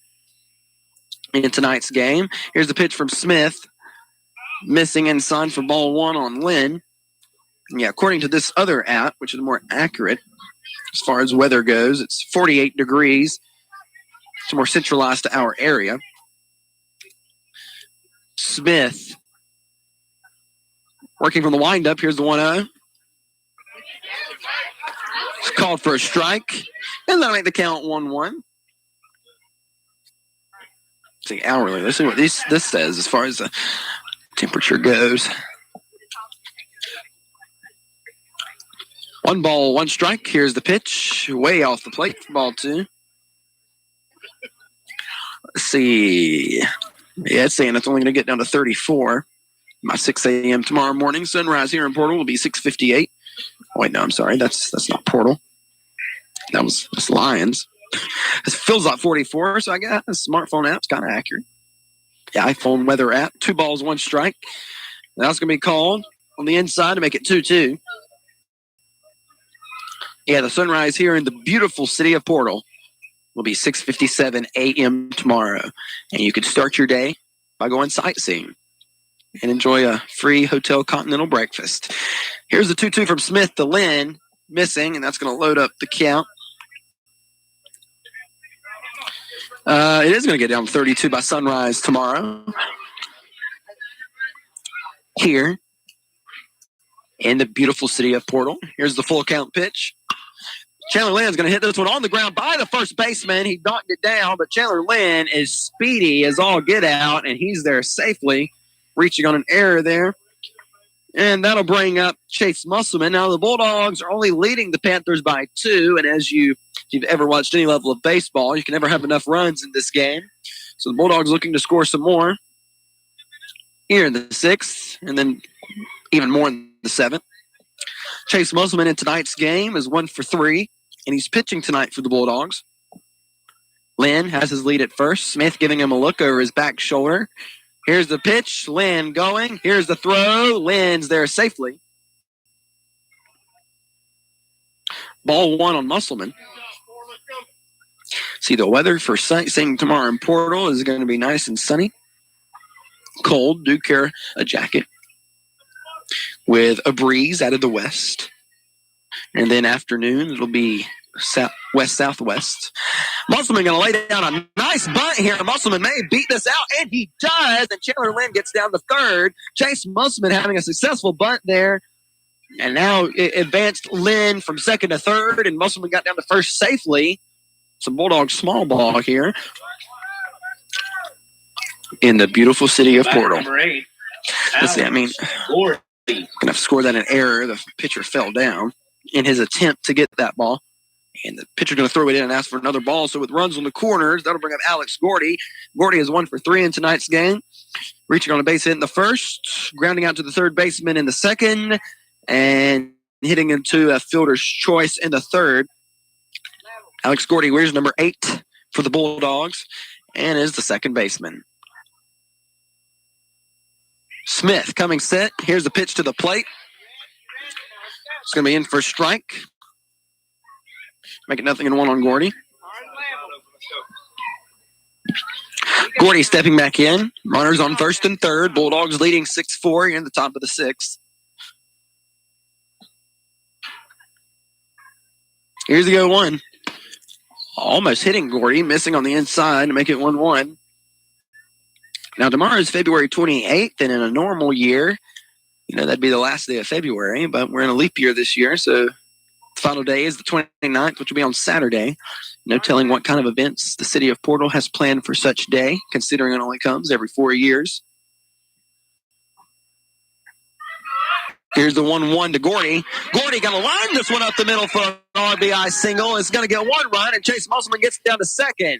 in tonight's game. Here's the pitch from Smith. Missing inside for ball 1 on Lynn. And yeah, according to this other app, which is more accurate as far as weather goes, it's 48 degrees. It's more centralized to our area. Smith working from the windup. Here's the 1-0. It's called for a strike. And that'll make the count 1-1. See, hourly. Let's see what this says as far as the temperature goes. 1 ball, 1 strike. Here's the pitch. Way off the plate for ball 2. Let's see. Yeah, it's saying it's only going to get down to 34 by 6 a.m. tomorrow morning. Sunrise here in Portal will be 6:58. Oh, wait, no, I'm sorry. That's not Portal. That's Lions. It feels like 44, so I got a smartphone app's kind of accurate. The iPhone weather app. 2 balls, 1 strike. That's going to be called on the inside to make it 2-2. Yeah, the sunrise here in the beautiful city of Portal will be 6:57 a.m. tomorrow. And you can start your day by going sightseeing and enjoy a free Hotel Continental breakfast. Here's the 2-2 from Smith to Lynn. Missing, and that's going to load up the count. It is going to get down 32 by sunrise tomorrow. Here in the beautiful city of Portal. Here's the full count pitch. Chandler Lynn's going to hit this one on the ground by the first baseman. He knocked it down, but Chandler Lynn is speedy as all get out, and he's there safely, reaching on an error there. And that'll bring up Chase Musselman. Now, the Bulldogs are only leading the Panthers by 2, and if you've ever watched any level of baseball, you can never have enough runs in this game. So the Bulldogs looking to score some more here in the 6th, and then even more in the 7th. Chase Musselman in tonight's game is 1 for 3, and he's pitching tonight for the Bulldogs. Lynn has his lead at first. Smith giving him a look over his back shoulder. Here's the pitch. Lynn going. Here's the throw. Lynn's there safely. Ball 1 on Musselman. See, the weather for sightseeing tomorrow in Portal is going to be nice and sunny. Cold. Do carry a jacket. With a breeze out of the west. And then afternoon, it'll be west-southwest. Musselman going to lay down a nice bunt here. Musselman may beat this out, and he does. And Chandler Lynn gets down to 3rd. Chase Musselman having a successful bunt there. And now it advanced Lynn from 2nd to 3rd, and Musselman got down to 1st safely. Some Bulldog small ball here in the beautiful city of Portal. Number 8. Let's see, going to score that an error. The pitcher fell down in his attempt to get that ball. And the pitcher's going to throw it in and ask for another ball. So with runs on the corners, that'll bring up Alex Gordy. Gordy is 1 for 3 in tonight's game. Reaching on a base hit in the 1st, grounding out to the 3rd baseman in the 2nd, and hitting into a fielder's choice in the 3rd. Alex Gordy wears number 8 for the Bulldogs and is the 2nd baseman. Smith coming set. Here's the pitch to the plate. It's going to be in for a strike. Make it 0-1 on Gordy. Gordy stepping back in. Runners on 1st and 3rd. Bulldogs leading 6-4 in the top of the 6th. Here's the 0-1. Almost hitting Gordy, missing on the inside to make it 1-1. Now, tomorrow is February 28th, and in a normal year, that'd be the last day of February, but we're in a leap year this year, so the final day is the 29th, which will be on Saturday. No telling what kind of events the city of Portal has planned for such day, considering it only comes every 4 years. Here's the 1-1 to Gordy. Gordy going to line this one up the middle for an RBI single. It's going to get 1 run, and Chase Musselman gets down to 2nd.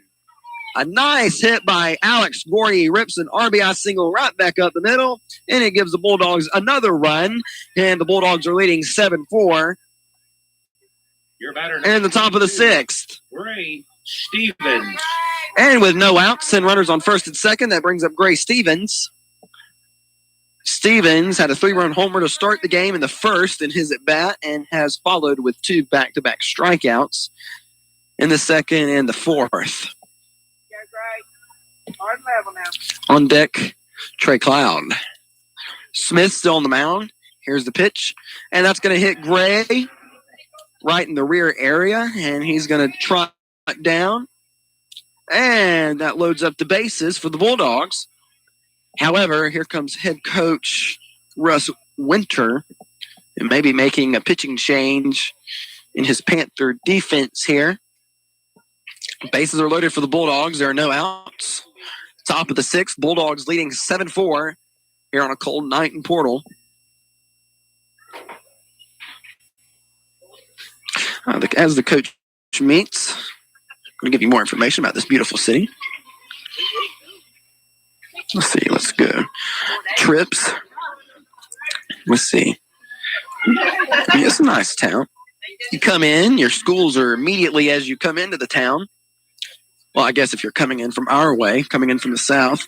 A nice hit by Alex Gordy, rips an RBI single right back up the middle, and it gives the Bulldogs another run, and the Bulldogs are leading 7-4. Your batter And the top of the 6th. Gray Stevens. And with no outs and runners on first and second, that brings up Gray Stevens. Stevens had a 3-run homer to start the game in the first in his at-bat and has followed with 2 back-to-back strikeouts in the second and the fourth. On deck, Trey Cloud. Smith still on the mound. Here's the pitch. And that's going to hit Gray right in the rear area. And he's going to trot down. And that loads up the bases for the Bulldogs. However, here comes head coach Russ Winter, and maybe making a pitching change in his Panther defense here. Bases are loaded for the Bulldogs. There are no outs. Top of the 6th, Bulldogs leading 7-4 here on a cold night in Portal. As the coach meets, I'm going to give you more information about this beautiful city. Let's see. Let's go. Trips. Let's see. It's a nice town. You come in, your schools are immediately as you come into the town. Well, I guess if you're coming in from our way, coming in from the south.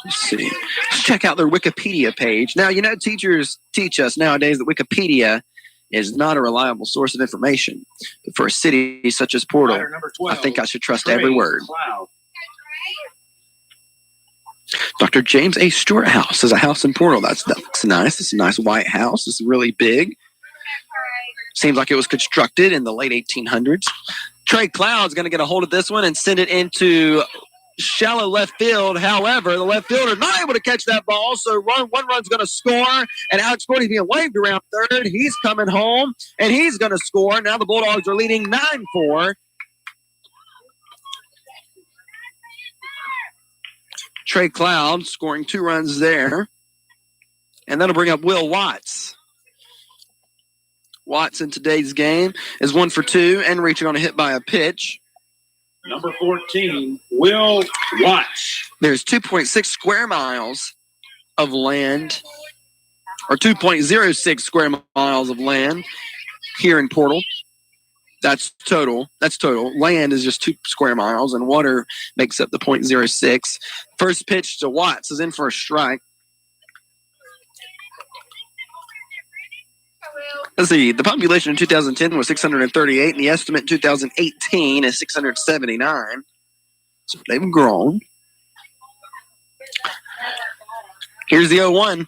Let's see. Let's check out their Wikipedia page. Now, you know, teachers teach us nowadays that Wikipedia is not a reliable source of information. But for a city such as Portal, 12, I think I should trust every word. Wow. Dr. James A. Stewart House is a house in Portal. That looks nice. It's a nice white house. It's really big. Seems like it was constructed in the late 1800s. Trey Cloud's going to get a hold of this one and send it into shallow left field. However, the left fielder not able to catch that ball, so one run's going to score, and Alex Gordy's being waved around third. He's coming home, and he's going to score. Now the Bulldogs are leading 9-4. Trey Cloud scoring 2 runs there, and that'll bring up Will Watts. Watts in today's game is 1 for 2 and reaching on a hit by a pitch. Number 14, Will Watts. There's 2.6 square miles of land, or 2.06 square miles of land here in Portal. That's total. Land is just 2 square miles, and water makes up the 0.06. First pitch to Watts is in for a strike. Let's see. The population in 2010 was 638, and the estimate in 2018 is 679. So they've grown. Here's the 0-1.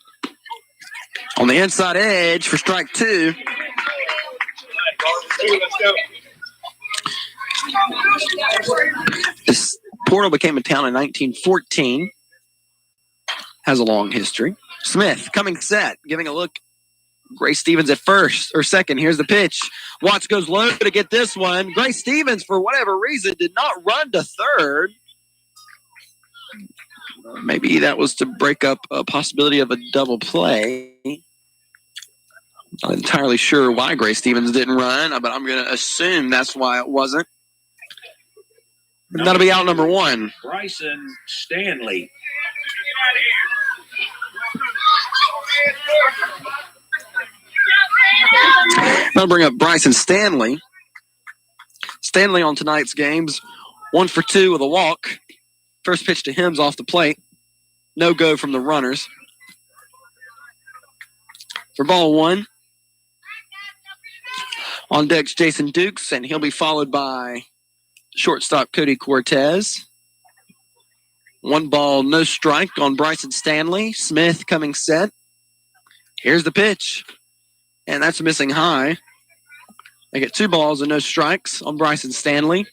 On the inside edge for strike 2. This Portal became a town in 1914. Has a long history. Smith coming set, giving a look. Gray Stevens at first or second. Here's the pitch. Watts goes low to get this one. Gray Stevens, for whatever reason, did not run to third. Maybe that was to break up a possibility of a double play. Not entirely sure why Gray Stevens didn't run, but I'm going to assume that's why it wasn't. That'll be out number 1. Bryson Stanley. I'll bring up Bryson Stanley. Stanley on tonight's games, 1 for 2 with a walk. First pitch to him's off the plate. No go from the runners. For ball 1. On deck's Jason Dukes, and he'll be followed by shortstop Cody Cortez. 1 ball, no strike on Bryson Stanley. Smith coming set. Here's the pitch. And that's missing high. They get 2 balls and no strikes on Bryson Stanley.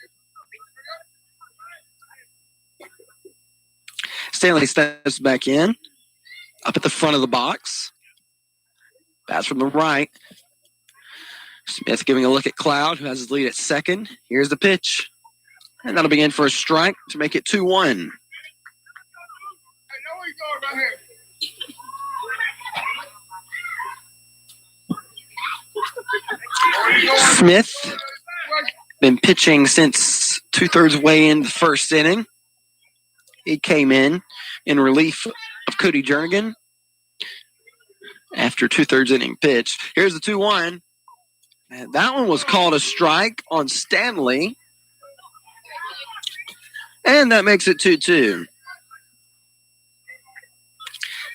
Stanley steps back in, up at the front of the box. Bats from the right. Smith giving a look at Cloud, who has his lead at second. Here's the pitch. And that'll be in for a strike to make it 2-1. Smith been pitching since 2/3 way in the first inning. He came in relief of Cody Jernigan after 2/3 inning pitch. Here's the 2-1. And that one was called a strike on Stanley. And that makes it 2-2.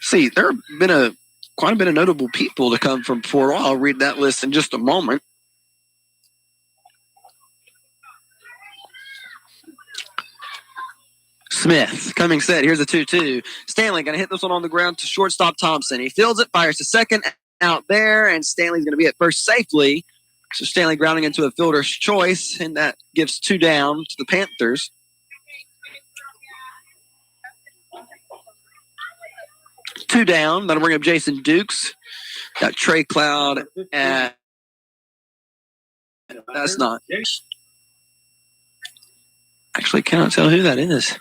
See, there have been quite a bit of notable people to come from Portal. I'll read that list in just a moment. Smith coming set. Here's a 2-2. Stanley going to hit this one on the ground to shortstop Thompson. He fields it, fires to second out there, and Stanley's going to be at first safely. So Stanley grounding into a fielder's choice, and that gives 2 down to the Panthers. Two down. That'll bring up Jason Dukes. Got Trey Cloud at. That's not. Actually, cannot tell who that is.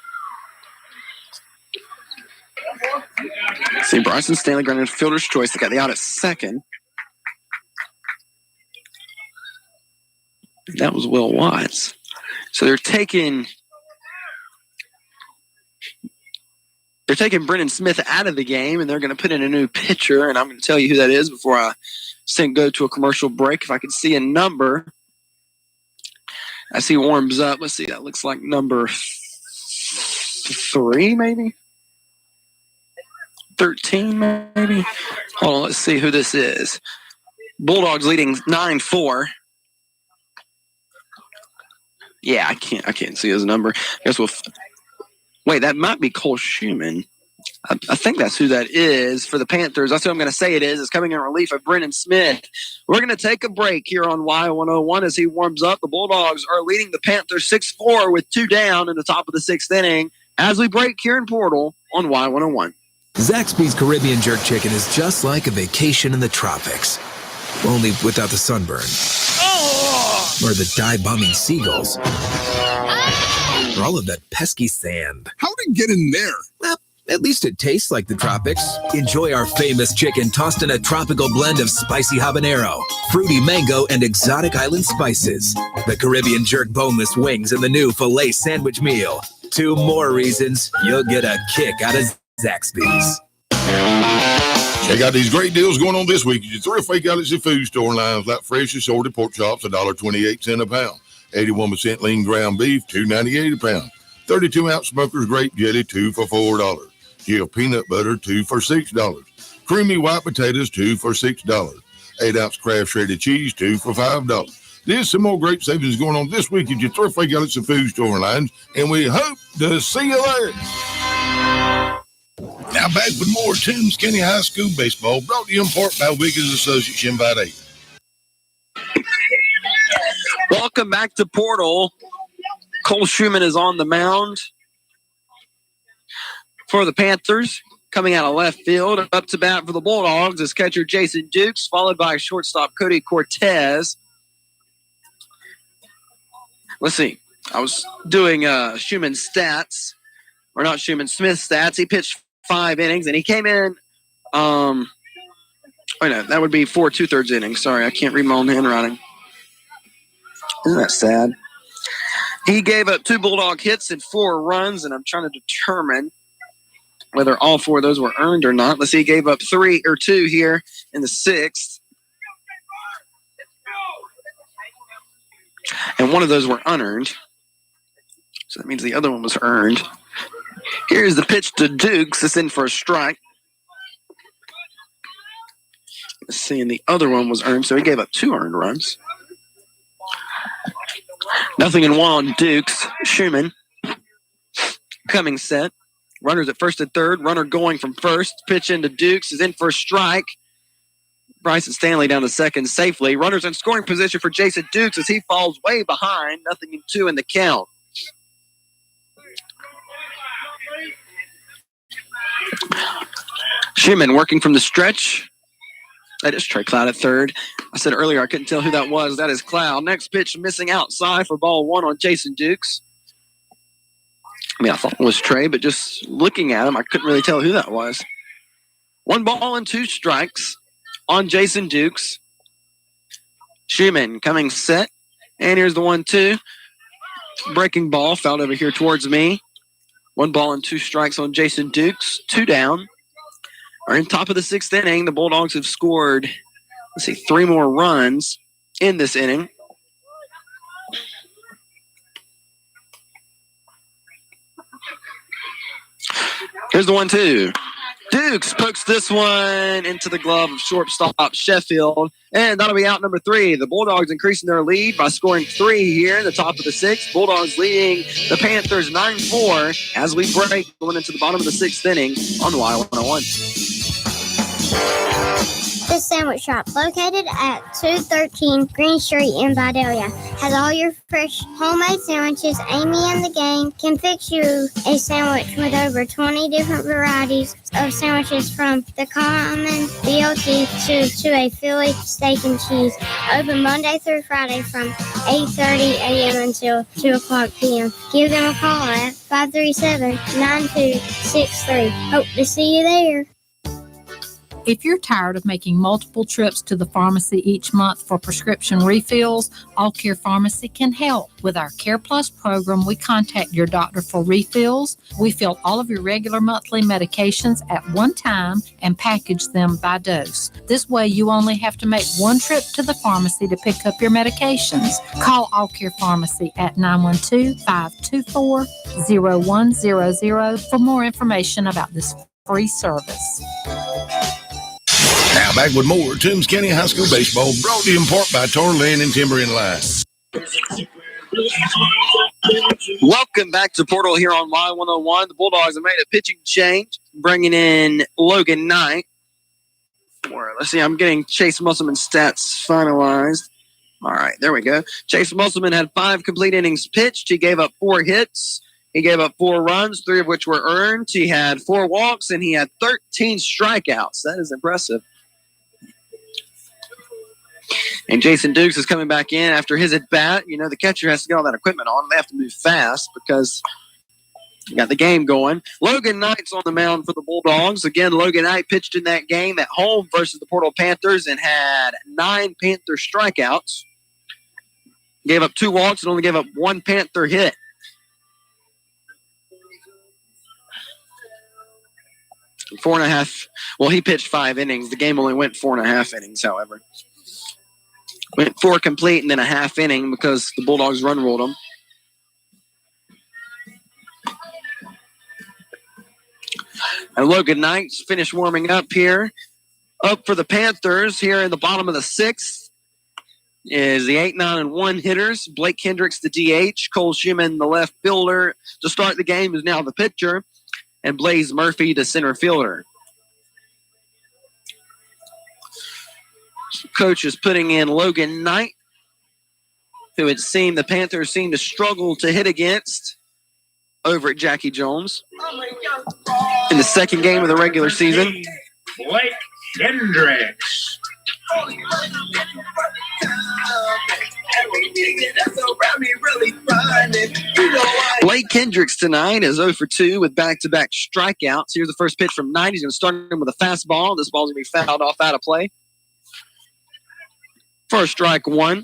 See, Bryson Stanley grounded fielder's choice. They got the out at second. That was Will Watts. So they're taking Brennan Smith out of the game, and they're going to put in a new pitcher, and I'm going to tell you who that is before I go to a commercial break. If I can see a number. I see warms up. Let's see. That looks like number 3, maybe? 13, maybe? Hold on. Let's see who this is. Bulldogs leading 9-4. Yeah, I can't see his number. I guess wait, that might be Cole Schumann. I think that's who that is for the Panthers. That's who I'm going to say it is. It's coming in relief of Brennan Smith. We're going to take a break here on Y101 as he warms up. The Bulldogs are leading the Panthers 6-4 with 2 down in the top of the 6th inning as we break here in Portal on Y101. Zaxby's Caribbean Jerk Chicken is just like a vacation in the tropics, only without the sunburn. Or the dive-bombing seagulls. Or all of that pesky sand. How did it get in there? Well, at least it tastes like the tropics. Enjoy our famous chicken tossed in a tropical blend of spicy habanero, fruity mango, and exotic island spices. The Caribbean Jerk boneless wings and the new filet sandwich meal. 2 more reasons you'll get a kick out of Zaxby's. Check out these great deals going on this week at your Thrift Galaxy food store lines like fresh assorted pork chops, $1.28 a pound. 81% lean ground beef, $2.98 a pound. 32-ounce Smucker's grape jelly, 2 for $4. Jill peanut butter, 2 for $6. Creamy white potatoes, 2 for $6. 8-ounce Kraft shredded cheese, 2 for $5. There's some more great savings going on this week at your Thrift Galaxy food store lines, and we hope to see you there. Now back with more Toombs County High School baseball, brought to you in part by Wiggins Associates in Vidalia. Welcome back to Portal. Cole Schumann is on the mound for the Panthers, coming out of left field. Up to bat for the Bulldogs is catcher Jason Dukes, followed by shortstop Cody Cortez. Let's see. I was doing Schumann's stats, or not Schumann, Smith's stats. He pitched 5 innings, and he came in. Oh no, that would be 4 2/3 innings. Sorry, I can't read my own handwriting. Isn't that sad? He gave up 2 Bulldog hits and 4 runs, and I'm trying to determine whether all 4 of those were earned or not. Let's see, he gave up 2 here in the 6th. And 1 of those were unearned. So that means the other one was earned. Here's the pitch to Dukes. It's in for a strike. Let's see, and the other one was earned, so he gave up 2 earned runs. 0-1 on Dukes. Schumann coming set. Runners at first and third. Runner going from first. Pitch into Dukes is in for a strike. Bryson Stanley down to second safely. Runners in scoring position for Jason Dukes as he falls way behind. 0-2 in the count. Schumann working from the stretch. That is Trey Cloud at third. I said earlier I couldn't tell who that was. That is Cloud. Next pitch missing outside for ball 1 on Jason Dukes. I mean, I thought it was Trey, but just looking at him, I couldn't really tell who that was. 1 ball and 2 strikes on Jason Dukes. Schumann coming set. And here's the 1-2. breaking ball fouled over here towards me. 1 ball and 2 strikes on Jason Dukes. 2 down. Are in top of the 6th inning. The Bulldogs have scored, 3 more runs in this inning. Here's the 1-2. Dukes pokes this one into the glove of shortstop Sheffield, and that'll be out number 3. The Bulldogs increasing their lead by scoring 3 here in the top of the 6th. Bulldogs leading the Panthers 9-4 as we break going into the bottom of the 6th inning on Y101. The Sandwich Shop, located at 213 Green Street in Vidalia, has all your fresh homemade sandwiches. Amy and the gang can fix you a sandwich with over 20 different varieties of sandwiches, from the common BLT to a Philly steak and cheese. Open Monday through Friday from 8:30 a.m. until 2 o'clock p.m. Give them a call at 537-9263. Hope to see you there. If you're tired of making multiple trips to the pharmacy each month for prescription refills, All Care Pharmacy can help. With our Care Plus program, we contact your doctor for refills. We fill all of your regular monthly medications at one time and package them by dose. This way, you only have to make one trip to the pharmacy to pick up your medications. Call All Care Pharmacy at 912-524-0100 for more information about this free service. Now back with more Toombs County High School baseball, brought to you in part by Tar Land and Timber and Line. Welcome back to Portal here on Y101. The Bulldogs have made a pitching change, bringing in Logan Knight. Let's see, I'm getting Chase Musselman's stats finalized. All right, there we go. Chase Musselman had 5 complete innings pitched. He gave up 4 hits. He gave up 4 runs, 3 of which were earned. He had 4 walks, and he had 13 strikeouts. That is impressive. And Jason Dukes is coming back in after his at-bat. You know, the catcher has to get all that equipment on. They have to move fast because you got the game going. Logan Knight's on the mound for the Bulldogs. Again, Logan Knight pitched in that game at home versus the Portal Panthers and had 9 Panther strikeouts. Gave up 2 walks and only gave up 1 Panther hit. He pitched 5 innings. The game only went 4.5 innings, however. Went 4 complete and then a half inning because the Bulldogs run ruled them. And Logan Knight's finished warming up here. Up for the Panthers here in the bottom of the 6th is the 8-9-1 hitters. Blake Kendricks, the DH. Cole Schumann, the left fielder. To start the game is now the pitcher. And Blaze Murphy, the center fielder. Coach is putting in Logan Knight, who it seemed the Panthers seemed to struggle to hit against over at Jackie Jones in the second game of the regular season. Blake Kendricks. Blake Kendricks tonight is 0 for 2 with back-to-back strikeouts. Here's the first pitch from Knight. He's going to start him with a fastball. This ball's going to be fouled off out of play. First strike 1.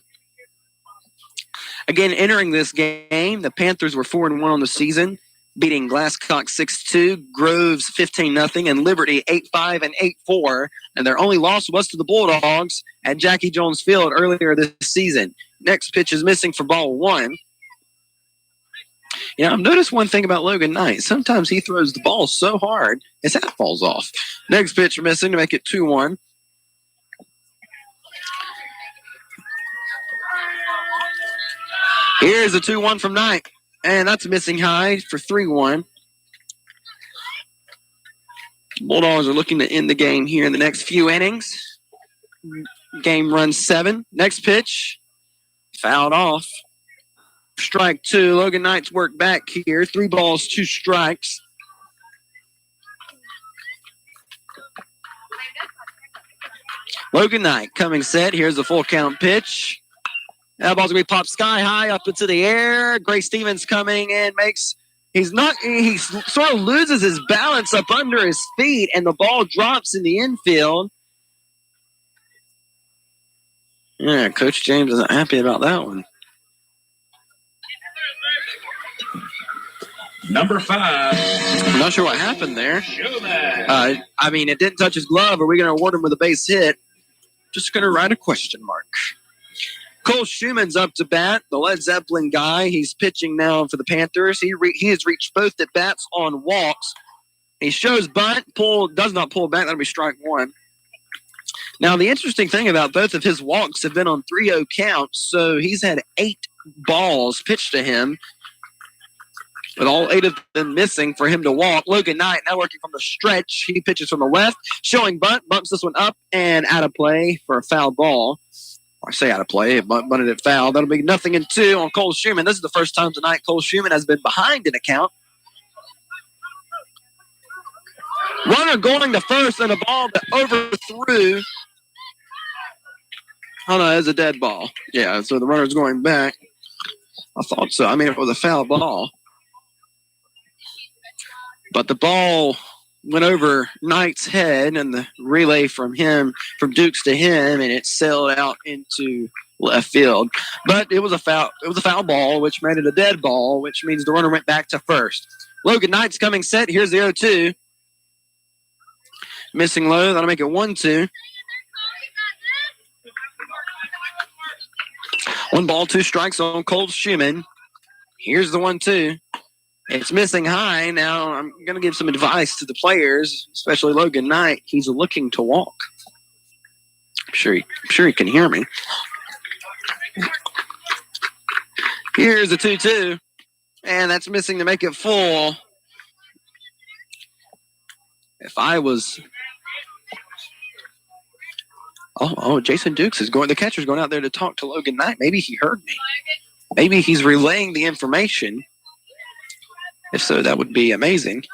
Again, entering this game, the Panthers were 4-1 on the season, beating Glasscock 6-2, Groves 15-0, and Liberty 8-5 and 8-4. And their only loss was to the Bulldogs at Jackie Jones Field earlier this season. Next pitch is missing for ball 1. You know, I've noticed one thing about Logan Knight. Sometimes he throws the ball so hard, his hat falls off. Next pitch missing to make it 2-1. Here's a 2-1 from Knight. And that's missing high for 3-1. Bulldogs are looking to end the game here in the next few innings. Game runs 7. Next pitch, fouled off. Strike 2. Logan Knight's work back here. 3 balls, 2 strikes. Logan Knight coming set. Here's the full count pitch. That ball's going to be popped sky high up into the air. Gray Stevens coming in he sort of loses his balance up under his feet, and the ball drops in the infield. Yeah, Coach James isn't happy about that one. Number 5. I'm not sure what happened there. Schumann. It didn't touch his glove. Are we going to award him with a base hit? Just going to write a question mark. Cole Schumann's up to bat, the Led Zeppelin guy. He's pitching now for the Panthers. He has reached both at bats on walks. He shows bunt, does not pull back. That'll be strike 1. Now, the interesting thing about both of his walks have been on 3-0 counts, so he's had 8 balls pitched to him, with all 8 of them missing for him to walk. Logan Knight now working from the stretch. He pitches from the left, showing bunt, bumps this one up and out of play for a foul ball. I say out of play, bunted it foul. That'll be 0-2 on Cole Schumann. This is the first time tonight Cole Schumann has been behind in a count. Runner going to first and a ball that overthrew. Oh, no, it's a dead ball. Yeah, so the runner's going back. I thought so. It was a foul ball. But the ball went over Knight's head and the relay from Dukes to him, and it sailed out into left field. But it was a foul ball, which made it a dead ball, which means the runner went back to first. Logan Knight's coming set. Here's the 0-2. Missing low. That'll make it 1-2. 1 ball, 2 strikes on Cole Schumann. Here's the 1-2. It's missing high. Now I'm going to give some advice to the players, especially Logan Knight. He's looking to walk. I'm sure he can hear me. Here's the 2-2. And that's missing to make it full. If I was... Jason Dukes is going. The catcher's going out there to talk to Logan Knight. Maybe he heard me. Maybe he's relaying the information. If so, that would be amazing.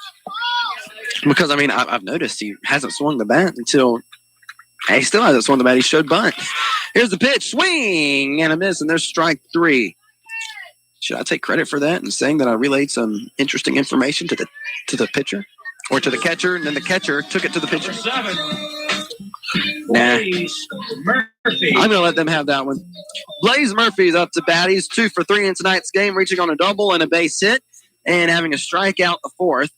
Because, I've noticed he hasn't swung the bat until... He still hasn't swung the bat. He showed bunt. Here's the pitch. Swing and a miss, and there's strike 3. Should I take credit for that and saying that I relayed some interesting information to the pitcher? Or to the catcher, and then the catcher took it to the pitcher? 7. Nah. Murphy. I'm going to let them have that one. Blaze Murphy's up to bat. He's 2 for 3 in tonight's game, reaching on a double and a base hit and having a strikeout the 4th.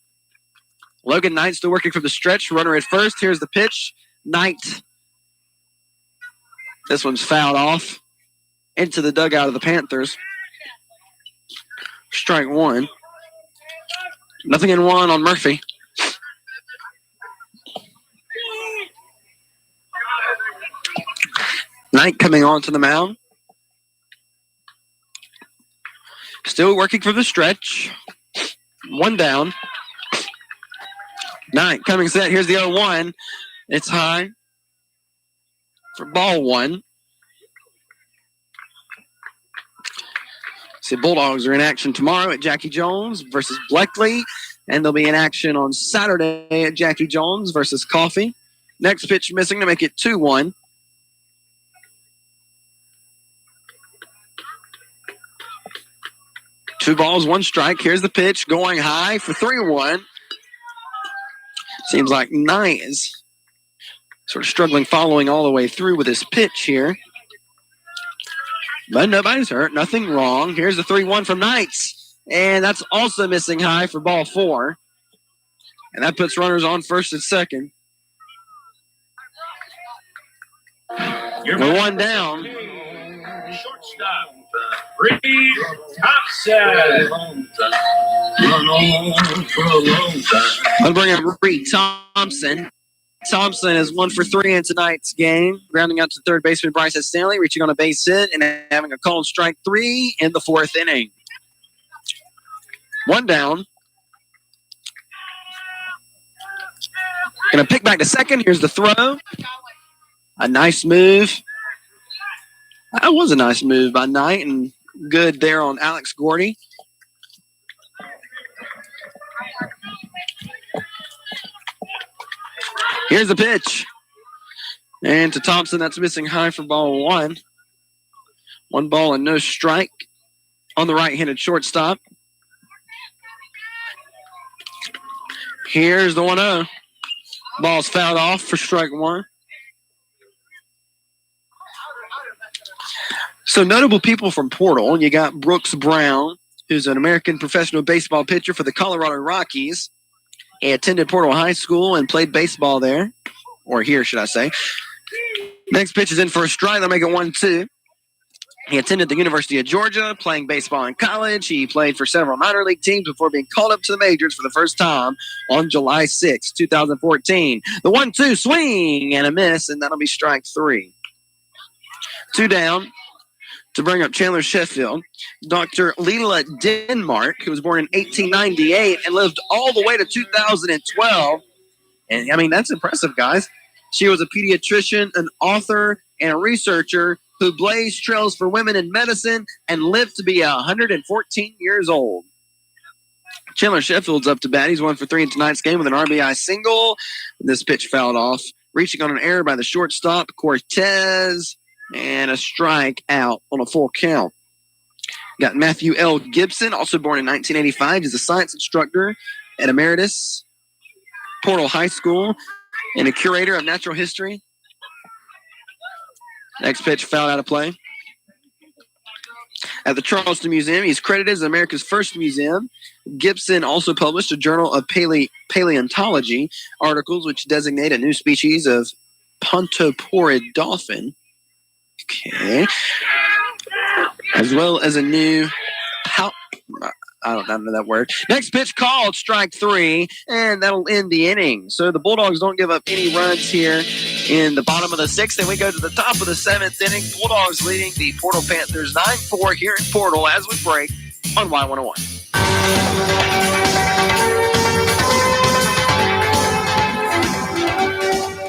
Logan Knight still working from the stretch. Runner at first. Here's the pitch. Knight. This one's fouled off into the dugout of the Panthers. Strike 1. 0-1 on Murphy. Knight coming onto the mound. Still working from the stretch. 1 down. Knight coming set. Here's the 0-1. It's high for ball 1. See, Bulldogs are in action tomorrow at Jackie Jones versus Bleckley, and they'll be in action on Saturday at Jackie Jones versus Coffee. Next pitch missing to make it 2-1. Two balls, 1 strike. Here's the pitch going high for 3-1. Seems like Knight is sort of struggling following all the way through with his pitch here. But nobody's hurt. Nothing wrong. Here's the 3-1 from Knights. And that's also missing high for ball 4. And that puts runners on first and second. We're 1 down. Shortstop. Reed Thompson. I'll bring up Reed Thompson. Thompson is 1 for 3 in tonight's game. Grounding out to third baseman Bryson Stanley, reaching on a base hit and having a called strike 3 in the 4th inning. 1 down. Going to pick back to second. Here's the throw. A nice move. That was a nice move by Knight and good there on Alex Gordy. Here's the pitch. And to Thompson, that's missing high for ball 1. 1 ball and no strike on the right-handed shortstop. Here's the 1-0. Ball's fouled off for strike 1. So notable people from Portal, you got Brooks Brown, who's an American professional baseball pitcher for the Colorado Rockies. He attended Portal High School and played baseball there, or here, should I say. Next pitch is in for a strike. They'll make it 1-2. He attended the University of Georgia, playing baseball in college. He played for several minor league teams before being called up to the majors for the first time on July 6, 2014. The 1-2 swing and a miss, and that'll be strike 3. 2 down. To bring up Chandler Sheffield, Dr. Leela Denmark, who was born in 1898 and lived all the way to 2012. And, I mean, that's impressive, guys. She was a pediatrician, an author, and a researcher who blazed trails for women in medicine and lived to be 114 years old. Chandler Sheffield's up to bat. He's 1 for 3 in tonight's game with an RBI single. This pitch fouled off, reaching on an error by the shortstop, Cortez. And a strike out on a full count. Got Matthew L. Gibson, also born in 1985. He's a science instructor at Emeritus Portal High School and a curator of natural history. Next pitch fouled out of play. At the Charleston Museum, he's credited as America's first museum. Gibson also published a Journal of Paleontology articles which designate a new species of pontoporid dolphin. Okay. As well as a new I don't know that word. Next pitch called, strike 3, and that'll end the inning. So the Bulldogs don't give up any runs here in the bottom of the 6th, and we go to the top of the 7th inning. Bulldogs leading the Portal Panthers 9-4 here in Portal as we break on Y101.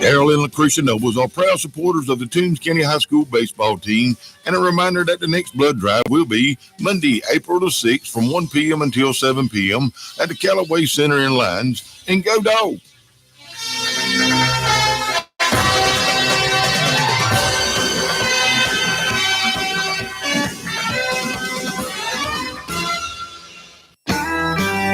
Darrell and Lucretia Nobles are proud supporters of the Toombs County High School baseball team, and a reminder that the next blood drive will be Monday, April the 6th from 1 p.m. until 7 p.m. at the Callaway Center in Lyons. And go Dog!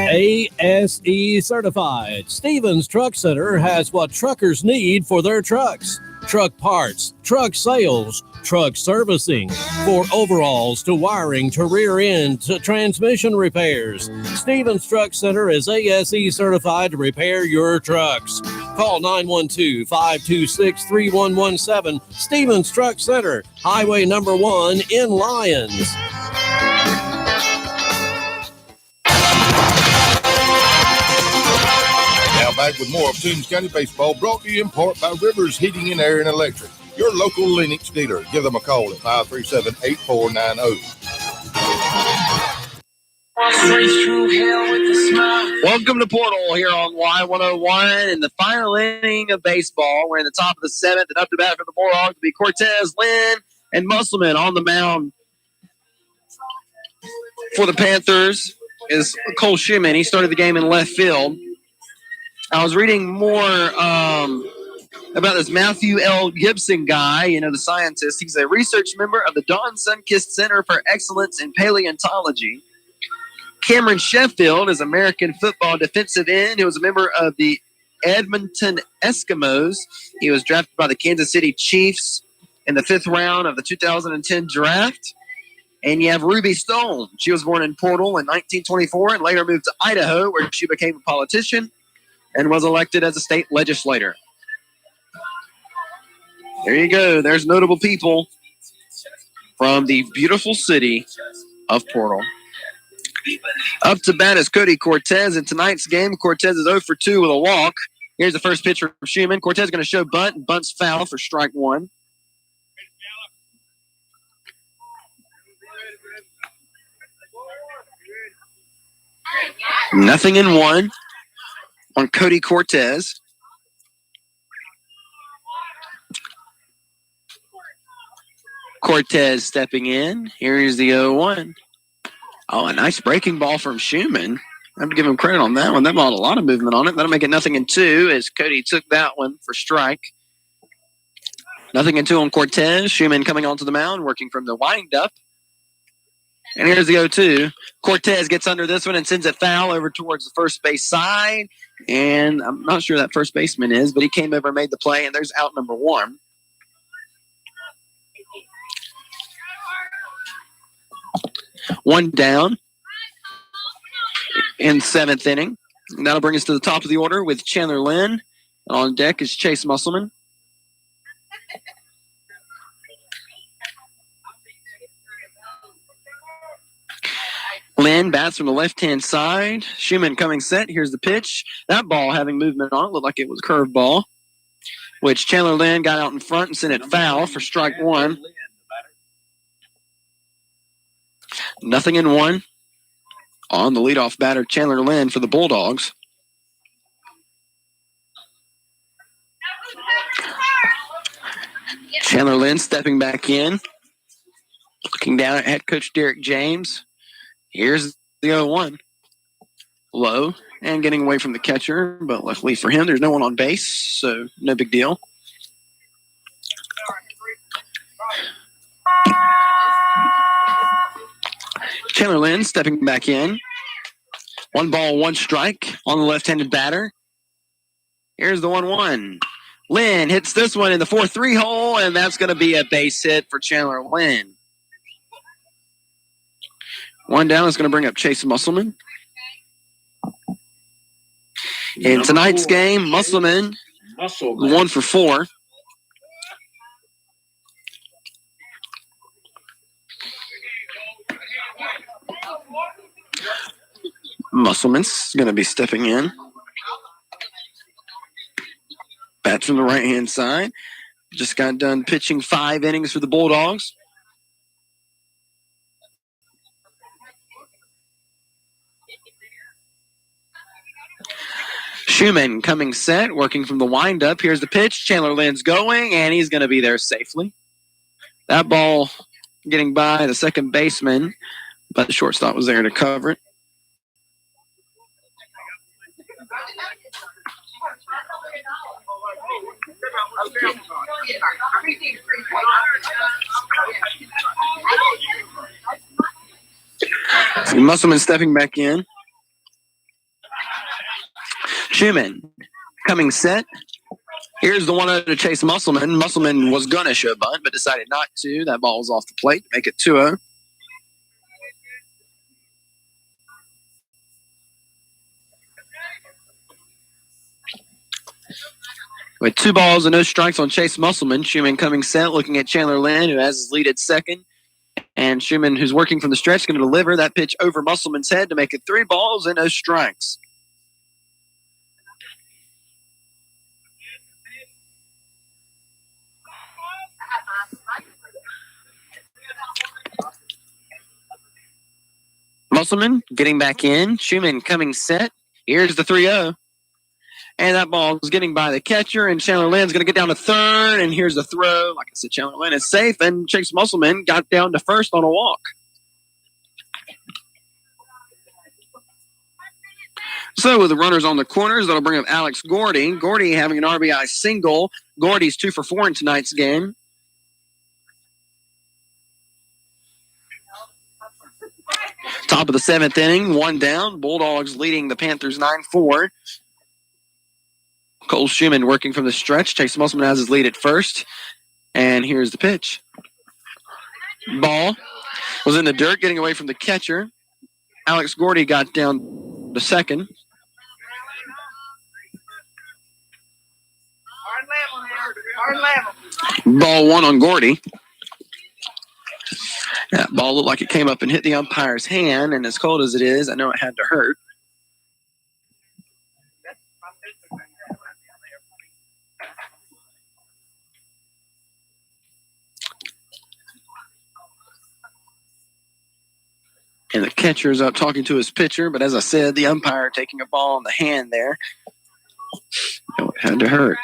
ASE certified. Stevens Truck Center has what truckers need for their trucks. Truck parts, truck sales, truck servicing, for overhauls to wiring to rear end to transmission repairs. Stevens Truck Center is ASE certified to repair your trucks. Call 912-526-3117. Stevens Truck Center, Highway number 1 in Lyons. Back with more of Toombs County Baseball, brought to you in part by Rivers Heating and Air and Electric, your local Lennox dealer. Give them a call at 537-8490. Welcome to Portal here on Y101 in the final inning of baseball. We're in the top of the 7th, and up to bat for the Bulldogs will be Cortez, Lynn, and Musselman on the mound. For the Panthers is Cole Schumann. He started the game in left field. I was reading more about this Matthew L. Gibson guy, the scientist. He's a research member of the Dawn Sunkist Center for Excellence in Paleontology. Cameron Sheffield is American football defensive end who was a member of the Edmonton Eskimos. He was drafted by the Kansas City Chiefs in the 5th round of the 2010 draft. And you have Ruby Stone. She was born in Portal in 1924 and later moved to Idaho, where she became a politician and was elected as a state legislator. There you go. There's notable people from the beautiful city of Portal. Up to bat is Cody Cortez. In tonight's game, Cortez is 0 for 2 with a walk. Here's the first pitch from Schumann. Cortez is going to show bunt, and bunt's foul for strike 1. Nothing in 1. On Cody Cortez. Cortez stepping in. Here is the 0-1. Oh, a nice breaking ball from Schumann. I have to give him credit on that one. That ball had a lot of movement on it. That'll make it nothing in 2 as Cody took that one for strike. Nothing in 2 on Cortez. Schumann coming onto the mound, working from the windup. And here's the 0-2. Cortez gets under this one and sends it foul over towards the first base side. And I'm not sure that first baseman is, but he came over and made the play, and there's out number 1. One down. in 7th inning. And that'll bring us to the top of the order with Chandler Lynn. And on deck is Chase Musselman. Lynn bats from the left-hand side. Schumann coming set. Here's the pitch. That ball having movement on it. Looked like it was a curved ball, which Chandler Lynn got out in front and sent it foul for strike one. 0-1 on the leadoff batter, Chandler Lynn, for the Bulldogs. Chandler Lynn stepping back in, looking down at head coach Derek James. Here's the 0-1. Low and getting away from the catcher, but luckily for him, there's no one on base, so no big deal. Chandler Lynn stepping back in. 1 ball, 1 strike on the left-handed batter. Here's the 1-1. Lynn hits this one in the 4-3 hole, and that's going to be a base hit for Chandler Lynn. 1 down is going to bring up Chase Musselman. In tonight's game, Musselman 1 for 4. Musselman's going to be stepping in. Bats from the right-hand side. Just got done pitching 5 innings for the Bulldogs. Schumann coming set, working from the windup. Here's the pitch. Chandler Lynn's going, and he's going to be there safely. That ball getting by the second baseman, but the shortstop was there to cover it. Musselman stepping back in. Schumann coming set. Here's the 1-0 to Chase Musselman. Musselman was going to show bunt, but decided not to. That ball was off the plate to make it 2-0. With 2 balls and no strikes on Chase Musselman, Schumann coming set, looking at Chandler Lynn, who has his lead at second. And Schumann, who's working from the stretch, going to deliver that pitch over Musselman's head to make it 3 balls and no strikes. Musselman getting back in. Schumann coming set. Here's the 3-0. And that ball is getting by the catcher, and Chandler Lynn's going to get down to third, and here's the throw. Like I said, Chandler Lynn is safe, and Chase Musselman got down to first on a walk. So with the runners on the corners, that'll bring up Alex Gordy. Gordy having an RBI single. Gordy's 2 for 4 in tonight's game. Top of the 7th inning, 1 down. Bulldogs leading the Panthers 9-4. Cole Schumann working from the stretch. Chase Musselman has his lead at first. And here's the pitch. Ball was in the dirt, getting away from the catcher. Alex Gordy got down to second. Ball 1 on Gordy. That ball looked like it came up and hit the umpire's hand, and as cold as it is, I know it had to hurt. And the catcher's up talking to his pitcher, but as I said, the umpire taking a ball in the hand there. It had to hurt.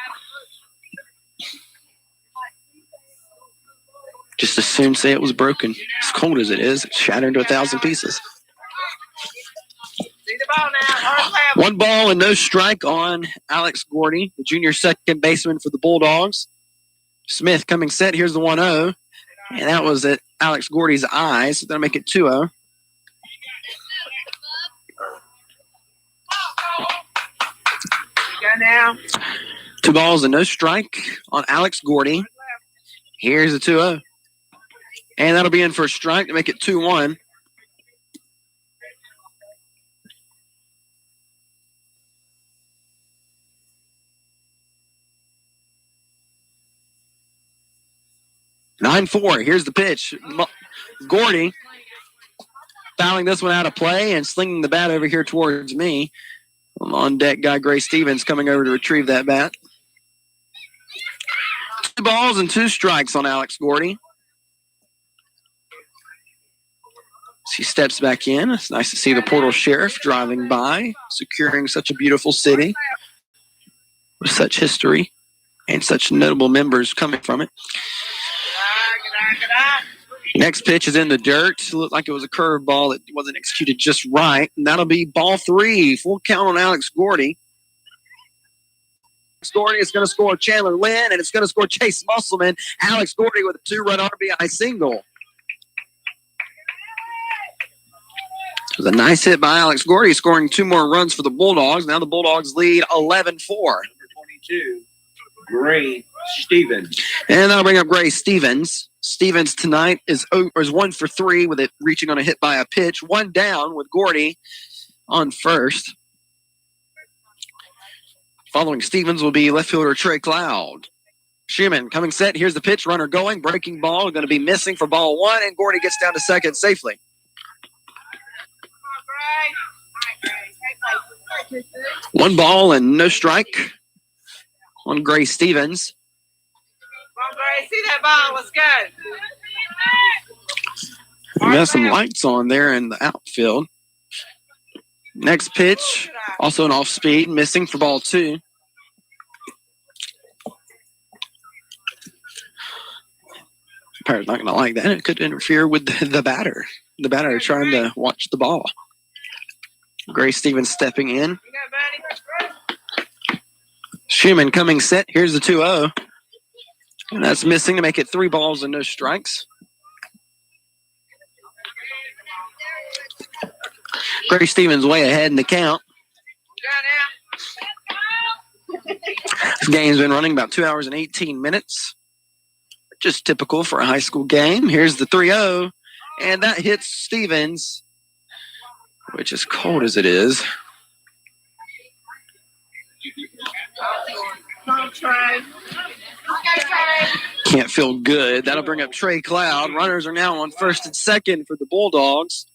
Just as soon say it was broken. As cold as it is, it's shattered into 1,000 pieces. 1 ball and no strike on Alex Gordy, the junior second baseman for the Bulldogs. Smith coming set. Here's the 1-0. And that was at Alex Gordy's eyes. So that'll make it 2-0. Now. 2 balls and no strike on Alex Gordy. Here's the 2-0. And that'll be in for a strike to make it 2-1. 9-4. Here's the pitch. Gordy fouling this one out of play and slinging the bat over here towards me. On deck guy Gray Stevens coming over to retrieve that bat. 2 balls and 2 strikes on Alex Gordy. He steps back in. It's nice to see the Portal Sheriff driving by, securing such a beautiful city with such history and such notable members coming from it. Next pitch is in the dirt. It looked like it was a curveball that wasn't executed just right. And that'll be ball 3. Full count on Alex Gordy. Alex Gordy is going to score Chandler Lynn, and it's going to score Chase Musselman. Alex Gordy with a 2-run RBI single. It was a nice hit by Alex Gordy, scoring 2 more runs for the Bulldogs. Now the Bulldogs lead 11-4. Number 22, Gray Stevens. And that'll bring up Gray Stevens. Stevens tonight is 1 for 3 with it reaching on a hit by a pitch. 1 down with Gordy on first. Following Stevens will be left fielder Trey Cloud. Schumann coming set. Here's the pitch. Runner going. Breaking ball. Going to be missing for ball 1. And Gordy gets down to second safely. 1 ball and no strike on Gray Stevens. See that ball was good. We got some lights on there in the outfield. Next pitch, also an off speed, missing for ball 2. Umpire's not going to like that. It could interfere with the batter. The batter trying to watch the ball. Gray Stevens stepping in. Schumann coming set. Here's the 2-0. And that's missing to make it 3 balls and no strikes. Gray Stevens way ahead in the count. This game's been running about 2 hours and 18 minutes. Just typical for a high school game. Here's the 3-0. And that hits Stevens, which is cold as it is. Can't feel good. That'll bring up Trey Cloud. Runners are now on first and second for the Bulldogs.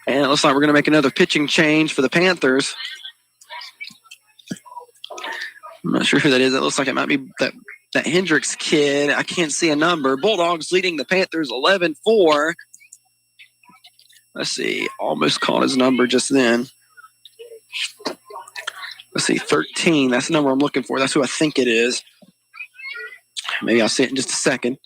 And it looks like we're going to make another pitching change for the Panthers. I'm not sure who that is. It looks like it might be that Hendricks kid. I can't see a number. Bulldogs leading the Panthers 11-4. Let's see. Almost caught his number just then. Let's see. 13. That's the number I'm looking for. That's who I think it is. Maybe I'll see it in just a second.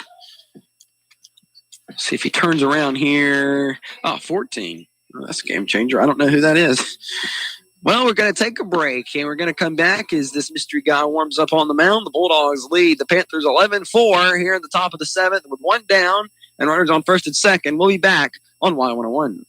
See if he turns around here. Oh, 14. Oh, that's a game changer. I don't know who that is. Well, we're going to take a break, and we're going to come back as this mystery guy warms up on the mound. The Bulldogs lead the Panthers 11-4 here at the top of the 7th with 1 down and runners on first and second. We'll be back on Y101.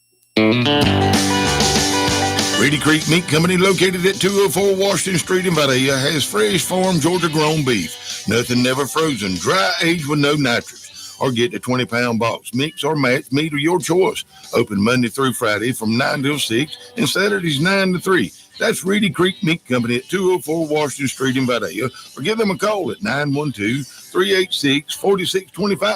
Reedy Creek Meat Company, located at 204 Washington Street in Vidalia, has fresh farm Georgia-grown beef. Nothing never frozen, dry aged with no nitrates. Or get the 20-pound box. Mix or match, meat of your choice. Open Monday through Friday from 9 till 6 and Saturdays 9 to 3. That's Reedy Creek Meat Company at 204 Washington Street in Vidalia. Or give them a call at 912-386-4625.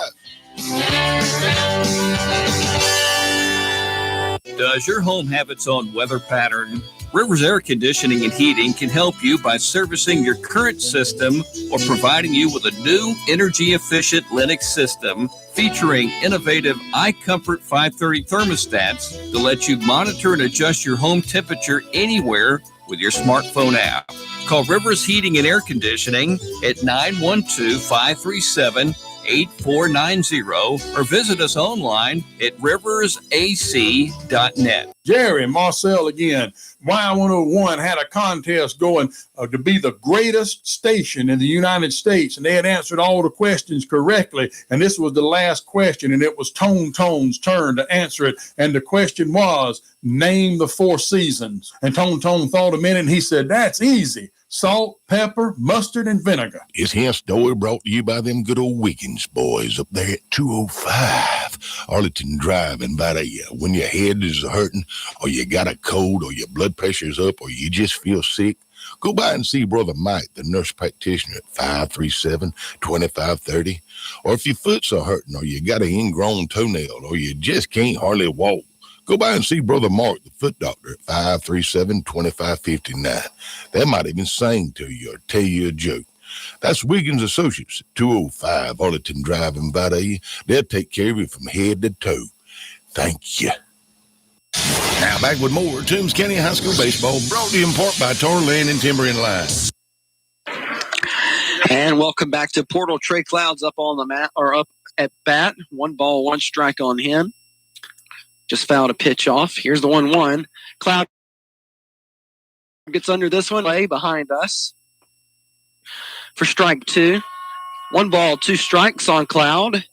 Does your home have its own weather pattern? Rivers Air Conditioning and Heating can help you by servicing your current system or providing you with a new energy-efficient Linux system featuring innovative iComfort 530 thermostats to let you monitor and adjust your home temperature anywhere with your smartphone app. Call Rivers Heating and Air Conditioning at 912-537-8490 or visit us online at riversac.net. Jerry Marcel again. Y101 had a contest going to be the greatest station in the United States, and they had answered all the questions correctly, and this was the last question, and it was Tone's turn to answer it, and the question was, name the 4 seasons. And Tone thought a minute, and he said, that's easy. Salt, pepper, mustard, and vinegar. This here story brought to you by them good old Wiggins boys up there at 205 Arlington Drive in Vidalia. When your head is hurting, or you got a cold, or your blood pressure's up, or you just feel sick, Go by and see Brother Mike, the nurse practitioner at 537-2530. Or if your foot's are hurting or you got an ingrown toenail or you just can't hardly walk, go by and see Brother Mark, the foot doctor, at 537-2559. They might even sing to you or tell you a joke. That's Wiggins Associates, 205 Arlington Drive in Vidalia. They'll take care of you from head to toe. Thank you. Now back with more Toombs County High School baseball, brought to you in part by Tar Land and Timber and Line. And welcome back to Portal. Trey Cloud's up on the mat, or up at bat. 1 ball, 1 strike on him. Just fouled a pitch off. Here's the 1-1. Cloud gets under this one, way behind us for strike 2. 1 ball, 2 strikes on Cloud.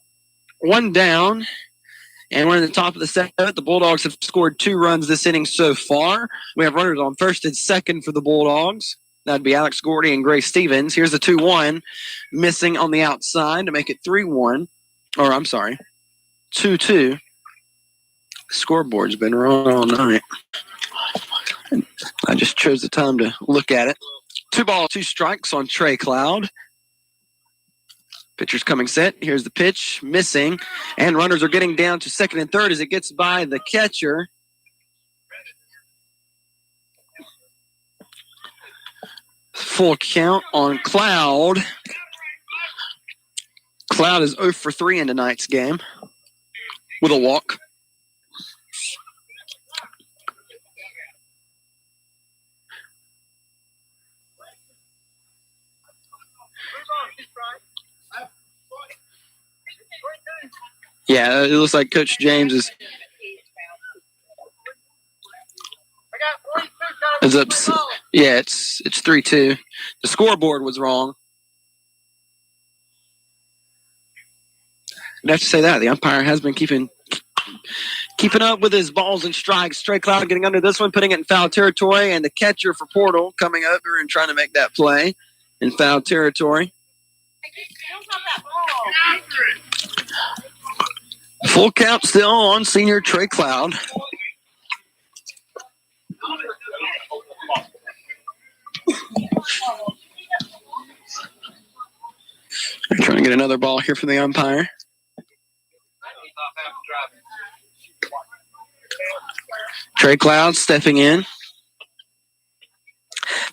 1 down. And we're in the top of the 7th. The Bulldogs have scored 2 runs this inning so far. We have runners on first and second for the Bulldogs. That'd be Alex Gordy and Gray Stevens. Here's the 2-1, missing on the outside to make it 3-1. Or, I'm sorry, 2-2. Scoreboard's been wrong all night. I just chose the time to look at it. 2 balls, 2 strikes on Trey Cloud. Pitcher's coming set. Here's the pitch, missing. And runners are getting down to second and third as it gets by the catcher. Full count on Cloud. Cloud is 0 for 3 in tonight's game with a walk. Yeah, it looks like Coach James is up. Yeah, it's 3-2. The scoreboard was wrong. I'd have to say that the umpire has been keeping up with his balls and strikes. Trey Cloud getting under this one, putting it in foul territory, and the catcher for Portal coming over and trying to make that play in foul territory. Full count still on senior Trey Cloud. They're trying to get another ball here from the umpire. Trey Cloud stepping in.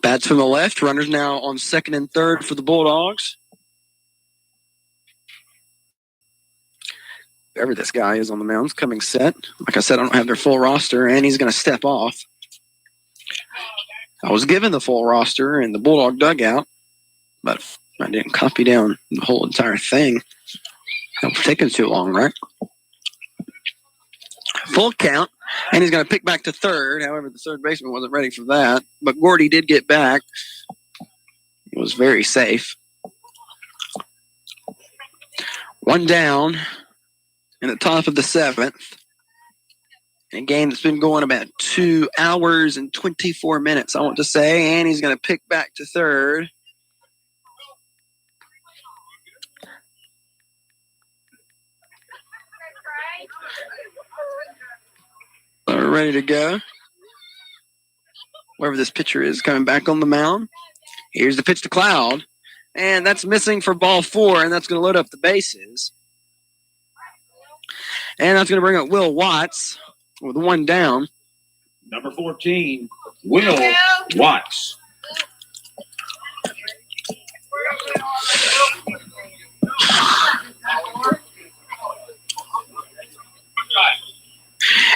Bats from the left. Runners now on second and third for the Bulldogs. Whoever this guy is on the mound's coming set. Like I said, I don't have their full roster, and he's going to step off. I was given the full roster in the Bulldog dugout, but I didn't copy down the whole entire thing. It's taking too long, right? Full count, and he's going to pick back to third. However, the third baseman wasn't ready for that, but Gordy did get back. It was very safe. 1 down in the top of the 7th. A game that's been going about 2 hours and 24 minutes, I want to say, and he's going to pick back to third. We're ready to go. Wherever this pitcher is coming back on the mound. Here's the pitch to Cloud, and that's missing for ball 4, and that's going to load up the bases. And that's going to bring up Will Watts with 1 down. Number 14, Will Watts.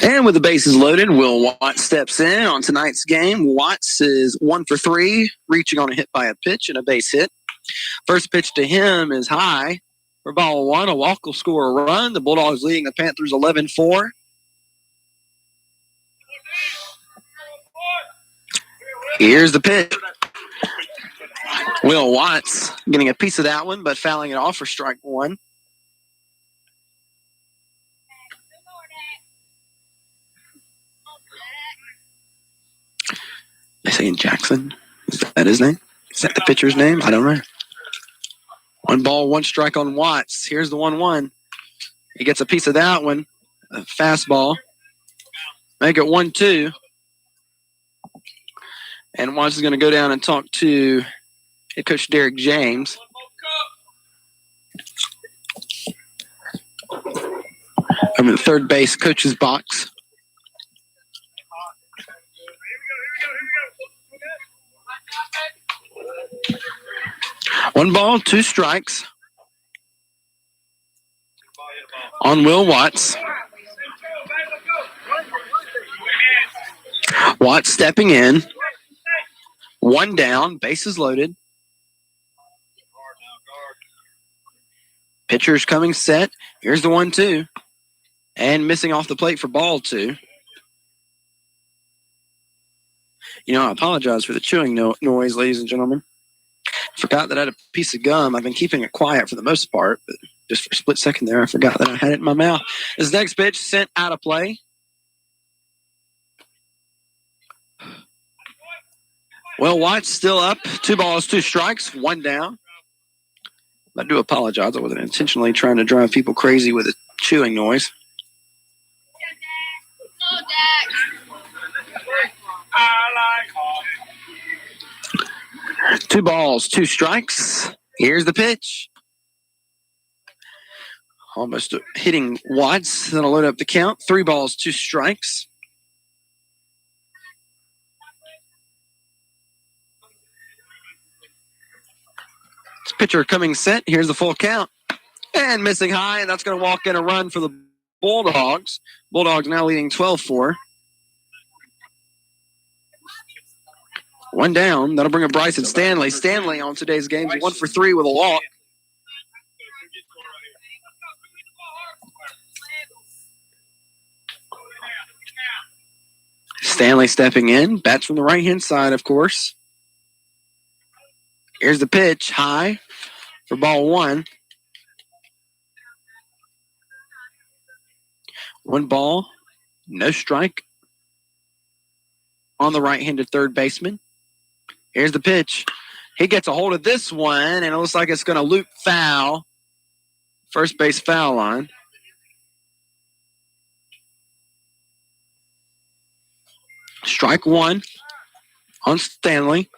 And with the bases loaded, Will Watts steps in on tonight's game. Watts is 1 for 3, reaching on a hit by a pitch and a base hit. First pitch to him is high for ball 1. A walk will score a run. The Bulldogs leading the Panthers 11-4. Here's the pitch. Will Watts getting a piece of that one, but fouling it off for strike 1. They saying Jackson? Is that his name? Is that the pitcher's name? I don't know. 1 ball, 1 strike on Watts. Here's the 1-1. He gets a piece of that one. A fastball. Make it 1-2. And Watts is going to go down and talk to head coach Derek James. I'm in the third base coach's box. One ball, 2 strikes on Will Watts. Watts stepping in. 1 down, bases loaded. Pitcher's coming set. Here's the 1-2. And missing off the plate for ball 2. You know, I apologize for the chewing noise, ladies and gentlemen. Forgot that I had a piece of gum. I've been keeping it quiet for the most part, but just for a split second there, I forgot that I had it in my mouth. This next pitch sent out of play. Well, White's still up. 2 balls, 2 strikes, 1 down. I do apologize. I wasn't intentionally trying to drive people crazy with a chewing noise. Two balls, 2 strikes. Here's the pitch. Almost hitting Watts. That'll load up the count. 3 balls, 2 strikes. This pitcher coming set. Here's the full count. And missing high, and that's going to walk in a run for the Bulldogs. Bulldogs now leading 12-4. 1 down. That'll bring up Bryson Stanley. Stanley on today's game, 1 for 3 with a walk. Stanley stepping in. Bats from the right-hand side, of course. Here's the pitch. High for ball 1. 1 ball, no strike on the right-handed third baseman. Here's the pitch. He gets a hold of this one, and it looks like it's going to loop foul. First base foul line. Strike 1 on Stanley.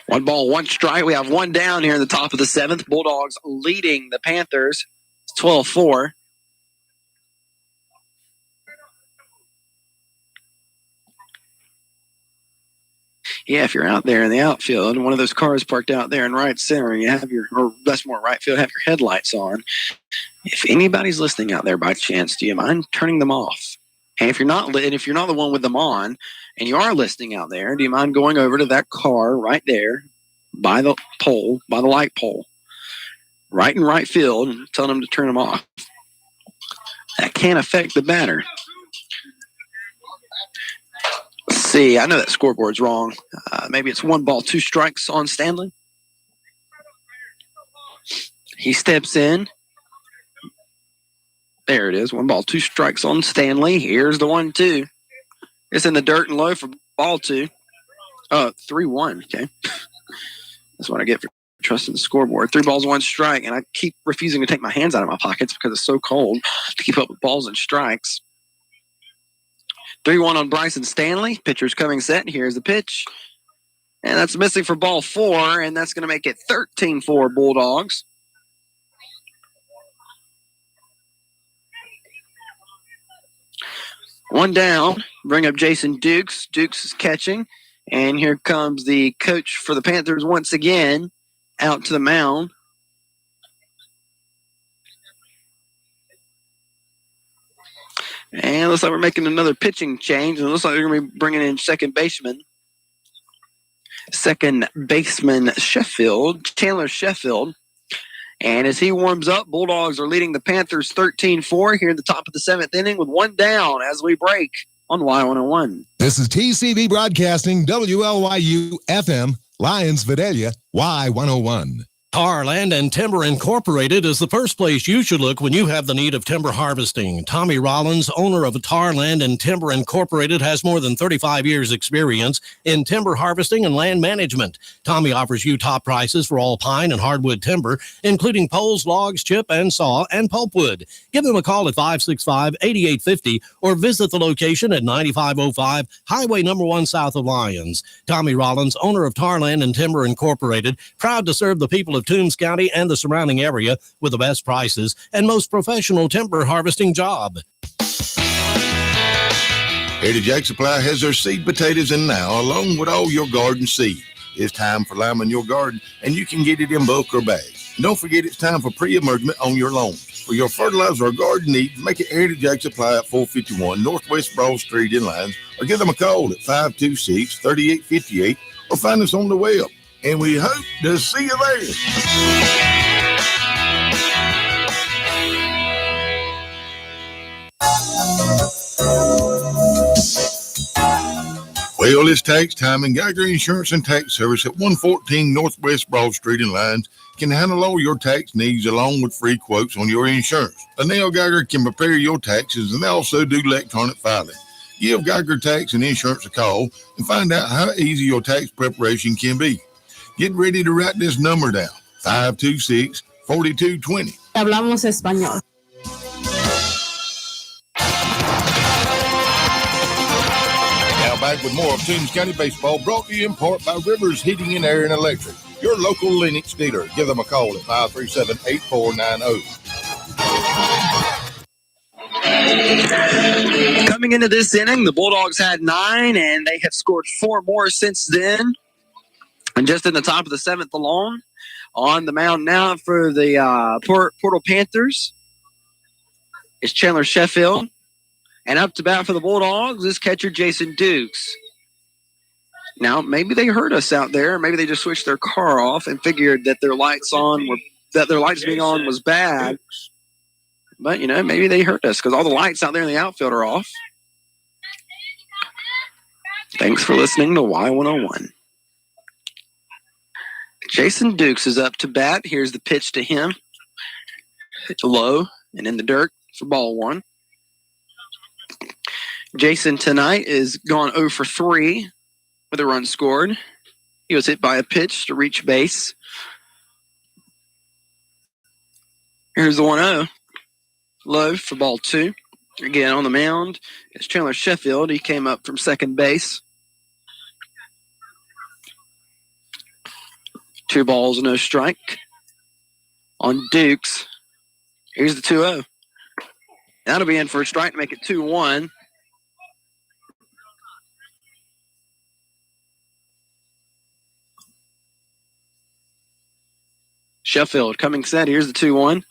1 ball, 1 strike. We have 1 down here in the top of the 7th. Bulldogs leading the Panthers 12-4. Yeah, if you're out there in the outfield and one of those cars parked out there in right center, and you have or that's more right field, have your headlights on. If anybody's listening out there by chance, do you mind turning them off? And if you're not the one with them on, and you are listening out there, do you mind going over to that car right there by the pole, by the light pole, right in right field, and telling them to turn them off? That can affect the batter. Let's see, I know that scoreboard's wrong. Maybe it's 1 ball, 2 strikes on Stanley. He steps in. There it is. 1 ball, 2 strikes on Stanley. Here's the 1-2. It's in the dirt and low for ball 2. 3-1. Okay. That's what I get for trusting the scoreboard. 3 balls, 1 strike. And I keep refusing to take my hands out of my pockets because it's so cold to keep up with balls and strikes. 3-1 on Bryson Stanley. Pitcher's coming set. Here's the pitch. And that's missing for ball 4. And that's going to make it 13-4 Bulldogs. One down. Bring up Jason Dukes. Dukes is catching. And here comes the coach for the Panthers once again out to the mound. And it looks like we're making another pitching change. And it looks like we're going to be bringing in second baseman Chandler Sheffield. And as he warms up, Bulldogs are leading the Panthers 13-4 here in the top of the 7th inning with 1 down as we break on Y101. This is TCB Broadcasting, WLYU FM, Lions Vidalia, Y101. Tarland and Timber Incorporated is the first place you should look when you have the need of timber harvesting. Tommy Rollins, owner of Tarland and Timber Incorporated, has more than 35 years experience in timber harvesting and land management. Tommy offers you top prices for all pine and hardwood timber, including poles, logs, chip and saw, and pulpwood. Give them a call at 565-8850 or visit the location at 9505 Highway number 1 south of Lyons. Tommy Rollins, owner of Tarland and Timber Incorporated, proud to serve the people of Toombs County and the surrounding area with the best prices and most professional timber harvesting job. Heritage Ag Supply has their seed potatoes in now, along with all your garden seed. It's time for lambing your garden, and you can get it in bulk or bag. And don't forget, it's time for pre-emergement on your lawn. For your fertilizer or garden needs, make it Heritage Ag Supply at 451 Northwest Broad Street in Lyons, or give them a call at 526-3858, or find us on the web. And we hope to see you there. Well, it's tax time, and Geiger Insurance and Tax Service at 114 Northwest Broad Street in Lyons can handle all your tax needs along with free quotes on your insurance. Anel Geiger can prepare your taxes, and they also do electronic filing. Give Geiger Tax and Insurance a call and find out how easy your tax preparation can be. Get ready to write this number down, 526-4220. Hablamos español. Now back with more of Toombs County Baseball, brought to you in part by Rivers Heating and Air and Electric, your local Lennox dealer. Give them a call at 537-8490. Coming into this inning, the Bulldogs had 9, and they have scored 4 more since then. And just in the top of the 7th alone, on the mound now for the Portal Panthers is Chandler Sheffield. And up to bat for the Bulldogs is catcher Jason Dukes. Now, maybe they heard us out there. Maybe they just switched their car off and figured that their lights being on was bad. But, maybe they heard us because all the lights out there in the outfield are off. Thanks for listening to Y101. Jason Dukes is up to bat. Here's the pitch to him. It's low and in the dirt for ball 1. Jason tonight is gone 0 for 3 with a run scored. He was hit by a pitch to reach base. Here's the 1-0. Low for ball 2. Again on the mound is Chandler Sheffield. He came up from second base. 2 balls, no strike. On Dukes, here's the 2-0. That'll be in for a strike to make it 2-1. Sheffield coming set. Here's the 2-1.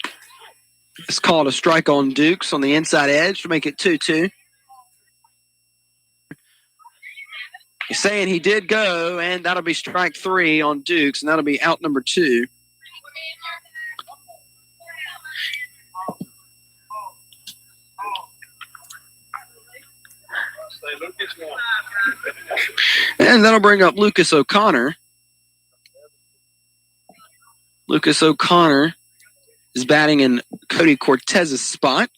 It's called a strike on Dukes on the inside edge to make it 2-2. He's saying he did go, and that'll be strike 3 on Dukes, and that'll be out number 2. And that'll bring up Lucas O'Connor. Lucas O'Connor is batting in Cody Cortez's spot.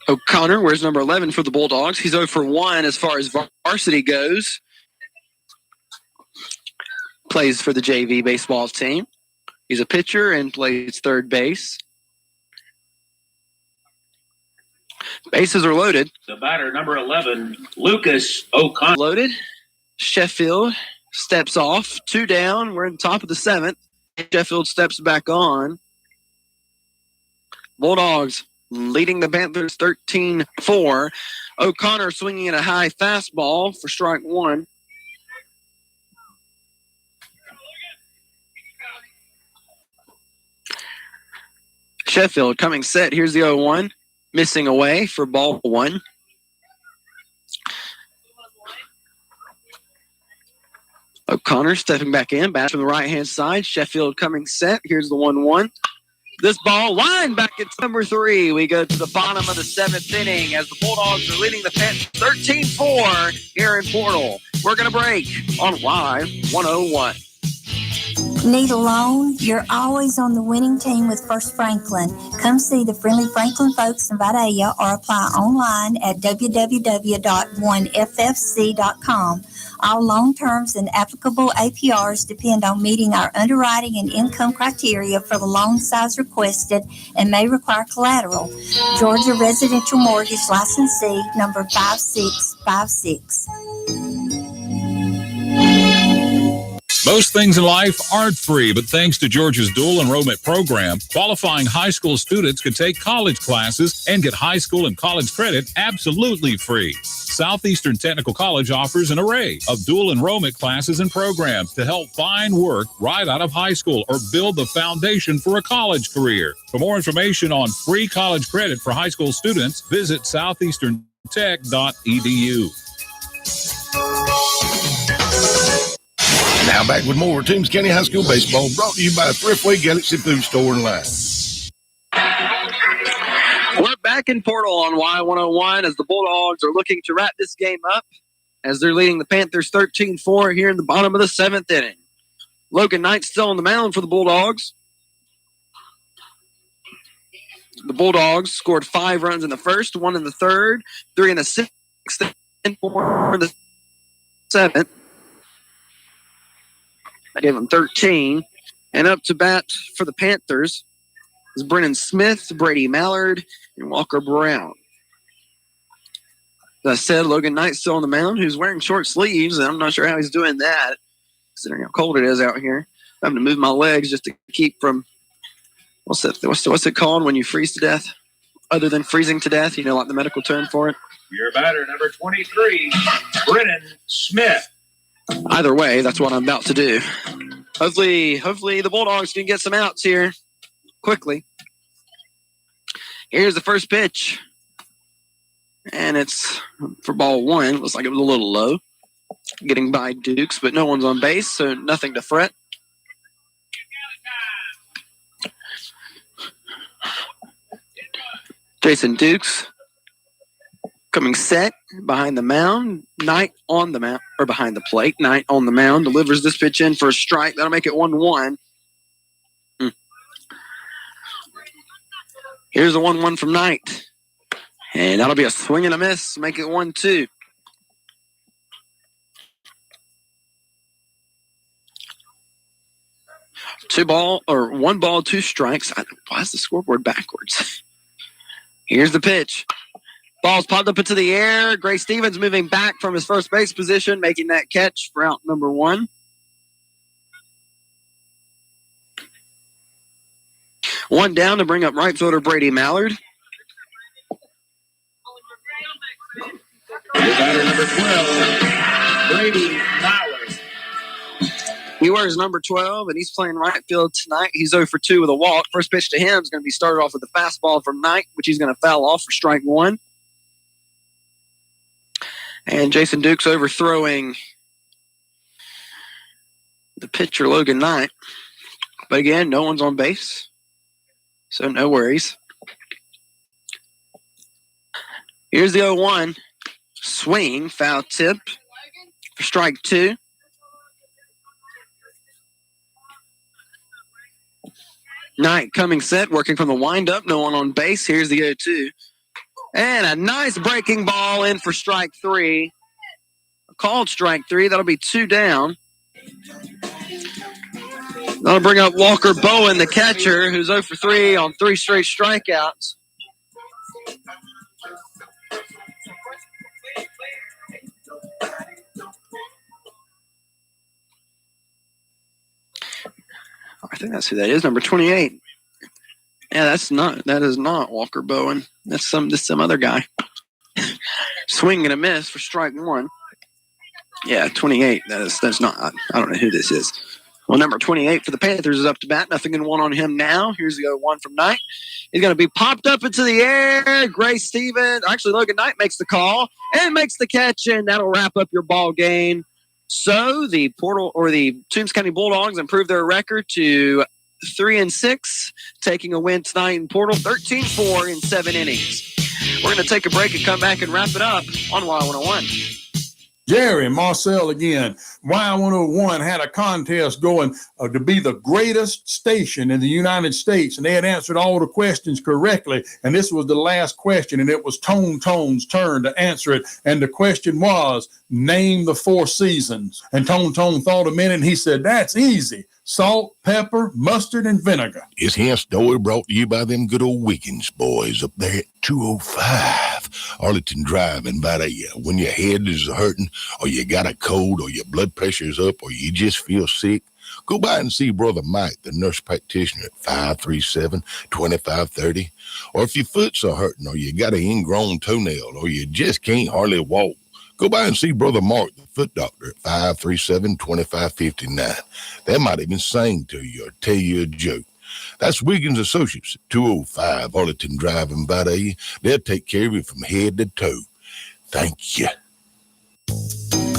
O'Connor wears number 11 for the Bulldogs. He's 0 for 1 as far as varsity goes. Plays for the JV baseball team. He's a pitcher and plays third base. Bases are loaded. The batter, number 11, Lucas O'Connor. Loaded. Sheffield steps off. 2 down. We're in the top of the 7th. Sheffield steps back on. Bulldogs leading the Panthers 13-4. O'Connor swinging at a high fastball for strike 1. Sheffield coming set. Here's the 0-1. Missing away for ball 1. O'Connor stepping back in. Bat from the right-hand side. Sheffield coming set. Here's the 1-1. This ball line back at number 3. We go to the bottom of the 7th inning as the Bulldogs are leading the Panthers 13-4 here in Portal. We're going to break on Y101. Need a loan? You're always on the winning team with First Franklin. Come see the friendly Franklin folks in Vidalia or apply online at www.oneffc.com. All loan terms and applicable APRs depend on meeting our underwriting and income criteria for the loan size requested and may require collateral. Georgia Residential Mortgage Licensee number 5656. Most things in life aren't free, but thanks to Georgia's dual enrollment program, qualifying high school students can take college classes and get high school and college credit absolutely free. Southeastern Technical College offers an array of dual enrollment classes and programs to help find work right out of high school or build the foundation for a college career. For more information on free college credit for high school students, visit southeasterntech.edu. Now back with more Toombs County High School baseball, brought to you by Thriftway Galaxy Food Store and Line. We're back in Portal on Y101 as the Bulldogs are looking to wrap this game up as they're leading the Panthers 13-4 here in the bottom of the 7th inning. Logan Knight still on the mound for the Bulldogs. The Bulldogs scored 5 runs in the first, 1 in the third, 3 in the 6th, and 4 in the 7th. I gave them 13. And up to bat for the Panthers is Brennan Smith, Brady Mallard, and Walker Brown. As I said, Logan Knight still on the mound, who's wearing short sleeves, and I'm not sure how he's doing that, considering how cold it is out here. I'm having to move my legs just to keep from, what's it called when you freeze to death? Other than freezing to death, like the medical term for it. Your batter, number 23, Brennan Smith. Either way, that's what I'm about to do. Hopefully the Bulldogs can get some outs here quickly. Here's the first pitch. And it's for ball 1. Looks like it was a little low. Getting by Dukes, but no one's on base, so nothing to fret. Jason Dukes coming set behind the mound. Knight on the mound, or behind the plate. Knight on the mound delivers this pitch in for a strike. That'll make it 1-1. Here's a 1-1 from Knight. And that'll be a swing and a miss. Make it 1-2. One ball, 2 strikes. Why is the scoreboard backwards? Here's the pitch. Ball's popped up into the air. Gray Stevens moving back from his first base position, making that catch for out number 1. 1 down to bring up right fielder Brady Mallard. Batter number 12, Brady Mallard. He wears number 12, and he's playing right field tonight. He's 0 for 2 with a walk. First pitch to him is going to be started off with a fastball from Knight, which he's going to foul off for strike 1. And Jason Dukes overthrowing the pitcher, Logan Knight. But again, no one's on base, so no worries. Here's the 0-1. Swing, foul tip for strike 2. Knight coming set, working from the windup. No one on base. Here's the 0-2. And a nice breaking ball in for strike 3. A called strike 3. That'll be 2 down. That'll bring up Walker Bowen, the catcher, who's 0 for 3 on 3 straight strikeouts. I think that's who that is, number 28. Yeah, that is not Walker Bowen. That's some other guy. Swing and a miss for strike 1. Yeah, 28. That's not. I don't know who this is. Well, number 28 for the Panthers is up to bat. Nothing in 1 on him now. Here's the 0-1 from Knight. He's going to be popped up into the air. Gray Stevens, actually Logan Knight makes the call and makes the catch, and that'll wrap up your ball game. So the Toombs County Bulldogs improve their record to 3-6, taking a win tonight in Portal, 13-4 in 7 innings. We're going to take a break and come back and wrap it up on Y101. Jerry, Marcel again. Y101 had a contest going to be the greatest station in the United States, and they had answered all the questions correctly, and this was the last question, and it was Tone's turn to answer it, and the question was, name the 4 seasons. And Tone thought a minute, and he said, that's easy. Salt, pepper, mustard, and vinegar. This here story brought to you by them good old Wiggins boys up there at 205 Arlington Drive in Vidalia. When your head is hurting, or you got a cold, or your blood pressure's up, or you just feel sick, go by and see Brother Mike, the nurse practitioner at 537-2530. Or if your foot's are hurting, or you got an ingrown toenail, or you just can't hardly walk, go by and see Brother Mark, the foot doctor, at 537-2559. They might even sing to you or tell you a joke. That's Wiggins Associates at 205 Arlington Drive in Vidalia. They'll take care of you from head to toe. Thank you.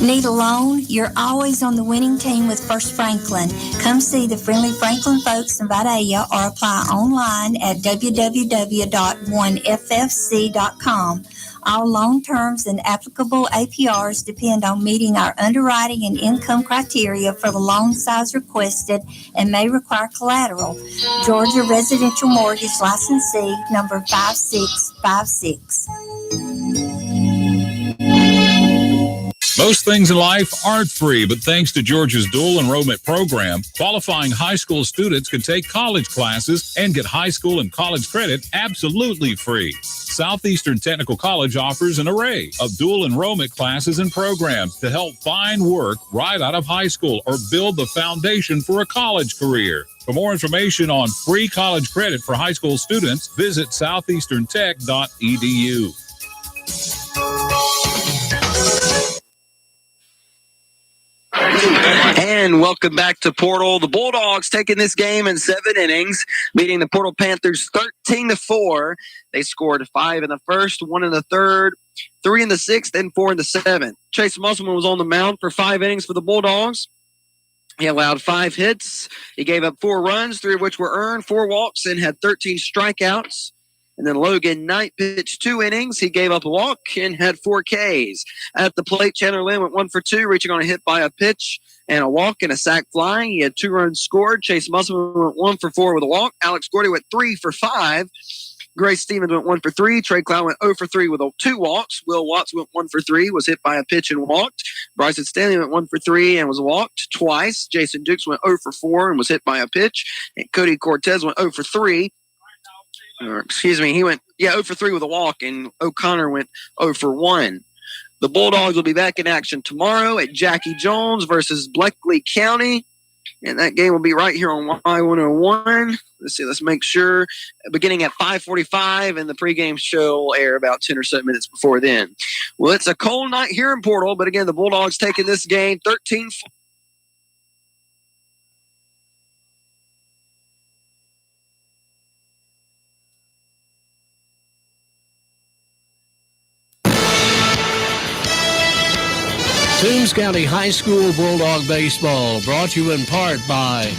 Need a loan? You're always on the winning team with First Franklin. Come see the friendly Franklin folks in Vidalia or apply online at www.onefc.com. All loan terms and applicable APRs depend on meeting our underwriting and income criteria for the loan size requested and may require collateral. Georgia Residential Mortgage Licensee number 5656. Most things in life aren't free, but thanks to Georgia's dual enrollment program, qualifying high school students can take college classes and get high school and college credit absolutely free. Southeastern Technical College offers an array of dual enrollment classes and programs to help find work right out of high school or build the foundation for a college career. For more information on free college credit for high school students, visit southeasterntech.edu. And welcome back to Portal. The Bulldogs taking this game in 7 innings, beating the Portal Panthers 13-4. They scored 5 in the first, 1 in the third, 3 in the sixth, and 4 in the seventh. Chase Musselman was on the mound for 5 innings for the Bulldogs. He allowed 5 hits. He gave up 4 runs, 3 of which were earned, 4 walks, and had 13 strikeouts. And then Logan Knight pitched 2 innings. He gave up a walk and had 4 Ks. At the plate, Chandler Lynn went 1 for 2, reaching on a hit by a pitch and a walk and a sac fly. He had 2 runs scored. Chase Musselman went 1 for 4 with a walk. Alex Gordy went 3 for 5. Grace Stevens went 1 for 3. Trey Cloud went 0 for 3 with 2 walks. Will Watts went 1 for 3, was hit by a pitch and walked. Bryson Stanley went 1 for 3 and was walked twice. Jason Dukes went 0 for 4 and was hit by a pitch. And Cody Cortez went 0 for 3. He went 0 for 3 with a walk, and O'Connor went 0 for 1. The Bulldogs will be back in action tomorrow at Jackie Jones versus Bleckley County, and that game will be right here on Y101. Let's make sure. Beginning at 5:45, and the pregame show will air about 10 or so minutes before then. Well, it's a cold night here in Portal, but again, the Bulldogs taking this game 13-4. Toombs County High School Bulldog Baseball, brought to you in part by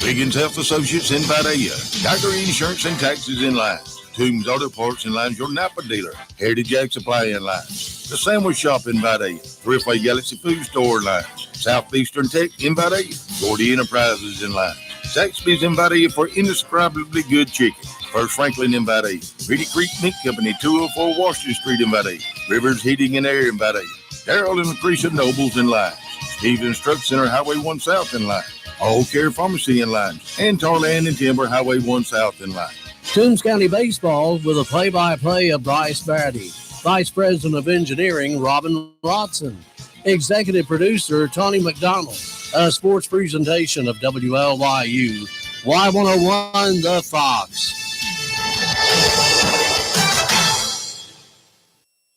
Wiggins Health Associates in Vidalia, Geiger Insurance and Taxes in line, Toombs Auto Parts in line, your Napa dealer, Heritage Ag Supply in line, The Sandwich Shop in Vidalia, Thriftway Galaxy Food Store in line, Southeastern Tech in Vidalia, Gordy Enterprises in line, Zaxby's in Vidalia for indescribably good chicken, First Franklin in Vidalia, Reedy Creek Meat Company, 204 Washington Street in Vidalia, Rivers Heating and Air in Vidalia, Darrell and Lucretia Nobles in line, Stevens Truck Center, Highway 1 South in line, All Care Pharmacy in line, and Tarland and Timber, Highway 1 South in line. Toombs County Baseball with a play-by-play of Bryce Barty, Vice President of Engineering, Robin Watson, Executive Producer, Tony McDonald, a sports presentation of WLYU, Y101, The Fox.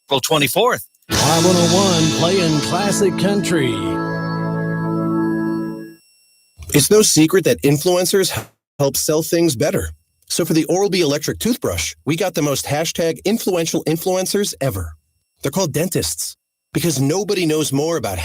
April 24th. Y101 playing classic country. It's no secret that influencers help sell things better. So for the Oral-B electric toothbrush, we got the most #influential influencers ever. They're called dentists because nobody knows more about